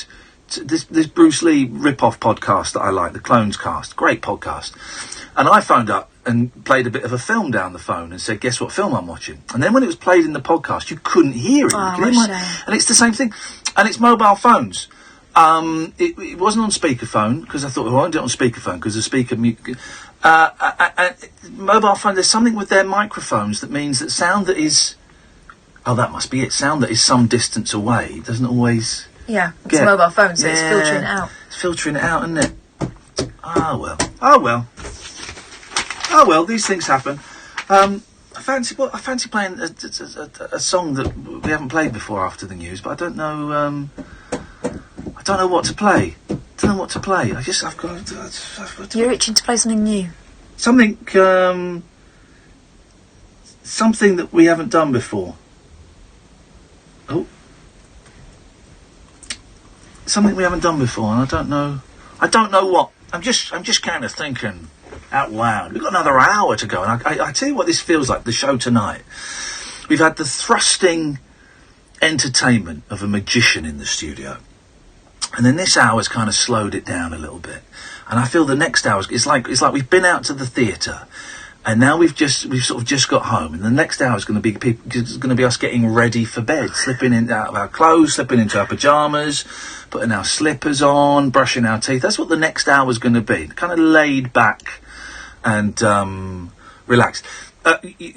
this Bruce Lee rip-off podcast that I like, the Clones Cast, great podcast, and I phoned up and played a bit of a film down the phone and said, guess what film I'm watching? And then when it was played in the podcast, you couldn't hear it. And it's the same thing. And it's mobile phones. It wasn't on speakerphone, because I thought, well, I won't do it on speakerphone, because the speaker... mobile phone, there's something with their microphones that means that sound that is... Oh, that must be it. Sound that is some distance away doesn't always... Yeah, it's a mobile phone, so it's filtering it out. It's filtering it out, isn't it? Oh well, these things happen. I fancy playing a song that we haven't played before after the news, but I don't know what to play. I've got. You're itching to play something new. Something that we haven't done before. Oh. Something we haven't done before, and I don't know what. I'm just kind of thinking out loud. We've got another hour to go, and I tell you what this feels like, the show tonight. We've had the thrusting entertainment of a magician in the studio, and then this hour's kind of slowed it down a little bit, and I feel the next hour it's like we've been out to the theatre, and now we've sort of just got home, and the next hour is going to be us getting ready for bed, slipping out of our clothes, slipping into our pyjamas, putting our slippers on, brushing our teeth. That's what the next hour is going to be, kind of laid back and relaxed.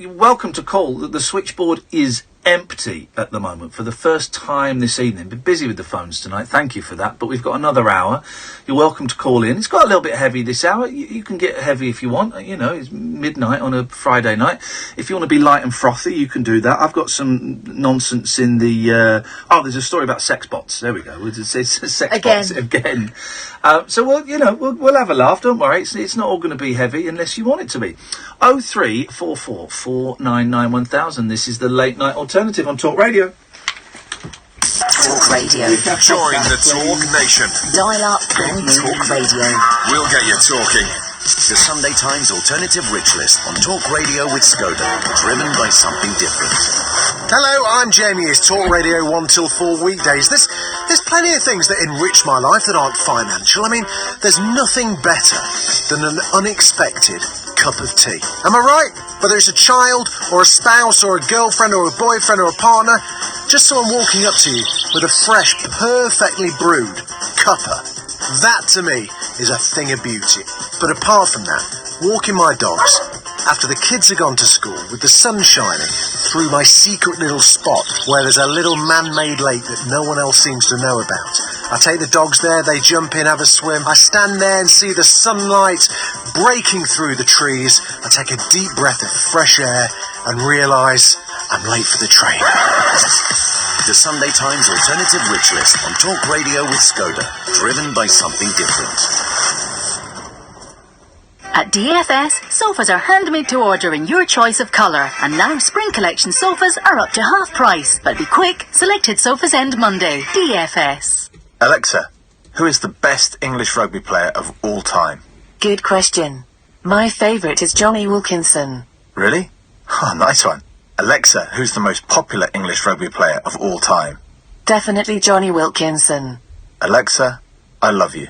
Welcome to call. The switchboard is empty at the moment for the first time this evening. Been busy with the phones tonight, thank you for that, but we've got another hour. You're welcome to call in. It's got a little bit heavy this hour. You can get heavy if you want, you know, it's midnight on a Friday night. If you want to be light and frothy, you can do that. I've got some nonsense in the there's a story about sex bots. There we go. It's sex bots again. So we'll have a laugh, don't worry. It's not all going to be heavy unless you want it to be. 0344 499 1000. This is the late night alternative on Talk Radio. Talk Radio. Join the Talk Nation. Dial up and Talk Radio. We'll get you talking. The Sunday Times Alternative Rich List on Talk Radio with Skoda, driven by something different. Hello, I'm Jamie. It's Talk Radio 1 till 4 weekdays. There's plenty of things that enrich my life that aren't financial. I mean, there's nothing better than an unexpected cup of tea. Am I right? Whether it's a child or a spouse or a girlfriend or a boyfriend or a partner, just someone walking up to you with a fresh, perfectly brewed cuppa. That to me is a thing of beauty. But apart from that, walking my dogs after the kids are gone to school with the sun shining through my secret little spot where there's a little man-made lake that no one else seems to know about. I take the dogs there, they jump in, have a swim. I stand there and see the sunlight breaking through the trees. I take a deep breath of fresh air and realise I'm late for the train. The Sunday Times Alternative Rich List on Talk Radio with Skoda, driven by something different. At DFS, sofas are handmade to order in your choice of colour, and now Spring Collection sofas are up to half price. But be quick, selected sofas end Monday. DFS. Alexa, who is the best English rugby player of all time? Good question. My favourite is Johnny Wilkinson. Really? Oh, nice one. Alexa, who's the most popular English rugby player of all time? Definitely Johnny Wilkinson. Alexa, I love you.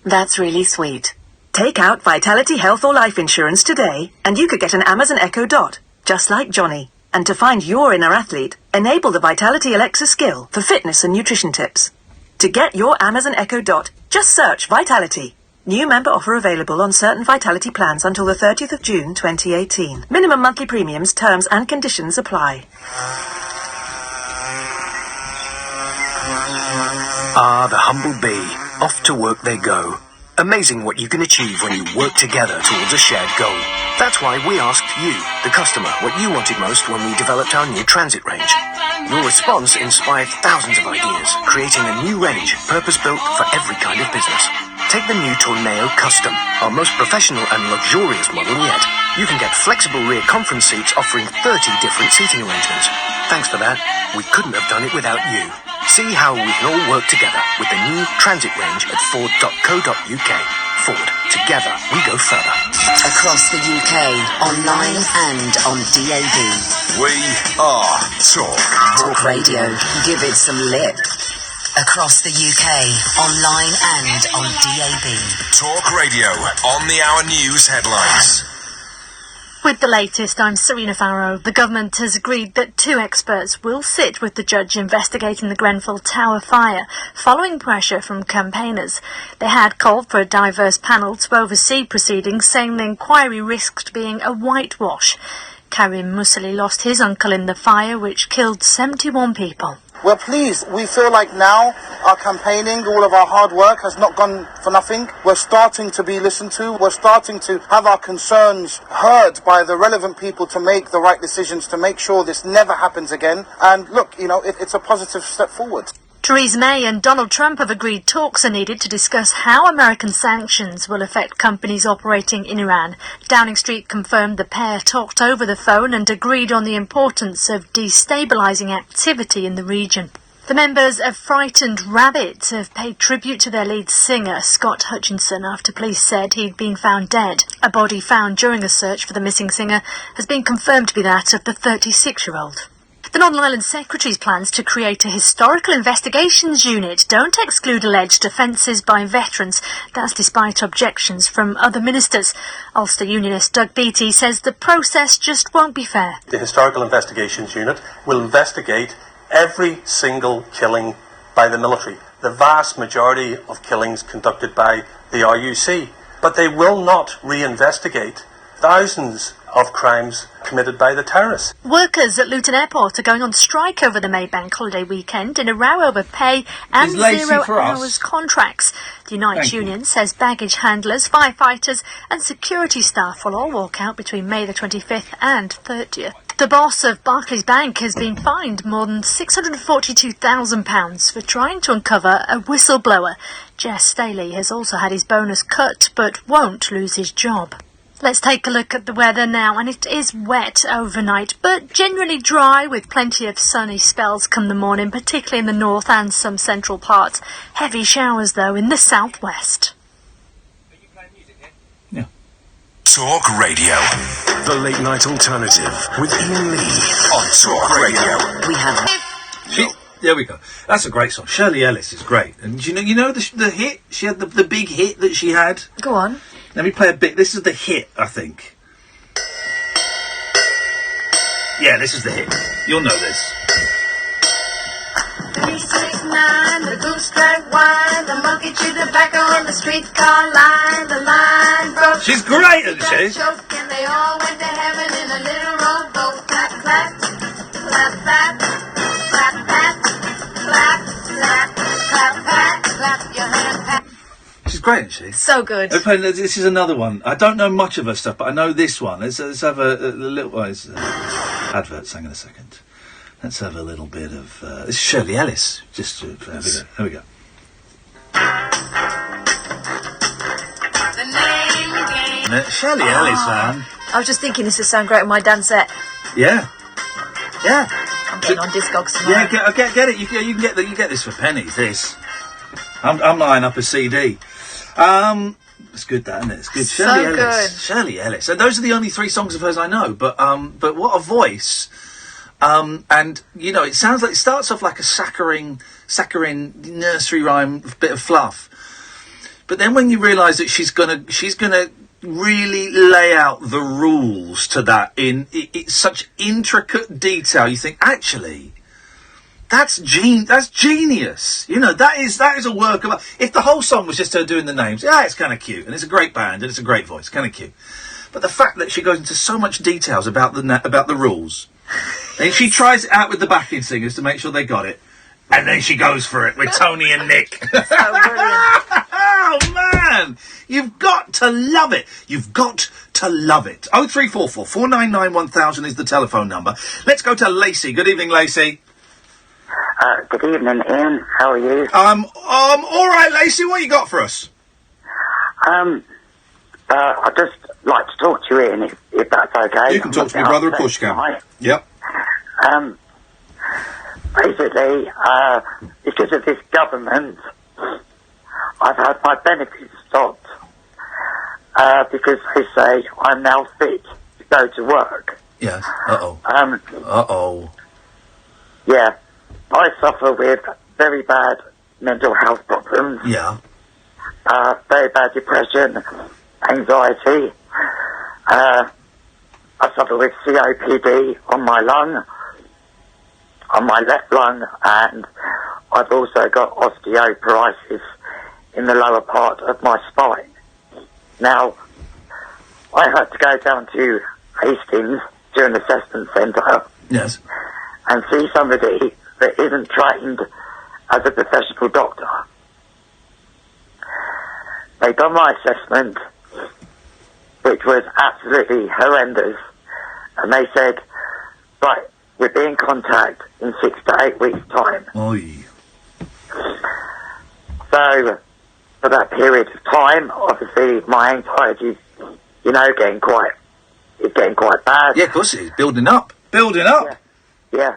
That's really sweet. Take out Vitality Health or Life Insurance today, and you could get an Amazon Echo Dot, just like Johnny. And to find your inner athlete, enable the Vitality Alexa skill for fitness and nutrition tips. To get your Amazon Echo Dot, just search Vitality. New member offer available on certain Vitality plans until the 30th of June 2018. Minimum monthly premiums, terms and conditions apply. Ah, the humble bee. Off to work they go. Amazing what you can achieve when you work together towards a shared goal. That's why we asked you, the customer, what you wanted most when we developed our new transit range. Your response inspired thousands of ideas, creating a new range purpose-built for every kind of business. Take the new Tornado Custom, our most professional and luxurious model yet. You can get flexible rear conference seats offering 30 different seating arrangements. Thanks for that. We couldn't have done it without you. See how we can all work together with the new transit range at Ford.co.uk. Ford. Together we go further. Across the UK, online and on DAB. We are Talk. Talk Radio. Give it some lip. Across the UK, online and on DAB. Talk Radio on the Hour News headlines. With the latest, I'm Serena Farrow. The government has agreed that 2 experts will sit with the judge investigating the Grenfell Tower fire, following pressure from campaigners. They had called for a diverse panel to oversee proceedings, saying the inquiry risked being a whitewash. Karim Musali lost his uncle in the fire, which killed 71 people. We're pleased. We feel like now our campaigning, all of our hard work has not gone for nothing. We're starting to be listened to. We're starting to have our concerns heard by the relevant people to make the right decisions to make sure this never happens again. And look, it's a positive step forward. Theresa May and Donald Trump have agreed talks are needed to discuss how American sanctions will affect companies operating in Iran. Downing Street confirmed the pair talked over the phone and agreed on the importance of destabilising activity in the region. The members of Frightened Rabbit have paid tribute to their lead singer, Scott Hutchinson, after police said he'd been found dead. A body found during a search for the missing singer has been confirmed to be that of the 36-year-old. The Northern Ireland Secretary's plans to create a historical investigations unit don't exclude alleged offences by veterans. That's despite objections from other ministers. Ulster Unionist Doug Beattie says the process just won't be fair. The Historical Investigations Unit will investigate every single killing by the military, the vast majority of killings conducted by the RUC. But they will not reinvestigate thousands of crimes committed by the terrorists. Workers at Luton Airport are going on strike over the Maybank holiday weekend in a row over pay and 0 hours contracts. The Unite Union says baggage handlers, firefighters and security staff will all walk out between May the 25th and 30th. The boss of Barclays Bank has been fined more than £642,000 for trying to uncover a whistleblower. Jess Staley has also had his bonus cut but won't lose his job. Let's take a look at the weather now, and it is wet overnight, but generally dry with plenty of sunny spells come the morning, particularly in the north and some central parts. Heavy showers, though, in the southwest. Talk Radio. The late night alternative with Iain Lee on Talk Radio. We have... There we go. That's a great song. Shirley Ellis is great. And you know the hit? She had the big hit that she had. Go on. Let me play a bit. This is the hit, I think. Yeah, this is the hit. You'll know this. 369, the goose drank wine, the monkey chewed tobacco on the streetcar line, the line broke. She's great, isn't she? Choke, and they all went to heaven in a little rowboat. Clap, clap, clap, clap, clap, clap, clap, clap, clap, clap, clap your hand, clap. She's great, isn't she? So good. Okay, this is another one. I don't know much of her stuff, but I know this one. Let's have a little... adverts, hang on a second. Let's have a little bit of... this is Shirley Ellis. Just there we go. Shirley Ellis, man. I was just thinking this would sound great on my dance set. Yeah. Yeah. I'm getting on Discogs tomorrow. Yeah, get it. You can get this for pennies, this. I'm lining up a CD. It's good, that, isn't it? It's good. So Shirley Ellis. good. Shirley Ellis. And those are the only 3 songs of hers I know, but what a voice. And, you know, it sounds like... It starts off like a saccharine nursery rhyme, bit of fluff. But then when you realise that she's gonna really lay out the rules to that in such intricate detail, you think, actually, that's genius. You know, that is a work of... If the whole song was just her doing the names, yeah, it's kind of cute, and it's a great band, and it's a great voice, kind of cute. But the fact that she goes into so much details about the rules... And she tries it out with the backing singers to make sure they got it. And then she goes for it with Tony and Nick. So brilliant. Oh, man! You've got to love it. You've got to love it. 0344 499 1000 is the telephone number. Let's go to Lacey. Good evening, Lacey. Good evening, Ian. How are you? All right, Lacey. What you got for us? I'd just like to talk to you, Ian, if that's okay. You can talk to me, brother. Of course you can. Right. Yep. Basically, because of this government, I've had my benefits stopped because they say I'm now fit to go to work. Yes. Uh-oh. Yeah. I suffer with very bad mental health problems. Yeah. Very bad depression, anxiety. I suffer with COPD on my lung, on my left lung, and I've also got osteoporosis in the lower part of my spine. Now, I had to go down to Hastings to an assessment centre. Yes. And see somebody that isn't trained as a professional doctor. They done my assessment, which was absolutely horrendous, and they said, right, we'll be in contact in 6 to 8 weeks' time. Oy. So, for that period of time, obviously my anxiety, you know, getting quite bad. Yeah, of course it is. Building up. Yeah.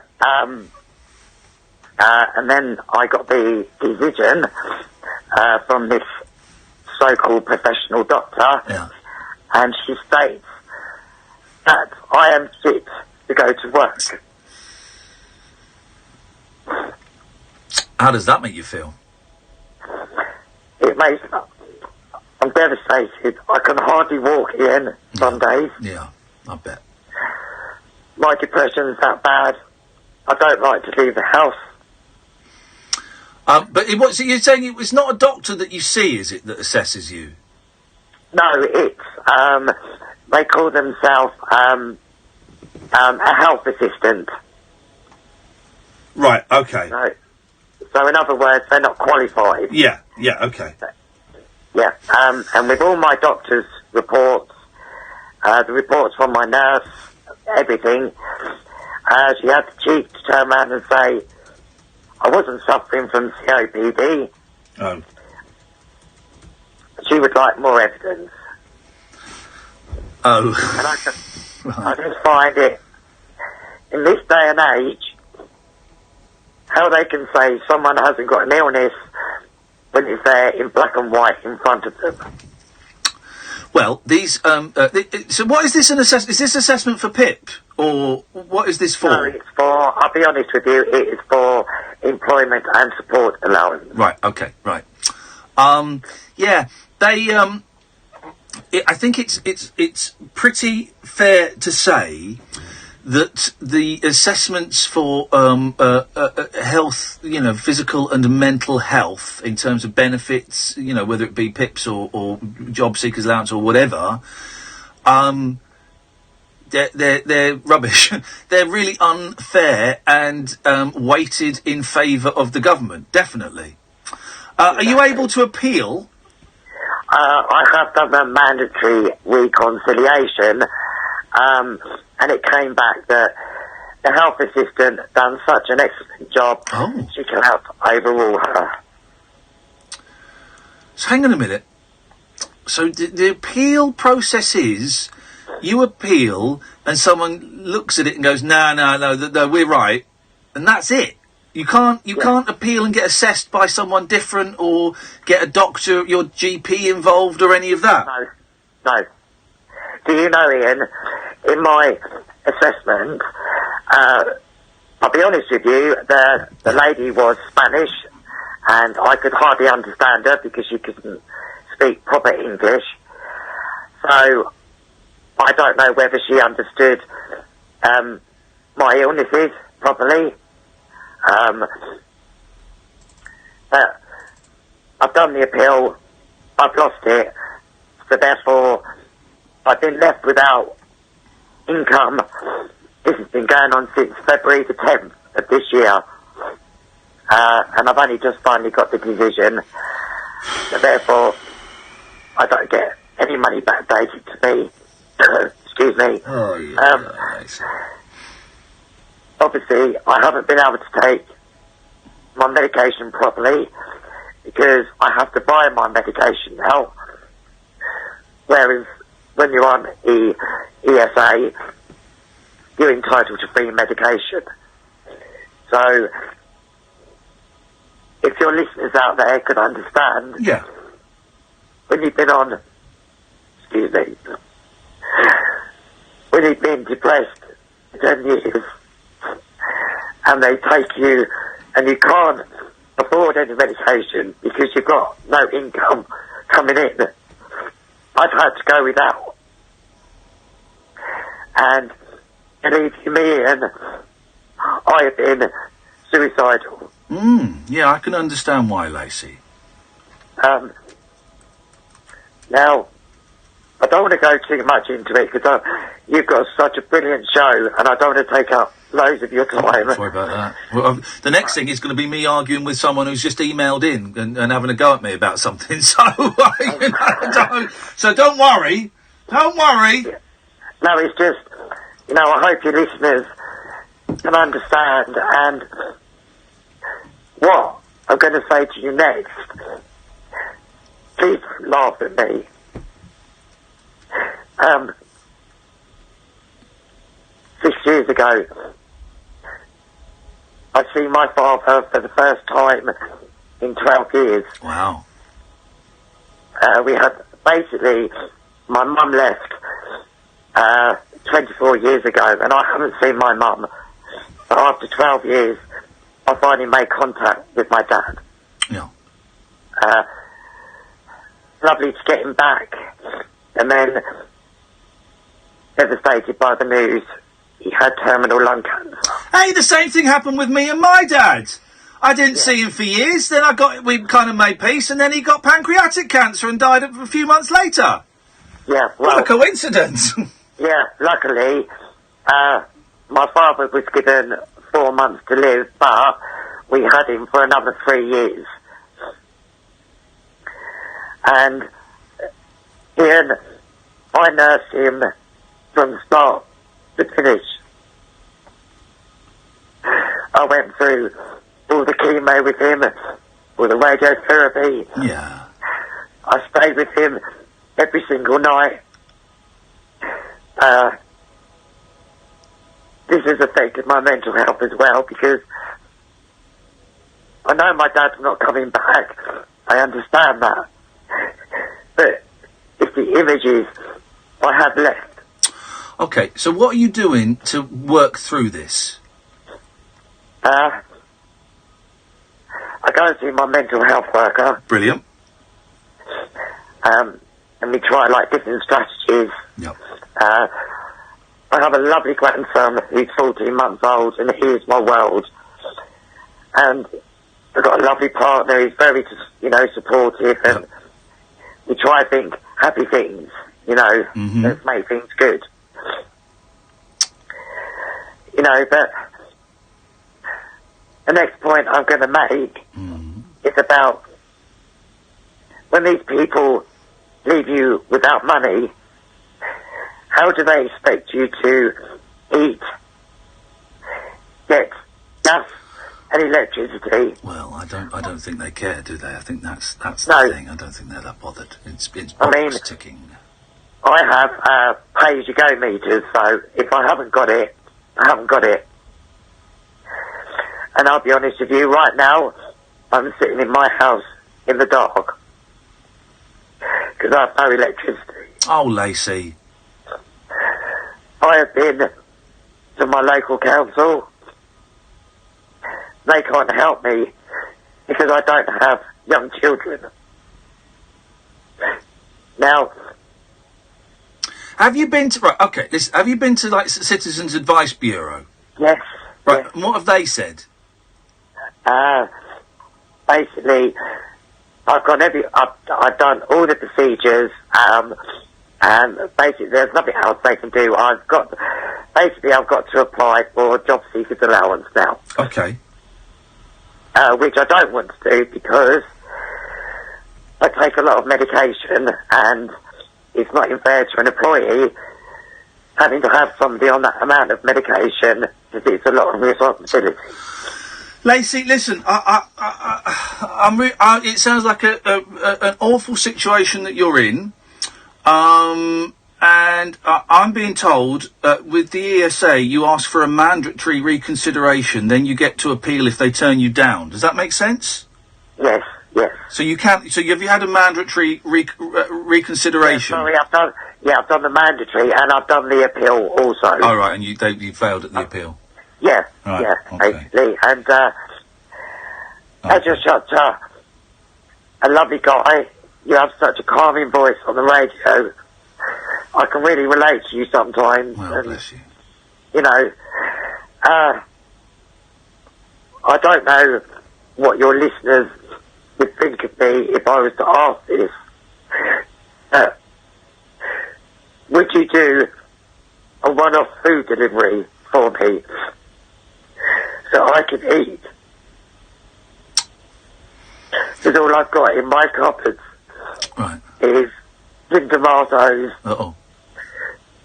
And then I got the decision from this so-called professional doctor, and she states that I am fit to go to work. How does that make you feel? It makes... I'm devastated. I can hardly walk again some days. Yeah, I bet. My depression's that bad. I don't like to leave the house. But so you're saying it's not a doctor that you see, is it, that assesses you? No, it's... they call themselves a health assistant. Right, okay. So in other words, they're not qualified. Yeah, okay. Yeah, and with all my doctor's reports, the reports from my nurse, everything, she had the cheek to turn around and say, I wasn't suffering from COPD. Oh. She would like more evidence. Oh. And I just find it, in this day and age, how they can say someone hasn't got an illness when it's there in black and white in front of them. Well, these, so what is this an assessment? Is this assessment for PIP? Or what is this for? No, it's for, I'll be honest with you, it is for employment and support allowance. Right, okay, right. Yeah, they, I think it's pretty fair to say that the assessments for health, physical and mental health, in terms of benefits, whether it be PIPs or job seekers allowance or whatever, they're rubbish. They're really unfair and weighted in favour of the government. Definitely. Are you able to appeal? I have done a mandatory reconciliation, and it came back that the health assistant done such an excellent job, she can help overrule her. So hang on a minute. So the appeal process is, you appeal and someone looks at it and goes, no, we're right, and that's it. You can't appeal and get assessed by someone different, or get a doctor, your GP involved, or any of that. No. Do you know, Ian, in my assessment, I'll be honest with you, the lady was Spanish, and I could hardly understand her because she couldn't speak proper English. So I don't know whether she understood my illnesses properly. But I've done the appeal, I've lost it, so therefore I've been left without income. This has been going on since February the 10th of this year, and I've only just finally got the decision, so therefore I don't get any money backdated to me. Excuse me. Oh, yeah. Obviously, I haven't been able to take my medication properly because I have to buy my medication now. Whereas when you're on ESA, you're entitled to free medication. So, if your listeners out there could understand, when you've been on, when you've been depressed for 10 years, and they take you, and you can't afford any medication because you've got no income coming in, I've had to go without. And believe you me, Ian, I have been suicidal. Yeah, I can understand why, Lacey. Now, I don't want to go too much into it because you've got such a brilliant show, and I don't want to take up loads of your time. Sorry about that. Well, the next thing is going to be me arguing with someone who's just emailed in and having a go at me about something. So, so don't worry. Don't worry. No, it's just, I hope your listeners can understand. And what I'm going to say to you next, please laugh at me. 6 years ago, I see my father for the first time in 12 years. Wow. We had, basically, my mum left 24 years ago, and I haven't seen my mum. But after 12 years, I finally made contact with my dad. Yeah. Lovely to get him back. And then, devastated by the news, he had terminal lung cancer. Hey, the same thing happened with me and my dad. I didn't see him for years, then we kind of made peace, and then he got pancreatic cancer and died a few months later. Yeah, well... What a coincidence. Yeah, luckily, my father was given 4 months to live, but we had him for another 3 years. And Ian, I nursed him from start to finish. I went through all the chemo with him, all the radiotherapy. Yeah. I stayed with him every single night. this has affected my mental health as well, because I know my dad's not coming back. I understand that. But it's the images I have left. Okay, so what are you doing to work through this? I go and see my mental health worker. Brilliant. And we try, like, different strategies. Yep. I have a lovely grandson who's 14 months old, and he is my world. And I've got a lovely partner who's very, supportive, and we try to think happy things, that make things good. But the next point I'm going to make is about when these people leave you without money, how do they expect you to eat, get gas and electricity? Well, I don't think they care, do they? I think that's the thing. I don't think they're that bothered. It's box ticking. I have pay-as-you-go meters, so if I haven't got it, I haven't got it. And I'll be honest with you, right now, I'm sitting in my house in the dark because I have no electricity. Oh, Lacey. I have been to my local council. They can't help me because I don't have young children. Now, have you been to have you been to like Citizens Advice Bureau? Yes. Right. Yes. And what have they said? Basically, I've done all the procedures, and basically there's nothing else they can do. I've got to apply for job seekers allowance now. Okay. Which I don't want to do because I take a lot of medication, and it's not fair to an employee having to have somebody on that amount of medication, because it's a lot of responsibility. Lacey, listen, it sounds like an awful situation that you're in, and I'm being told with the ESA you ask for a mandatory reconsideration, then you get to appeal if they turn you down. Does that make sense? Yes, yes. So you can't. So have you had a mandatory reconsideration? Sorry, I've done the mandatory, and I've done the appeal also. Oh, right, and you failed at the appeal. Yeah, right, yeah, okay. basically, and as you're such a lovely guy, you have such a calming voice on the radio. I can really relate to you sometimes. Well, bless you. I don't know what your listeners would think of me if I was to ask this. Would you do a one-off food delivery for me so I can eat? Because all I've got in my cupboards is tin tomatoes,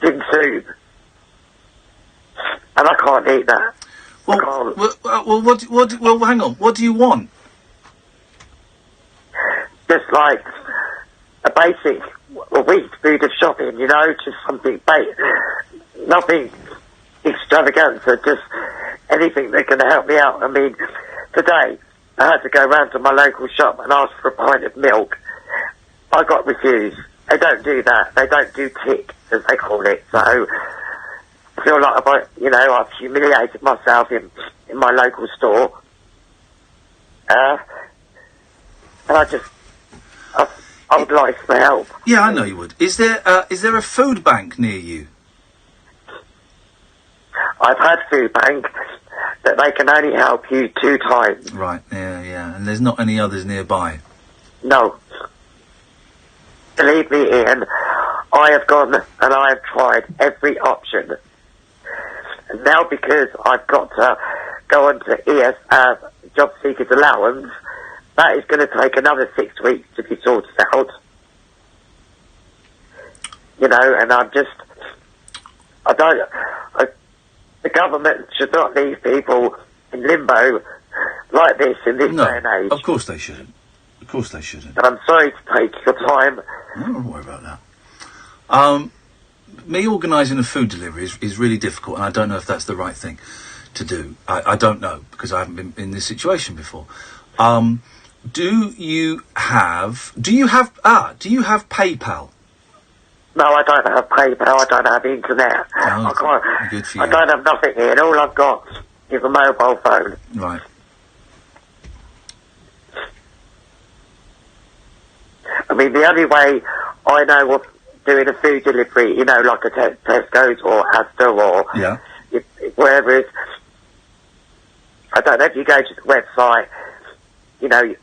tin soup, and I can't eat that. Well, hang on. What do you want? Just like a basic week food of shopping, just something nothing extravagant, just anything that can help me out. I mean, today I had to go round to my local shop and ask for a pint of milk. I got refused. They don't do that. They don't do tick, as they call it. So I feel like I've humiliated myself in my local store. And I would like some help. Yeah, I know you would. Is there a food bank near you? I've had food bank, but they can only help you 2 times. Right, yeah. And there's not any others nearby? No. Believe me, Ian, I have gone and I have tried every option. And now because I've got to go on to job seekers allowance, that is going to take another 6 weeks to be sorted out. And the government should not leave people in limbo like this in this day and age. Of course they shouldn't. Of course they shouldn't. And I'm sorry to take your time. No, don't worry about that. me organising a food delivery is really difficult, and I don't know if that's the right thing to do. I don't know, because I haven't been in this situation before. Do you have PayPal? No, I don't have PayPal. I don't have internet. Good for you. I don't have nothing here. And all I've got is a mobile phone. Right. I mean, the only way I know of doing a food delivery, you know, like a Tesco's or Asda or wherever it is, I don't know if you go to the website, you know,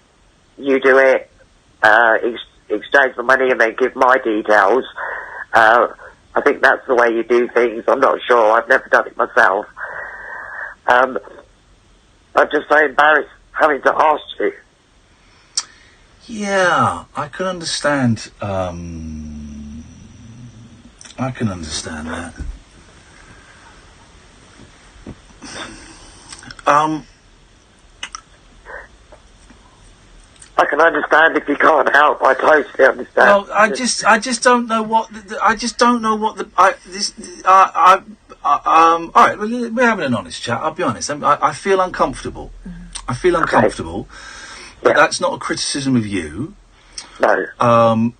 you do it, exchange the money and then give my details. I think that's the way you do things. I'm not sure. I've never done it myself. I'm just so embarrassed having to ask you. Yeah, I can understand. I can understand that. I can understand if you can't help. I totally understand. Well, I just don't know what. I just don't know what the. All right, we're having an honest chat. I'll be honest. I feel uncomfortable. I feel uncomfortable. But that's not a criticism of you. No.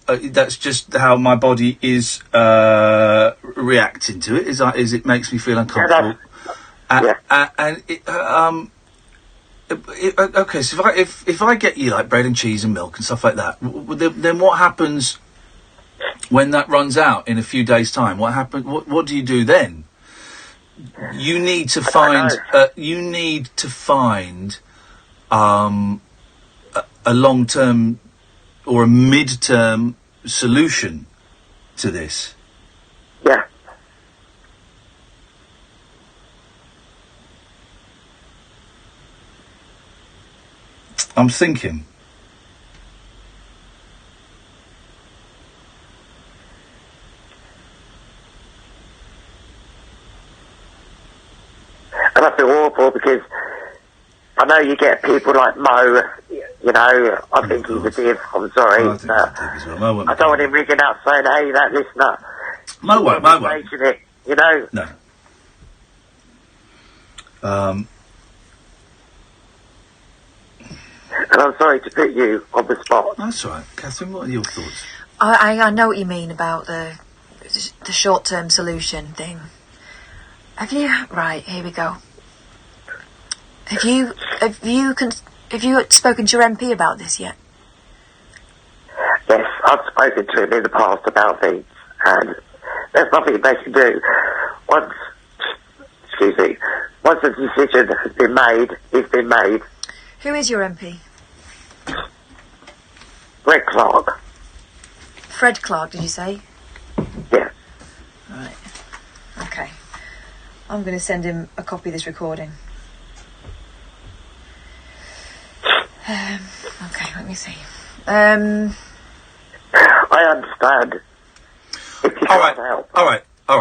That's just how my body is reacting to it. Is it makes me feel uncomfortable. Okay, so if I get you like bread and cheese and milk and stuff like that, then what happens when that runs out in a few days' time? What happens? What do you do then? You need to find. You need to find a long-term or a mid-term solution to this. Yeah. I'm thinking. And I feel awful because I know you get people like Mo, you know, I think he's a div, I'm sorry. I don't want him ringing out saying, hey, that listener. Mo won't. It, you know? No. And I'm sorry to put you on the spot. That's all right. Catherine, what are your thoughts? I know what you mean about the short-term solution thing. Have you... Right, here we go. Have you spoken to your MP about this yet? Yes, I've spoken to him in the past about things, and there's nothing they can do. Once the decision has been made, it's been made. Who is your MP? Fred Clark. Fred Clark, did you say? Yeah. Right. Okay. I'm going to send him a copy of this recording. Okay, let me see. I understand. If you can't help. All right. All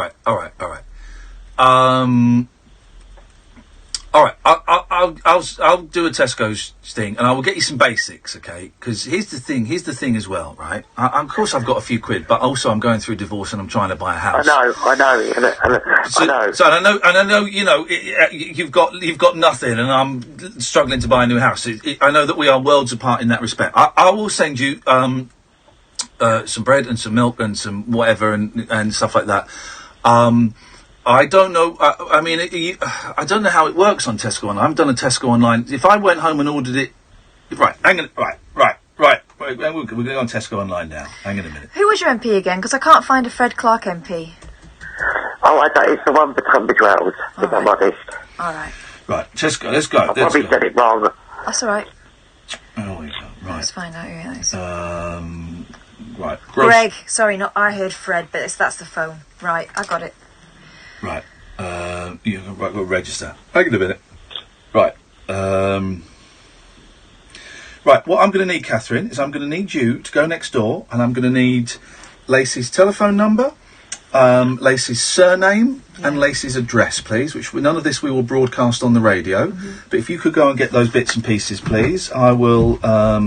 right, I'll do a Tesco's thing, and I will get you some basics, okay? Because here's the thing as well, right? Of course, I've got a few quid, but also I'm going through divorce and I'm trying to buy a house. I know. So I know, you know, you've got nothing, and I'm struggling to buy a new house. I know that we are worlds apart in that respect. I will send you some bread and some milk and some whatever and stuff like that. I don't know. I don't know how it works on Tesco Online. I've done a Tesco Online. If I went home and ordered it, right. We're going to go on Tesco Online now. Hang on a minute. Who was your MP again? Because I can't find a Fred Clark MP. Oh, I don't. It's the one for Tunbridge Wells. If I'm honest. All right. Right, Tesco. Let's go. I probably said it wrong. That's all right. Oh, we go. Right. Let's find out who that is. Right. Greg. Sorry, not. I heard Fred, but that's the phone. Right, I got it. Right. You've got to register. Hang on a minute. Right. Right, what I'm going to need, Catherine, is I'm going to need you to go next door, and I'm going to need Lacey's telephone number, Lacey's surname, and Lacey's address, please, which none of this we will broadcast on the radio. But if you could go and get those bits and pieces, please, I will tell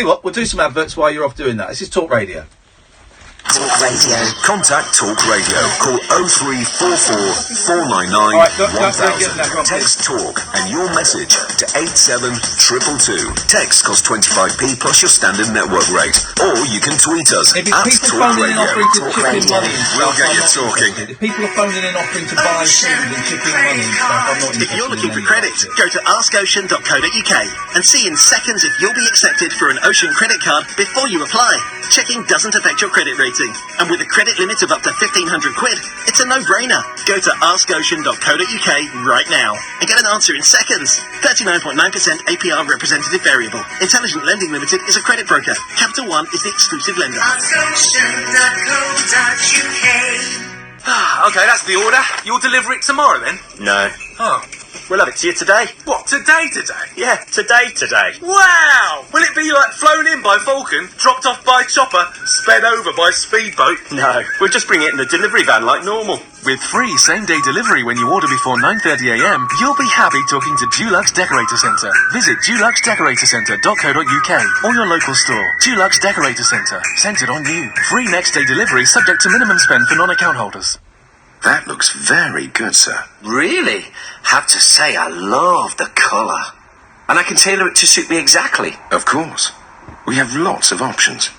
you what, we'll do some adverts while you're off doing that. This is Talk Radio. Talk Radio. Contact Talk Radio. Call 0344 499 1000. Text Talk and your message to 87222. Text costs 25p plus your standard network rate. Or you can tweet us at Talk Radio. Talk Radio. We'll get you talking. If people are phoning in offering to buy food and chipping money and stuff, I'm not If you're looking for credit, go to askocean.co.uk and see in seconds if you'll be accepted for an Ocean credit card before you apply. Checking doesn't affect your credit rating. And with a credit limit of up to £1,500, it's a no-brainer. Go to askocean.co.uk right now and get an answer in seconds. 39.9% APR representative variable. Intelligent Lending Limited is a credit broker. Capital One is the exclusive lender. Okay, that's the order. You'll deliver it tomorrow then? No. Oh. We'll have it to you today. What, today? Yeah, today. Wow! Will it be like flown in by Falcon, dropped off by chopper, sped over by speedboat? No, we'll just bring it in the delivery van like normal. With free same-day delivery when you order before 9:30am, you'll be happy talking to Dulux Decorator Centre. Visit duluxdecoratorcentre.co.uk or your local store. Dulux Decorator Centre. Centred on you. Free next-day delivery subject to minimum spend for non-account holders. That looks very good, sir. Really? Have to say, I love the colour. And I can tailor it to suit me exactly. Of course. We have lots of options.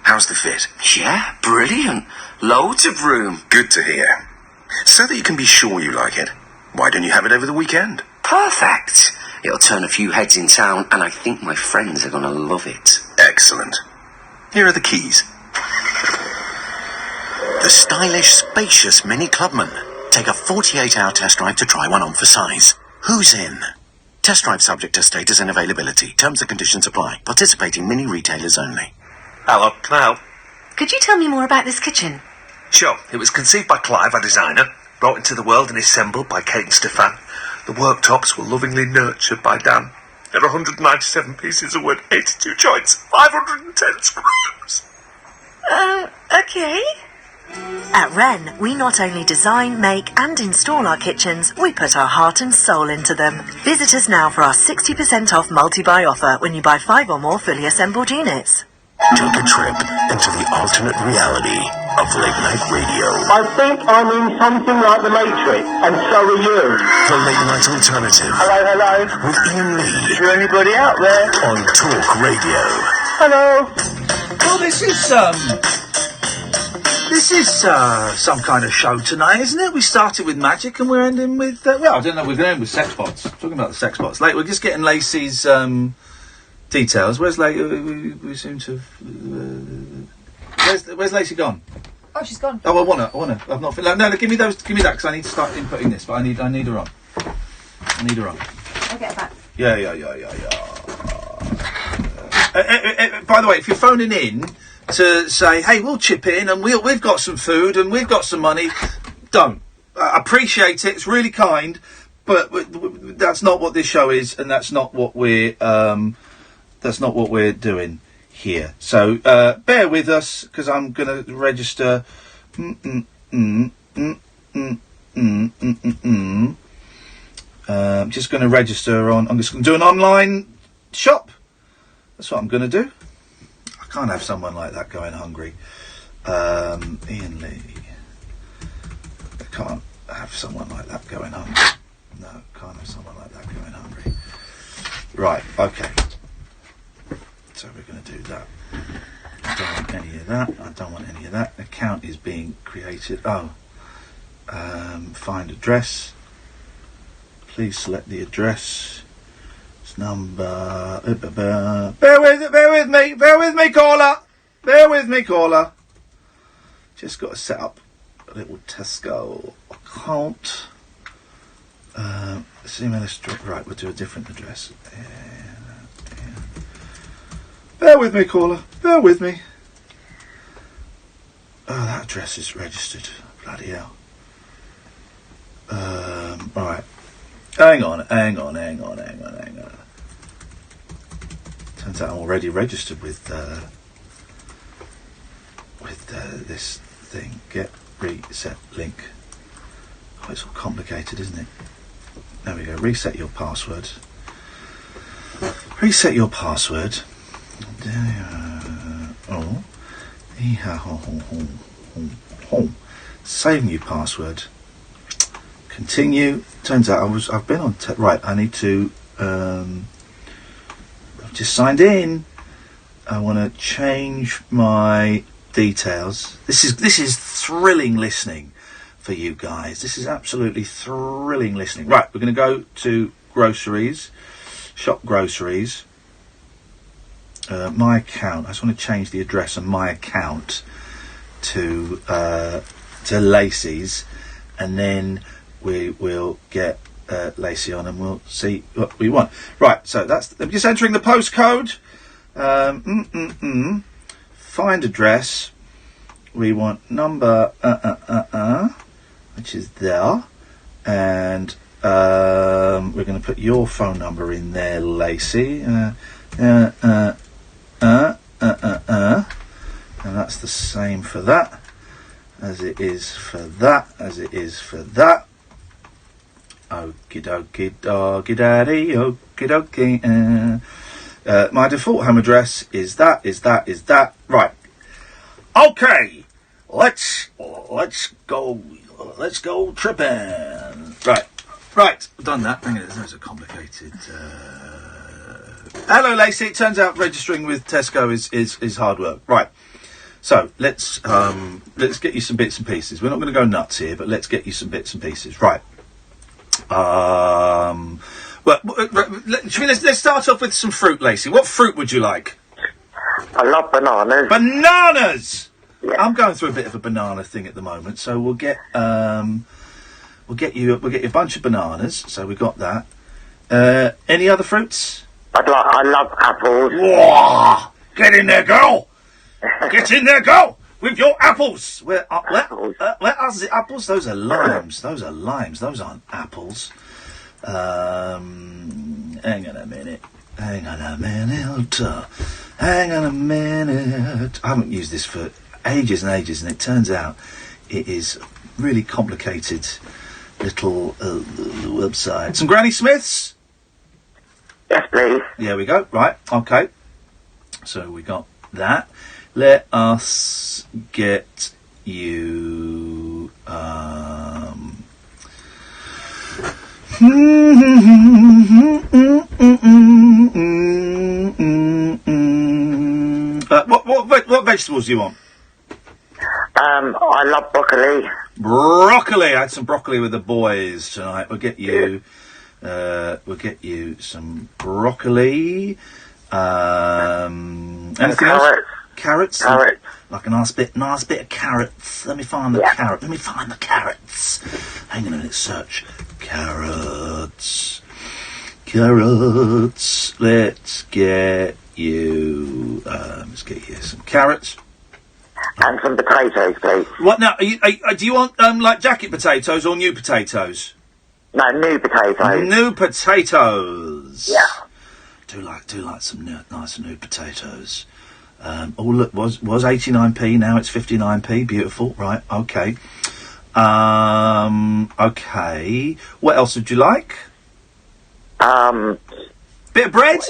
How's the fit? Yeah, brilliant. Loads of room. Good to hear. So that you can be sure you like it, why don't you have it over the weekend? Perfect. It'll turn a few heads in town, and I think my friends are going to love it. Excellent. Here are the keys. The stylish, spacious Mini Clubman. Take a 48-hour test drive to try one on for size. Who's in? Test drive subject to status and availability. Terms and conditions apply. Participating Mini retailers only. Hello, can I help? Could you tell me more about this kitchen? Sure. It was conceived by Clive, our designer, brought into the world and assembled by Kate and Stefan. The worktops were lovingly nurtured by Dan. There are 197 pieces of wood, 82 joints, 510 screws. Okay. At Wren, we not only design, make and install our kitchens, we put our heart and soul into them. Visit us now for our 60% off multi-buy offer when you buy 5 or more fully assembled units. Take a trip into the alternate reality of late night radio. I think I'm in something like the Matrix, and so are you. The late night alternative. Hello. With Iain Lee. Is there anybody out there? On Talk Radio. Hello. Well, this is some kind of show tonight, isn't it? We started with magic and we're ending with, I don't know, we're going to end with sex bots. Talking about the sex bots. We're just getting Lacey's details. Where's Lacey? We seem to have... where's Lacey gone? Oh, she's gone. Oh, I want her. I've not... No, give me that, because I need to start inputting this, but I need her on. I'll get her back. Yeah. By the way, if you're phoning in to say, hey, we'll chip in and we've got some food and we've got some money, don't. Appreciate it, it's really kind, but that's not what this show is, and that's not what we're doing here. So bear with us, because I'm going to register. Just going to register on. I'm just going to do an online shop. That's what I'm going to do. I can't have someone like that going hungry. Iain Lee. I can't have someone like that going hungry. No, can't have someone like that going hungry. Right, okay. So we're going to do that. I don't want any of that. Account is being created. Find address. Please select the address. It's number... Bear with me, caller. Just got to set up a little Tesco account. Right, we'll do a different address. Bear with me, caller. Bear with me. Oh, that address is registered. Bloody hell. Right. Hang on. Turns out I'm already registered with this thing. Get reset link. Oh, it's all complicated, isn't it? There we go. Reset your password. Save new password. Continue. Turns out I've been on. Right. I need to. I've just signed in. I want to change my details. This is thrilling listening for you guys. This is absolutely thrilling listening. Right. We're going to go to groceries. Shop groceries. My account. I just want to change the address on my account to Lacey's, and then we will get Lacey on, and we'll see what we want. Right. So I'm just entering the postcode. Find address. We want number which is there, and we're going to put your phone number in there, Lacey. And that's the same for that, as it is for that, as it is for that. Okie dokie doggy daddy, okie dokie. My default home address is that. Right. Okay. Let's go tripping. Right. I've done that. Hang on, there's a complicated. Hello, Lacey. It turns out registering with Tesco is hard work. Right. So let's get you some bits and pieces. We're not going to go nuts here, but let's get you some bits and pieces. Right. Let's start off with some fruit, Lacey. What fruit would you like? I love bananas. Bananas. Yeah. I'm going through a bit of a banana thing at the moment, so we'll get you a bunch of bananas. So we got that. Any other fruits? I love apples. Whoa! Get in there, girl. Get in there, girl. With your apples. Where are the apples? Those are limes. Those aren't apples. Hang on a minute. I haven't used this for ages and ages, and it turns out it is really complicated little website. Some Granny Smiths? Yes, please. There we go. Right. Okay. So we got that. Let us get you what vegetables do you want? I love broccoli. Broccoli. I had some broccoli with the boys tonight. We'll get you some broccoli. Anything else? Carrots. Like a nice bit of carrots. Let me find the carrot. Let me find the carrots. Hang on a minute. Search carrots. Let's get you some carrots. And some potatoes, please. What now? Do you want like jacket potatoes or new potatoes? No, new potatoes. New potatoes. Yeah. Do like some nice new potatoes. Oh look, was 89p, now it's 59p. Beautiful. Right. Okay. Okay. What else would you like? Bit of bread.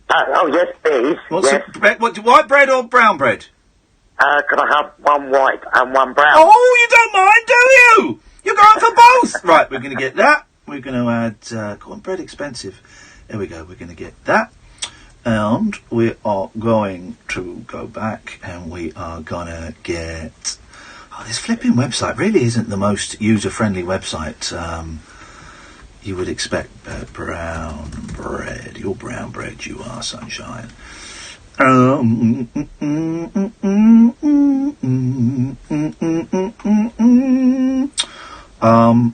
Oh yes, please. White bread or brown bread? Can I have one white and one brown? Oh, you don't mind, do you? You're going for both. Right, we're going to get that. We're going to add. Come on, bread expensive. There we go. We're going to get that. And we are going to go back and we are going to get... Oh, this flipping website really isn't the most user-friendly website you would expect. Brown bread. You're brown bread, you are, sunshine.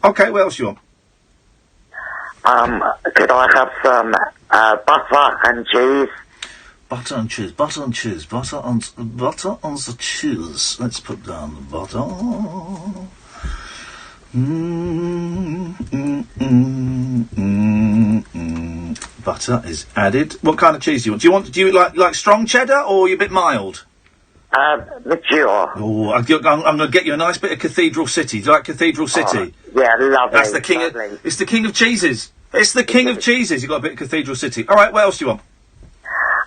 Okay, what else do you want? Could I have some butter and cheese? Butter on the cheese. Let's put down the butter. Butter is added. What kind of cheese do you want? Do you like strong cheddar, or are you a bit mild? Mature. Oh, I'm going to get you a nice bit of Cathedral City. Do you like Cathedral City? Yeah, lovely. That's the king it's the king of cheeses. It's the king of cheeses. You've got a bit of Cathedral City. All right, what else do you want?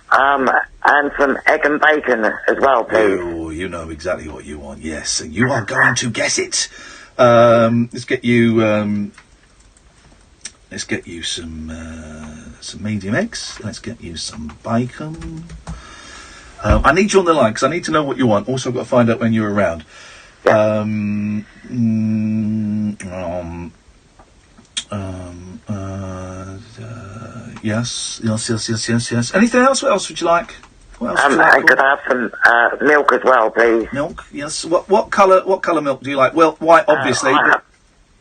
And some egg and bacon as well, please. Oh, you know exactly what you want. Yes, and you are going to guess it. Let's get you some medium eggs. Let's get you some bacon. I need you on the line because I need to know what you want. Also, I've got to find out when you're around. Yes. Anything else? What else would you like? What else would you like? I could have some milk as well, please. Milk, yes. What colour milk do you like? Well, white, obviously. A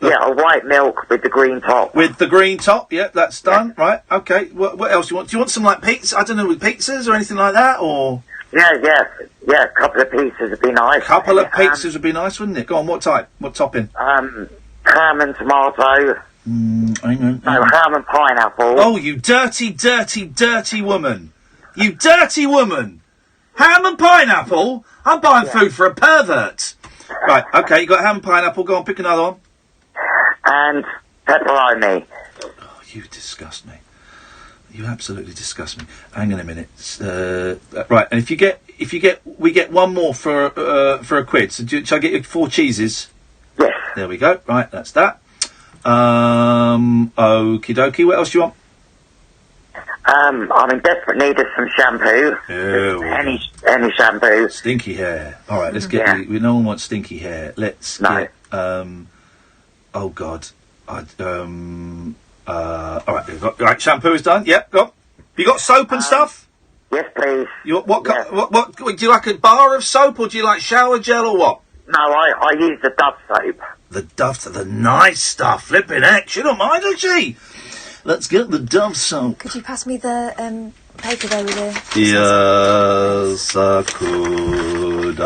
white milk with the green top. With the green top, yeah, that's done. Yeah. Right, okay. What else do you want? Do you want some, like, pizza? I don't know, with pizzas or anything like that, or...? Yeah, a couple of pizzas would be nice. A couple of pizzas would be nice, wouldn't it? Go on, what type? What topping? Ham and tomato. Hang on. No, ham and pineapple. Oh, you dirty, dirty, dirty woman. You dirty woman. Ham and pineapple? I'm buying food for a pervert. Right, okay, you got ham and pineapple. Go on, pick another one. And pepperoni. Oh, you disgust me. You absolutely disgust me. Hang on a minute. Right, and we get one more for a quid. So shall I get you 4 cheeses? Yes. There we go. Right, that's that. Okie dokie. What else do you want? I'm in desperate need of some shampoo. Any shampoo. Stinky hair. All right, let's get you. No one wants stinky hair. Let's get. Oh God. All right, right. Shampoo is done. Yep. Got. You got soap and stuff? Yes, please. What do you like? A bar of soap, or do you like shower gel, or what? No, I use the Dove soap. The Dove, the nice stuff. Flipping heck, she don't mind, does she? Let's get the Dove soap. Could you pass me the paper there with the... Yes, I could.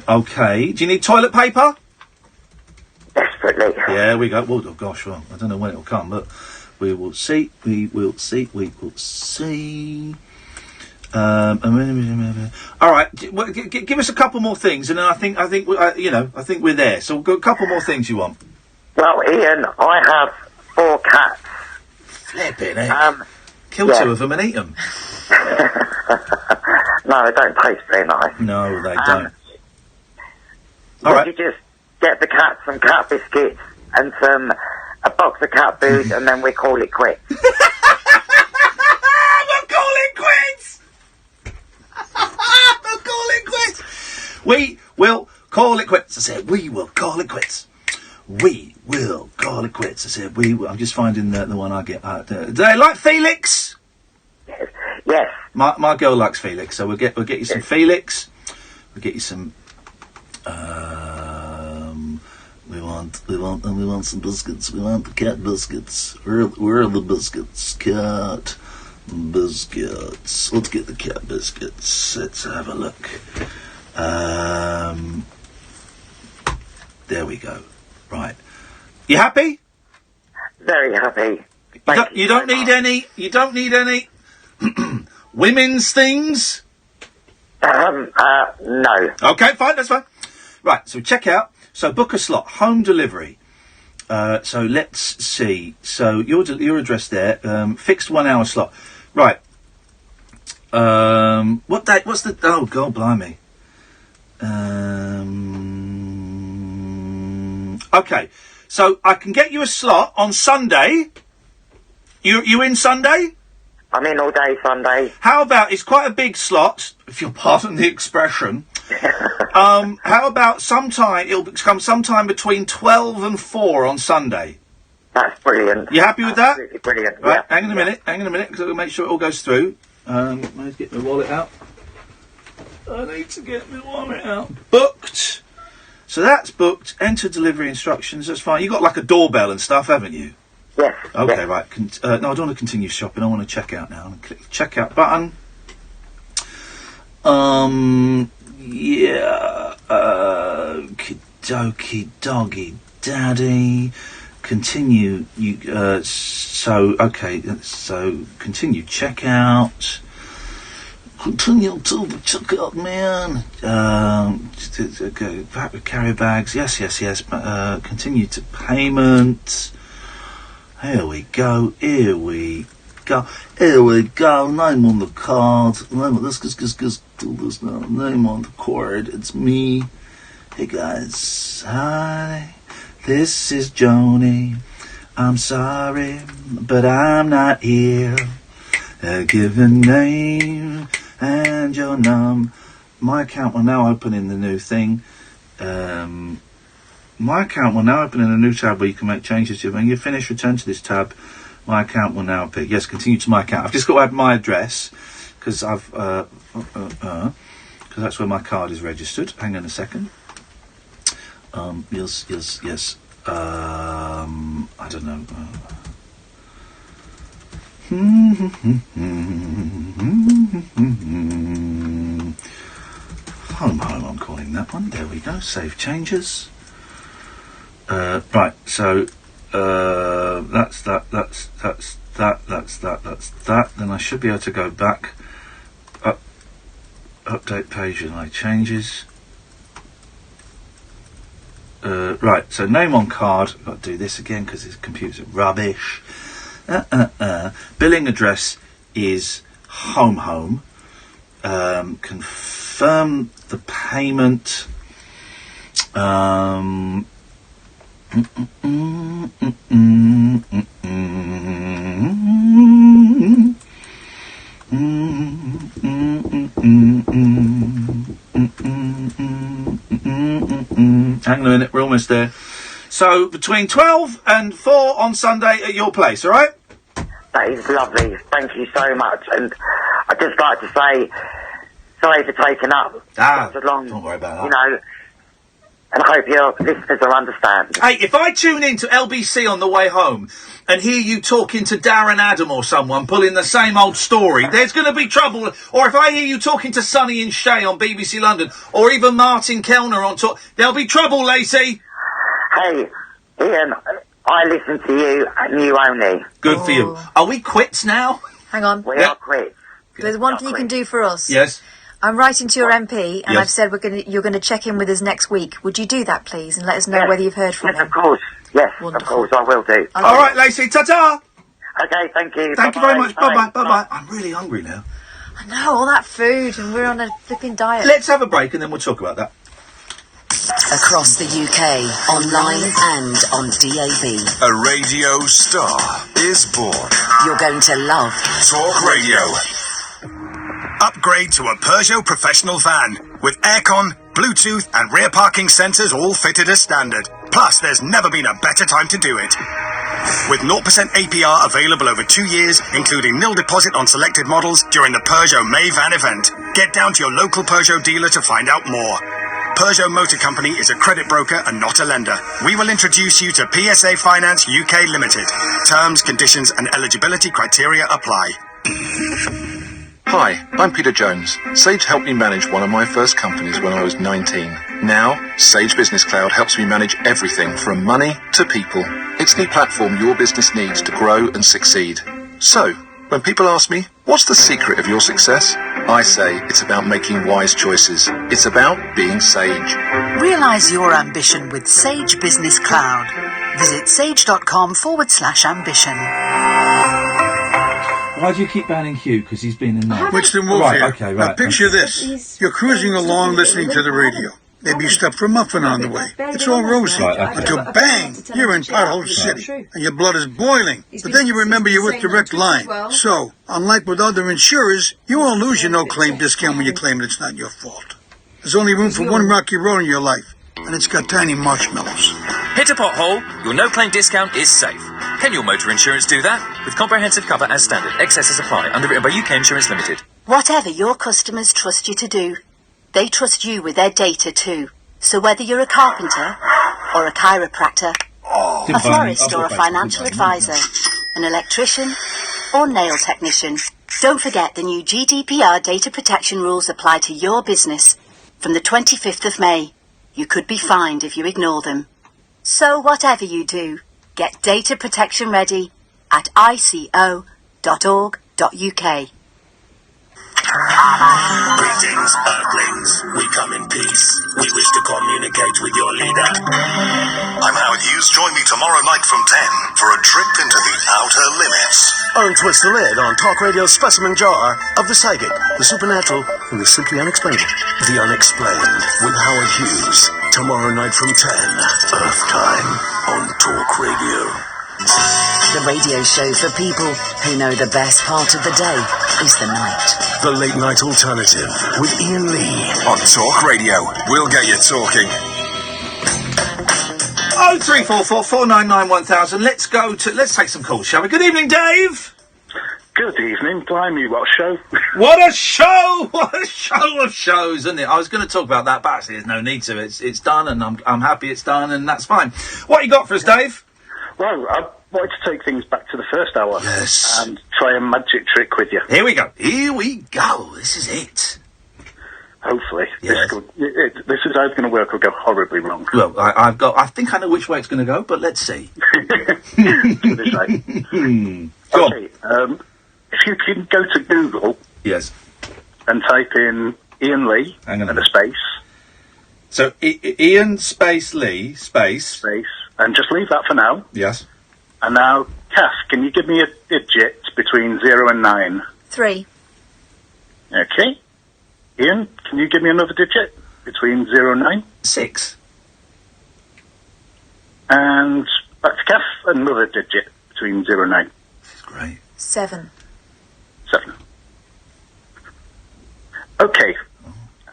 Okay. Do you need toilet paper? Desperately. Yeah, we go. Well, oh gosh, well, I don't know when it'll come, but we will see. All right, give us a couple more things, and then I think we're there. So we've got a couple more things you want. Well, Ian, I have 4 cats. Flipping it. Kill 2 of them and eat them. No, they don't taste very nice. No, they don't. All right. You just get the cats some cat biscuits and a box of cat food, and then we call it quits. We'll call it quits. We'll call it quits. We will call it quits. I said, we will call it quits. We will call it quits. I said, we will. I'm just finding the one I get. Do they like Felix? Yes. My girl likes Felix, so we'll get you some Felix. We'll get you some. We want some biscuits. We want the cat biscuits. Where are the biscuits? Cat biscuits. Let's get the cat biscuits. Let's have a look. There we go. Right. You happy? Very happy. You don't need any women's things? No. Okay, fine, that's fine. Right, so check out. So book a slot, home delivery. So let's see. So your address there, fixed 1 hour slot. Right. What date? What's the? Oh God, blimey. Okay, so I can get you a slot on Sunday. You in Sunday? I'm in all day Sunday. How about, it's quite a big slot, if you'll pardon the expression. How about it'll come sometime between 12 and 4 on Sunday. That's brilliant. You happy with that? Absolutely brilliant. Right, yeah. hang on a minute, because I'll make sure it all goes through. I need to get my wallet out. Booked. So that's booked. Enter delivery instructions. That's fine. You got like a doorbell and stuff, haven't you? Yes. Okay, yes. right. No, I don't want to continue shopping. I want to check out now. I'm going to click the checkout button. Yeah. Okie doggy daddy. Continue. So continue checkout. Continue to the checkout, man. Carrier bags. Yes. Continue to payment. Here we go. go. Here we go. Name on the card. Let's do this now. Name on the card. It's me. Hey guys. Hi. This is Joni. I'm sorry, but I'm not here. Give a name and your num. My account will now open in the new thing. My account will now open in a new tab where you can make changes to. When you finish, return to this tab. My account will now appear. Yes, continue to my account. I've just got to add my address because because that's where my card is registered. Hang on a second. Yes. I don't know. Home, I'm calling that one. There we go. Save changes. Right, so that's that. Then I should be able to go back. Update page and I changes. Right, so name on card. I've got to do this again because this computer's rubbish. Billing address is home. Confirm the payment. Hang on a minute, we're almost there. So between 12 and 4 on Sunday at your place, all right? That is lovely. Thank you so much. And I'd just like to say, sorry for taking up so long. Don't worry about that. You know, and I hope your listeners will understand. Hey, if I tune in to LBC on the way home and hear you talking to Darren Adam or someone pulling the same old story, there's going to be trouble. Or if I hear you talking to Sonny and Shay on BBC London, or even Martin Kellner on talk, there'll be trouble, Lacey. Hey, Ian, I listen to you and you only. Good for you. Are we quits now? Hang on. We are quits. There's one thing you can do for us. Yes. I'm writing to your MP, and Yes. I've said you're going to check in with us next week. Would you do that, please, and let us know whether you've heard from him? Of course. Yes, of course, I will do. All right, Lacey, ta-ta. Okay, thank you. Thank you very much. Bye-bye. I'm really hungry now. I know, all that food, and we're on a flipping diet. Let's have a break and then we'll talk about that. Across the UK, online and on DAB. A radio star is born. You're going to love Talk Radio. Upgrade to a Peugeot professional van with aircon, Bluetooth and rear parking sensors all fitted as standard. Plus, there's never been a better time to do it. With 0% APR available over 2 years, including nil deposit on selected models during the Peugeot May Van event. Get down to your local Peugeot dealer to find out more. Peugeot Motor Company is a credit broker and not a lender. We will introduce you to PSA Finance UK Limited. Terms, conditions and eligibility criteria apply. Hi, I'm Peter Jones. Sage helped me manage one of my first companies when I was 19. Now, Sage Business Cloud helps me manage everything from money to people. It's the platform your business needs to grow and succeed. So, when people ask me, what's the secret of your success? I say it's about making wise choices. It's about being Sage. Realise your ambition with Sage Business Cloud. Visit sage.com/ambition. Why do you keep banning Hugh? Because he's been in there. What's the move Right, here? okay, Now right. picture this. You're cruising along listening to the radio. Maybe you stop for a muffin on the way. It's all rosy. Right, okay. Until bang, you're in Pothole City. And your blood is boiling. But then you remember you're with Direct Line. So, unlike with other insurers, you won't lose your no-claim discount when you claim that it's not your fault. There's only room for one rocky road in your life. And it's got tiny marshmallows. Hit a pothole, your no-claim discount is safe. Can your motor insurance do that? With comprehensive cover as standard, excesses apply, underwritten by UK Insurance Limited. Whatever your customers trust you to do, they trust you with their data too. So whether you're a carpenter or a chiropractor, a florist or a financial advisor, an electrician or nail technician, don't forget the new GDPR data protection rules apply to your business from the 25th of May. You could be fined if you ignore them. So whatever you do, get data protection ready at ico.org.uk. Greetings, Earthlings. We come in peace. We wish to communicate with your leader. I'm Howie Howard Hughes join me tomorrow night from 10 for a trip into the outer limits. Untwist the lid on Talk Radio's specimen jar of the psychic, the supernatural, and the simply unexplainable. The Unexplained with Howard Hughes. Tomorrow night from 10, Earth time, on Talk Radio. The radio show for people who know the best part of the day is the night. The Late Night Alternative with Iain Lee. On Talk Radio, we'll get you talking. 0344 499 1000. Let's take some calls, shall we? Good evening, Dave. Good evening, blimey, what a show. What a show! What a show of shows, isn't it? I was going to talk about that, but actually there's no need to. It's done, and I'm happy it's done, and that's fine. What you got for us, Dave? Well, I wanted to take things back to the first hour. Yes. And try a magic trick with you. Here we go. This is it. Hopefully. Yes. This is either going to work or go horribly wrong. Well, I think I know which way it's going to go, but let's see. Okay, if you can go to Google. Yes. And type in Iain Lee and a space. So, Iain space Lee space. And just leave that for now. Yes. And now, Kath, can you give me a digit between 0 and 9? 3. Okay. Iain, can you give me another digit between 0 and 9? 6. And back to Kath, another digit between 0 and 9. This is great. 7. 7. Okay.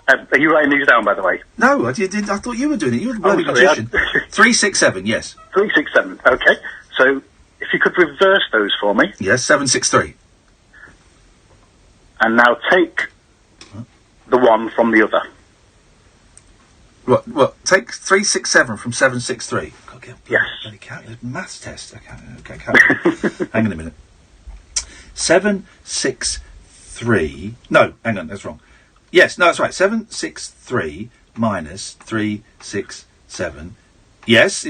Are you writing these down, by the way? No, I thought you were doing it. You were the bloody magician. 367, yes. 367, okay. So, if you could reverse those for me. Yes, 763. And now take the one from the other. What? Take 367 from 763. Yes. Maths test. Okay. Hang on a minute. 763. No, hang on, that's wrong. Yes, no, that's right. 763 minus 367. Yes,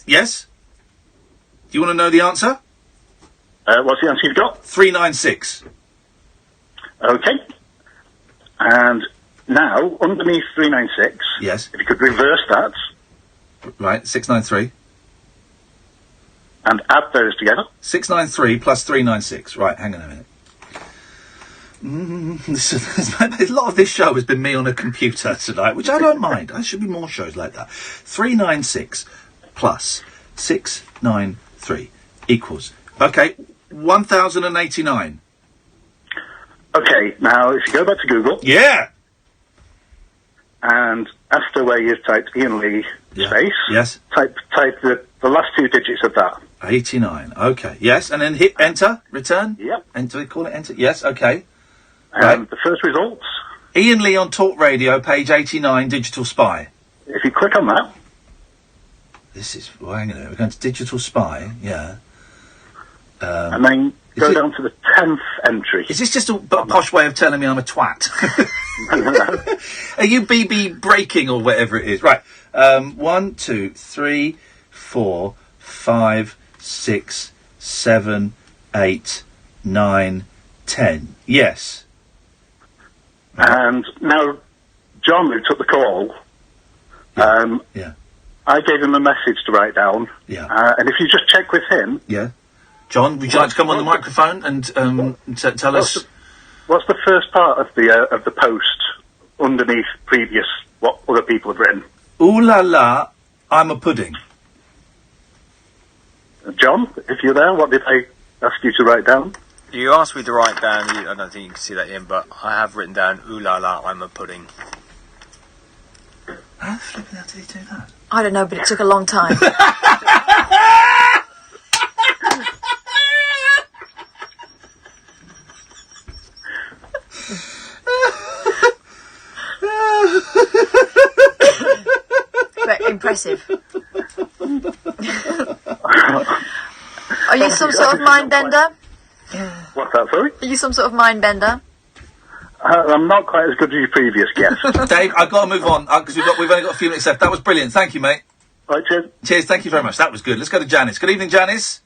yes? Do you want to know the answer? What's the answer you've got? 396. Okay. And now, underneath 396, yes, if you could reverse that. Right, 693. And add those together. 693 plus 396. Right, hang on a minute. A lot of this show has been me on a computer tonight, which I don't mind. There should be more shows like that. 396 plus 693 equals, okay, 1089. Okay, now if you go back to Google. Yeah. And after where you've typed Iain Lee space. Yes. Type the last two digits of that. 89. Okay. Yes, and then hit enter, return. Yep. Enter, call it enter. Yes. Okay. And the first results. Iain Lee on Talk Radio, page 89, Digital Spy. If you click on that. This is, well, hang on a minute, we're going to Digital Spy, yeah. And then go down to the 10th entry. Is this just a posh way of telling me I'm a twat? Are you BB breaking or whatever it is? Right. 1, 2, 3, 4, 5, 6, 7, 8, 9, 10. Yes. And now, John, who took the call, yeah. I gave him a message to write down. Yeah. And if you just check with him. Yeah. John, would you like to come on the microphone and tell us? What's the first part of the post underneath previous what other people have written? Ooh la la, I'm a pudding. John, if you're there, what did I ask you to write down? You asked me to write down, I don't think you can see that in, but I have written down, ooh la la, I'm a pudding. How the flipping hell did he do that? I don't know, but it took a long time. But impressive. Are you some sort of mind bender? What's that, sorry? Are you some sort of mind bender? I'm not quite as good as your previous guest. Dave, I've got to move on because we've only got a few minutes left. That was brilliant. Thank you, mate. Right, cheers. Cheers. Thank you very much. That was good. Let's go to Janice. Good evening, Janice.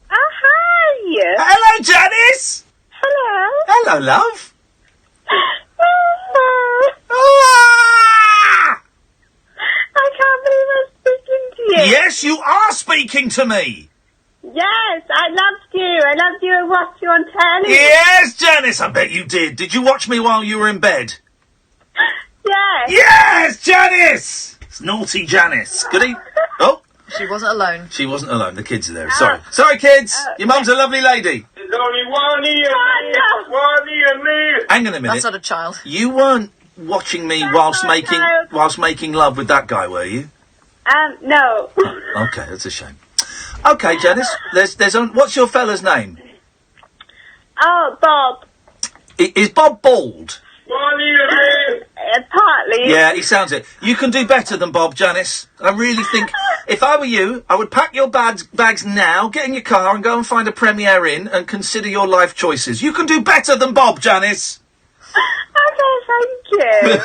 Oh, hi. Hello, Janice. Hello. Hello, love. I can't believe I'm speaking to you. Yes, Yes, you are speaking to me! Yes, I loved you. I loved you and watched you on telly. Yes, Janice, I bet you did. Did you watch me while you were in bed? Yes. Yes, Janice! It's naughty Janice. Goody. Oh. She wasn't alone. She wasn't alone. The kids are there. Sorry. Sorry, kids. Your mum's a lovely lady. There's only one Iain Lee. Hang on a minute. That's not a child. You weren't watching me whilst making love with that guy, were you? No. Okay, that's a shame. Okay, Janice. What's your fella's name? Oh, Bob. Is Bob bald? Partly. Yeah, he sounds it. You can do better than Bob, Janice. I really think, if I were you, I would pack your bags now, get in your car and go and find a Premier Inn and consider your life choices. You can do better than Bob, Janice. Okay, thank you.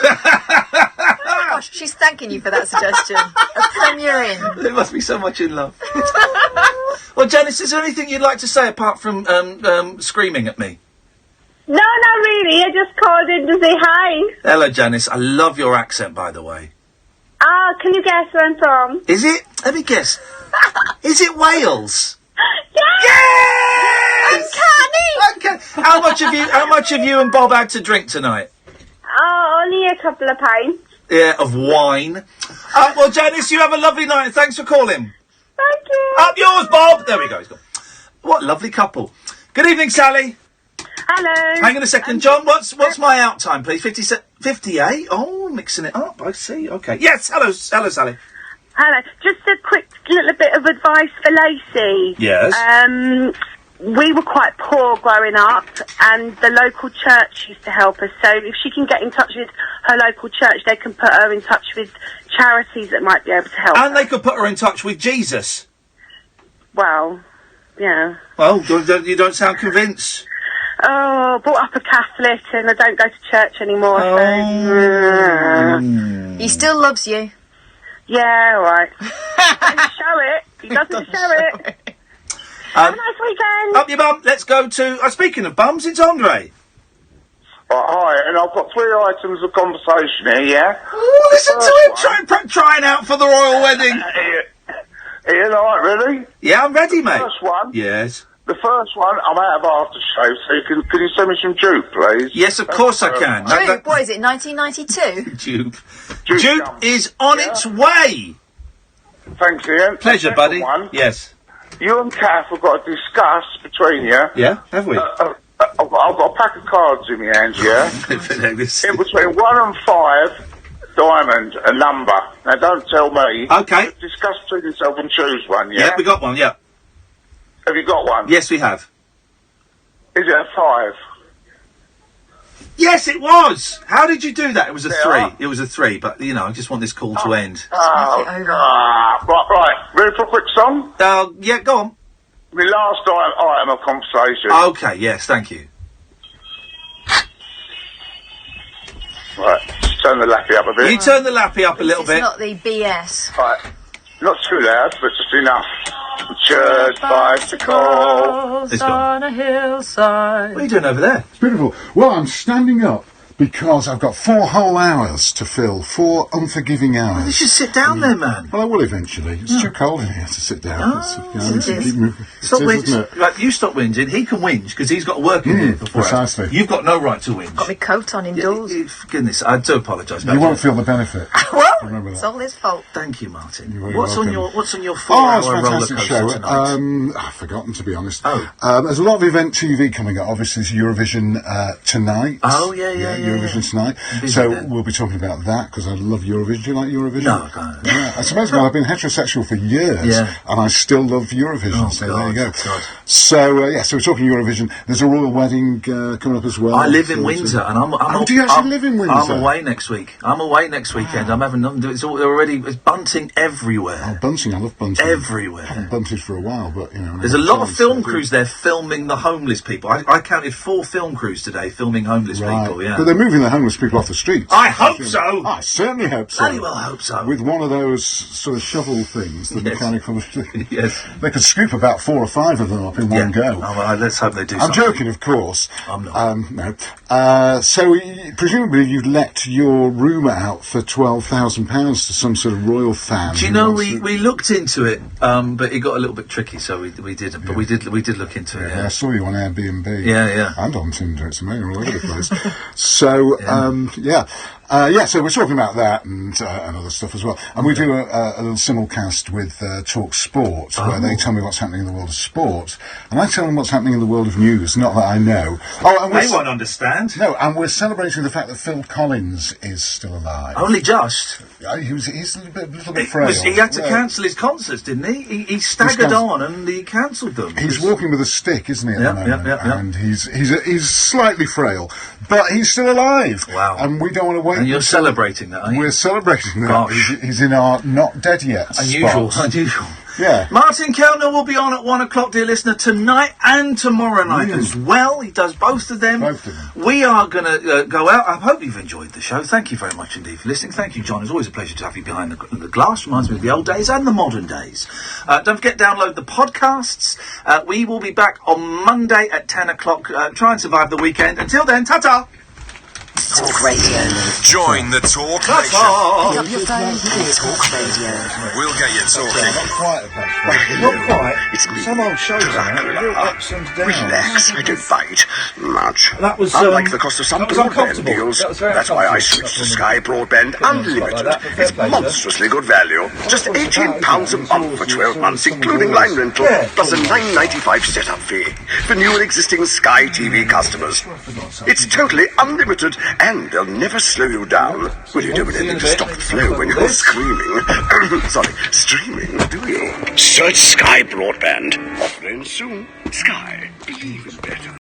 Oh, gosh, she's thanking you for that suggestion. A Premier Inn. They must be so much in love. Well, Janice, is there anything you'd like to say apart from screaming at me? No, not really. I just called in to say hi. Hello, Janice. I love your accent, by the way. Ah, can you guess where I'm from? Is it? Let me guess. Is it Wales? Yes! Okay. How much have you and Bob had to drink tonight? Oh, only a couple of pints. Yeah, of wine. Well, Janice, you have a lovely night, and thanks for calling. Thank you. Up yours, Bob. There we go. He's gone. What a lovely couple. Good evening, Sally. Hello. Hang on a second, John. What's my out time, please? 58? Oh, mixing it up. I see. Okay. Yes. Hello, Sally. Hello. Just a quick little bit of advice for Lacey. Yes. We were quite poor growing up, and the local church used to help us. So if she can get in touch with her local church, they can put her in touch with charities that might be able to help. And they could put her in touch with Jesus. Well, yeah. Well, you don't sound convinced. Oh, brought up a Catholic, and I don't go to church anymore. So. He still loves you. Yeah, all right. He doesn't show it. He doesn't show it. Have a nice weekend. Up your bum. Let's go to... speaking of bums, it's Andre. Hi, and I've got 3 items of conversation here, yeah? Oh, listen to him trying out for the royal wedding. Ian, all right, ready? Yeah, I'm ready, mate. First one. Yes. The first one, I'm out of aftershave, so can you send me some dupe, please? Yes, of course I can. Dupe, what is it, 1992? Dupe is on its way. Thanks, Ian. Pleasure, buddy. One, yes. You and Kath have got to discuss between you. Yeah, have we? I've got a pack of cards in my hands, yeah? In between 1 and 5, diamond, a number. Now, don't tell me. Okay. Discuss between yourself and choose one, yeah? Yeah, we got one, yeah. Have you got one? Yes, we have. Is it a 5? Yes, it was. How did you do that? It was a 3. It was a 3, but, you know, I just want this call to end. Right. Ready for a quick song? Yeah, go on. My last item of conversation. Okay, yes, thank you. Right, just turn the lappy up a bit. You turn the lappy up a little bit. It's not the BS. Right, not too loud, but just enough. Church bicycles on a hillside. What are you doing over there? It's beautiful. Well, I'm standing up because I've got 4 whole hours to fill. 4 unforgiving hours. Well, you should sit down there, man. Well, I will eventually. It's too cold in here to sit down. Keep moving. Stop isn't it? whinging. Right, you stop whinging. He can whinge because he's got to work in here before. Precisely. You've got no right to whinge. Got my coat on indoors. Goodness, I do apologise. You won't feel the benefit. Well, remember that. it's all his fault. Thank you, Martin. You're What's on welcome. your 4-hour Oh, it's a roller fantastic coaster show. tonight? I've forgotten, to be honest. Oh. There's a lot of event TV coming up. Obviously, it's Eurovision tonight. Oh, yeah. Eurovision tonight. So we'll be talking about that because I love Eurovision. Do you like Eurovision? No, I can't. Yeah, it's amazing. I've been heterosexual for years, and I still love Eurovision. So there you go. So so we're talking Eurovision. There's a royal wedding coming up as well. I live in Windsor, and do you actually live in Windsor? I'm away next week. I'm away next weekend. I'm having nothing to do. It's bunting everywhere. Oh, bunting! I love bunting. Everywhere. I haven't bunted for a while, but you know. There's a lot of film crews there filming the homeless people. I counted 4 film crews today filming homeless people. Yeah, but they're moving the homeless people off the streets. I hope so. I certainly hope so. Bloody well hope so. With one of those sort of shovel things, the mechanical. Yes. They could scoop about 4 or 5 of them up in one go. Oh, well, let's hope they do. I'm joking, of course. I'm not. No. So presumably you'd let your room out for £12,000. £100,000 to some sort of royal fan. Do you know we looked into it, but it got a little bit tricky, so we didn't. But we did look into it. Yeah. I saw you on Airbnb. Yeah. And on Tinder. It's amazing, all over the place. So so we're talking about that and other stuff as well. And we do a little simulcast with Talk Sport, where they tell me what's happening in the world of sport, and I tell them what's happening in the world of news. Not that I know. Oh, and they won't understand. No, and we're celebrating the fact that Phil Collins is still alive. Only just. He's a little bit frail. He had to cancel his concerts, didn't he? He staggered on and he cancelled them. He's walking with a stick, isn't he, at the moment? And he's slightly frail, but he's still alive. Wow. And we don't want to wait. And you're celebrating that, aren't you? We're celebrating that. Gosh. He's in our not dead yet Unusual. Yeah. Martin Kellner will be on at 1 o'clock, dear listener, tonight and tomorrow night as well. He does both of them. We are going to go out. I hope you've enjoyed the show. Thank you very much indeed for listening. Thank you, John. It's always a pleasure to have you behind the glass. Reminds me of the old days and the modern days. Don't forget, download the podcasts. We will be back on Monday at 10 o'clock. Try and survive the weekend. Until then, ta-ta! Talk Radio. Join the Talk Nation. Pick up your phone and Talk Radio. We'll get you talking. Not quite. Not quite. It's me. Some old shows, real ups and downs. Relax, I don't bite much. That was unlike the cost of some broadband deals. That's why I switched to Sky Broadband Unlimited. It's monstrously good value. Just £18 a month for 12 months, including line rental, plus a $9.95 setup fee for new and existing Sky TV customers. It's totally unlimited, and they'll never slow you down. Well, you don't want anything to stop the flow when you're streaming, do you? Search Sky Broadband. Offering soon. Sky. Believe in better.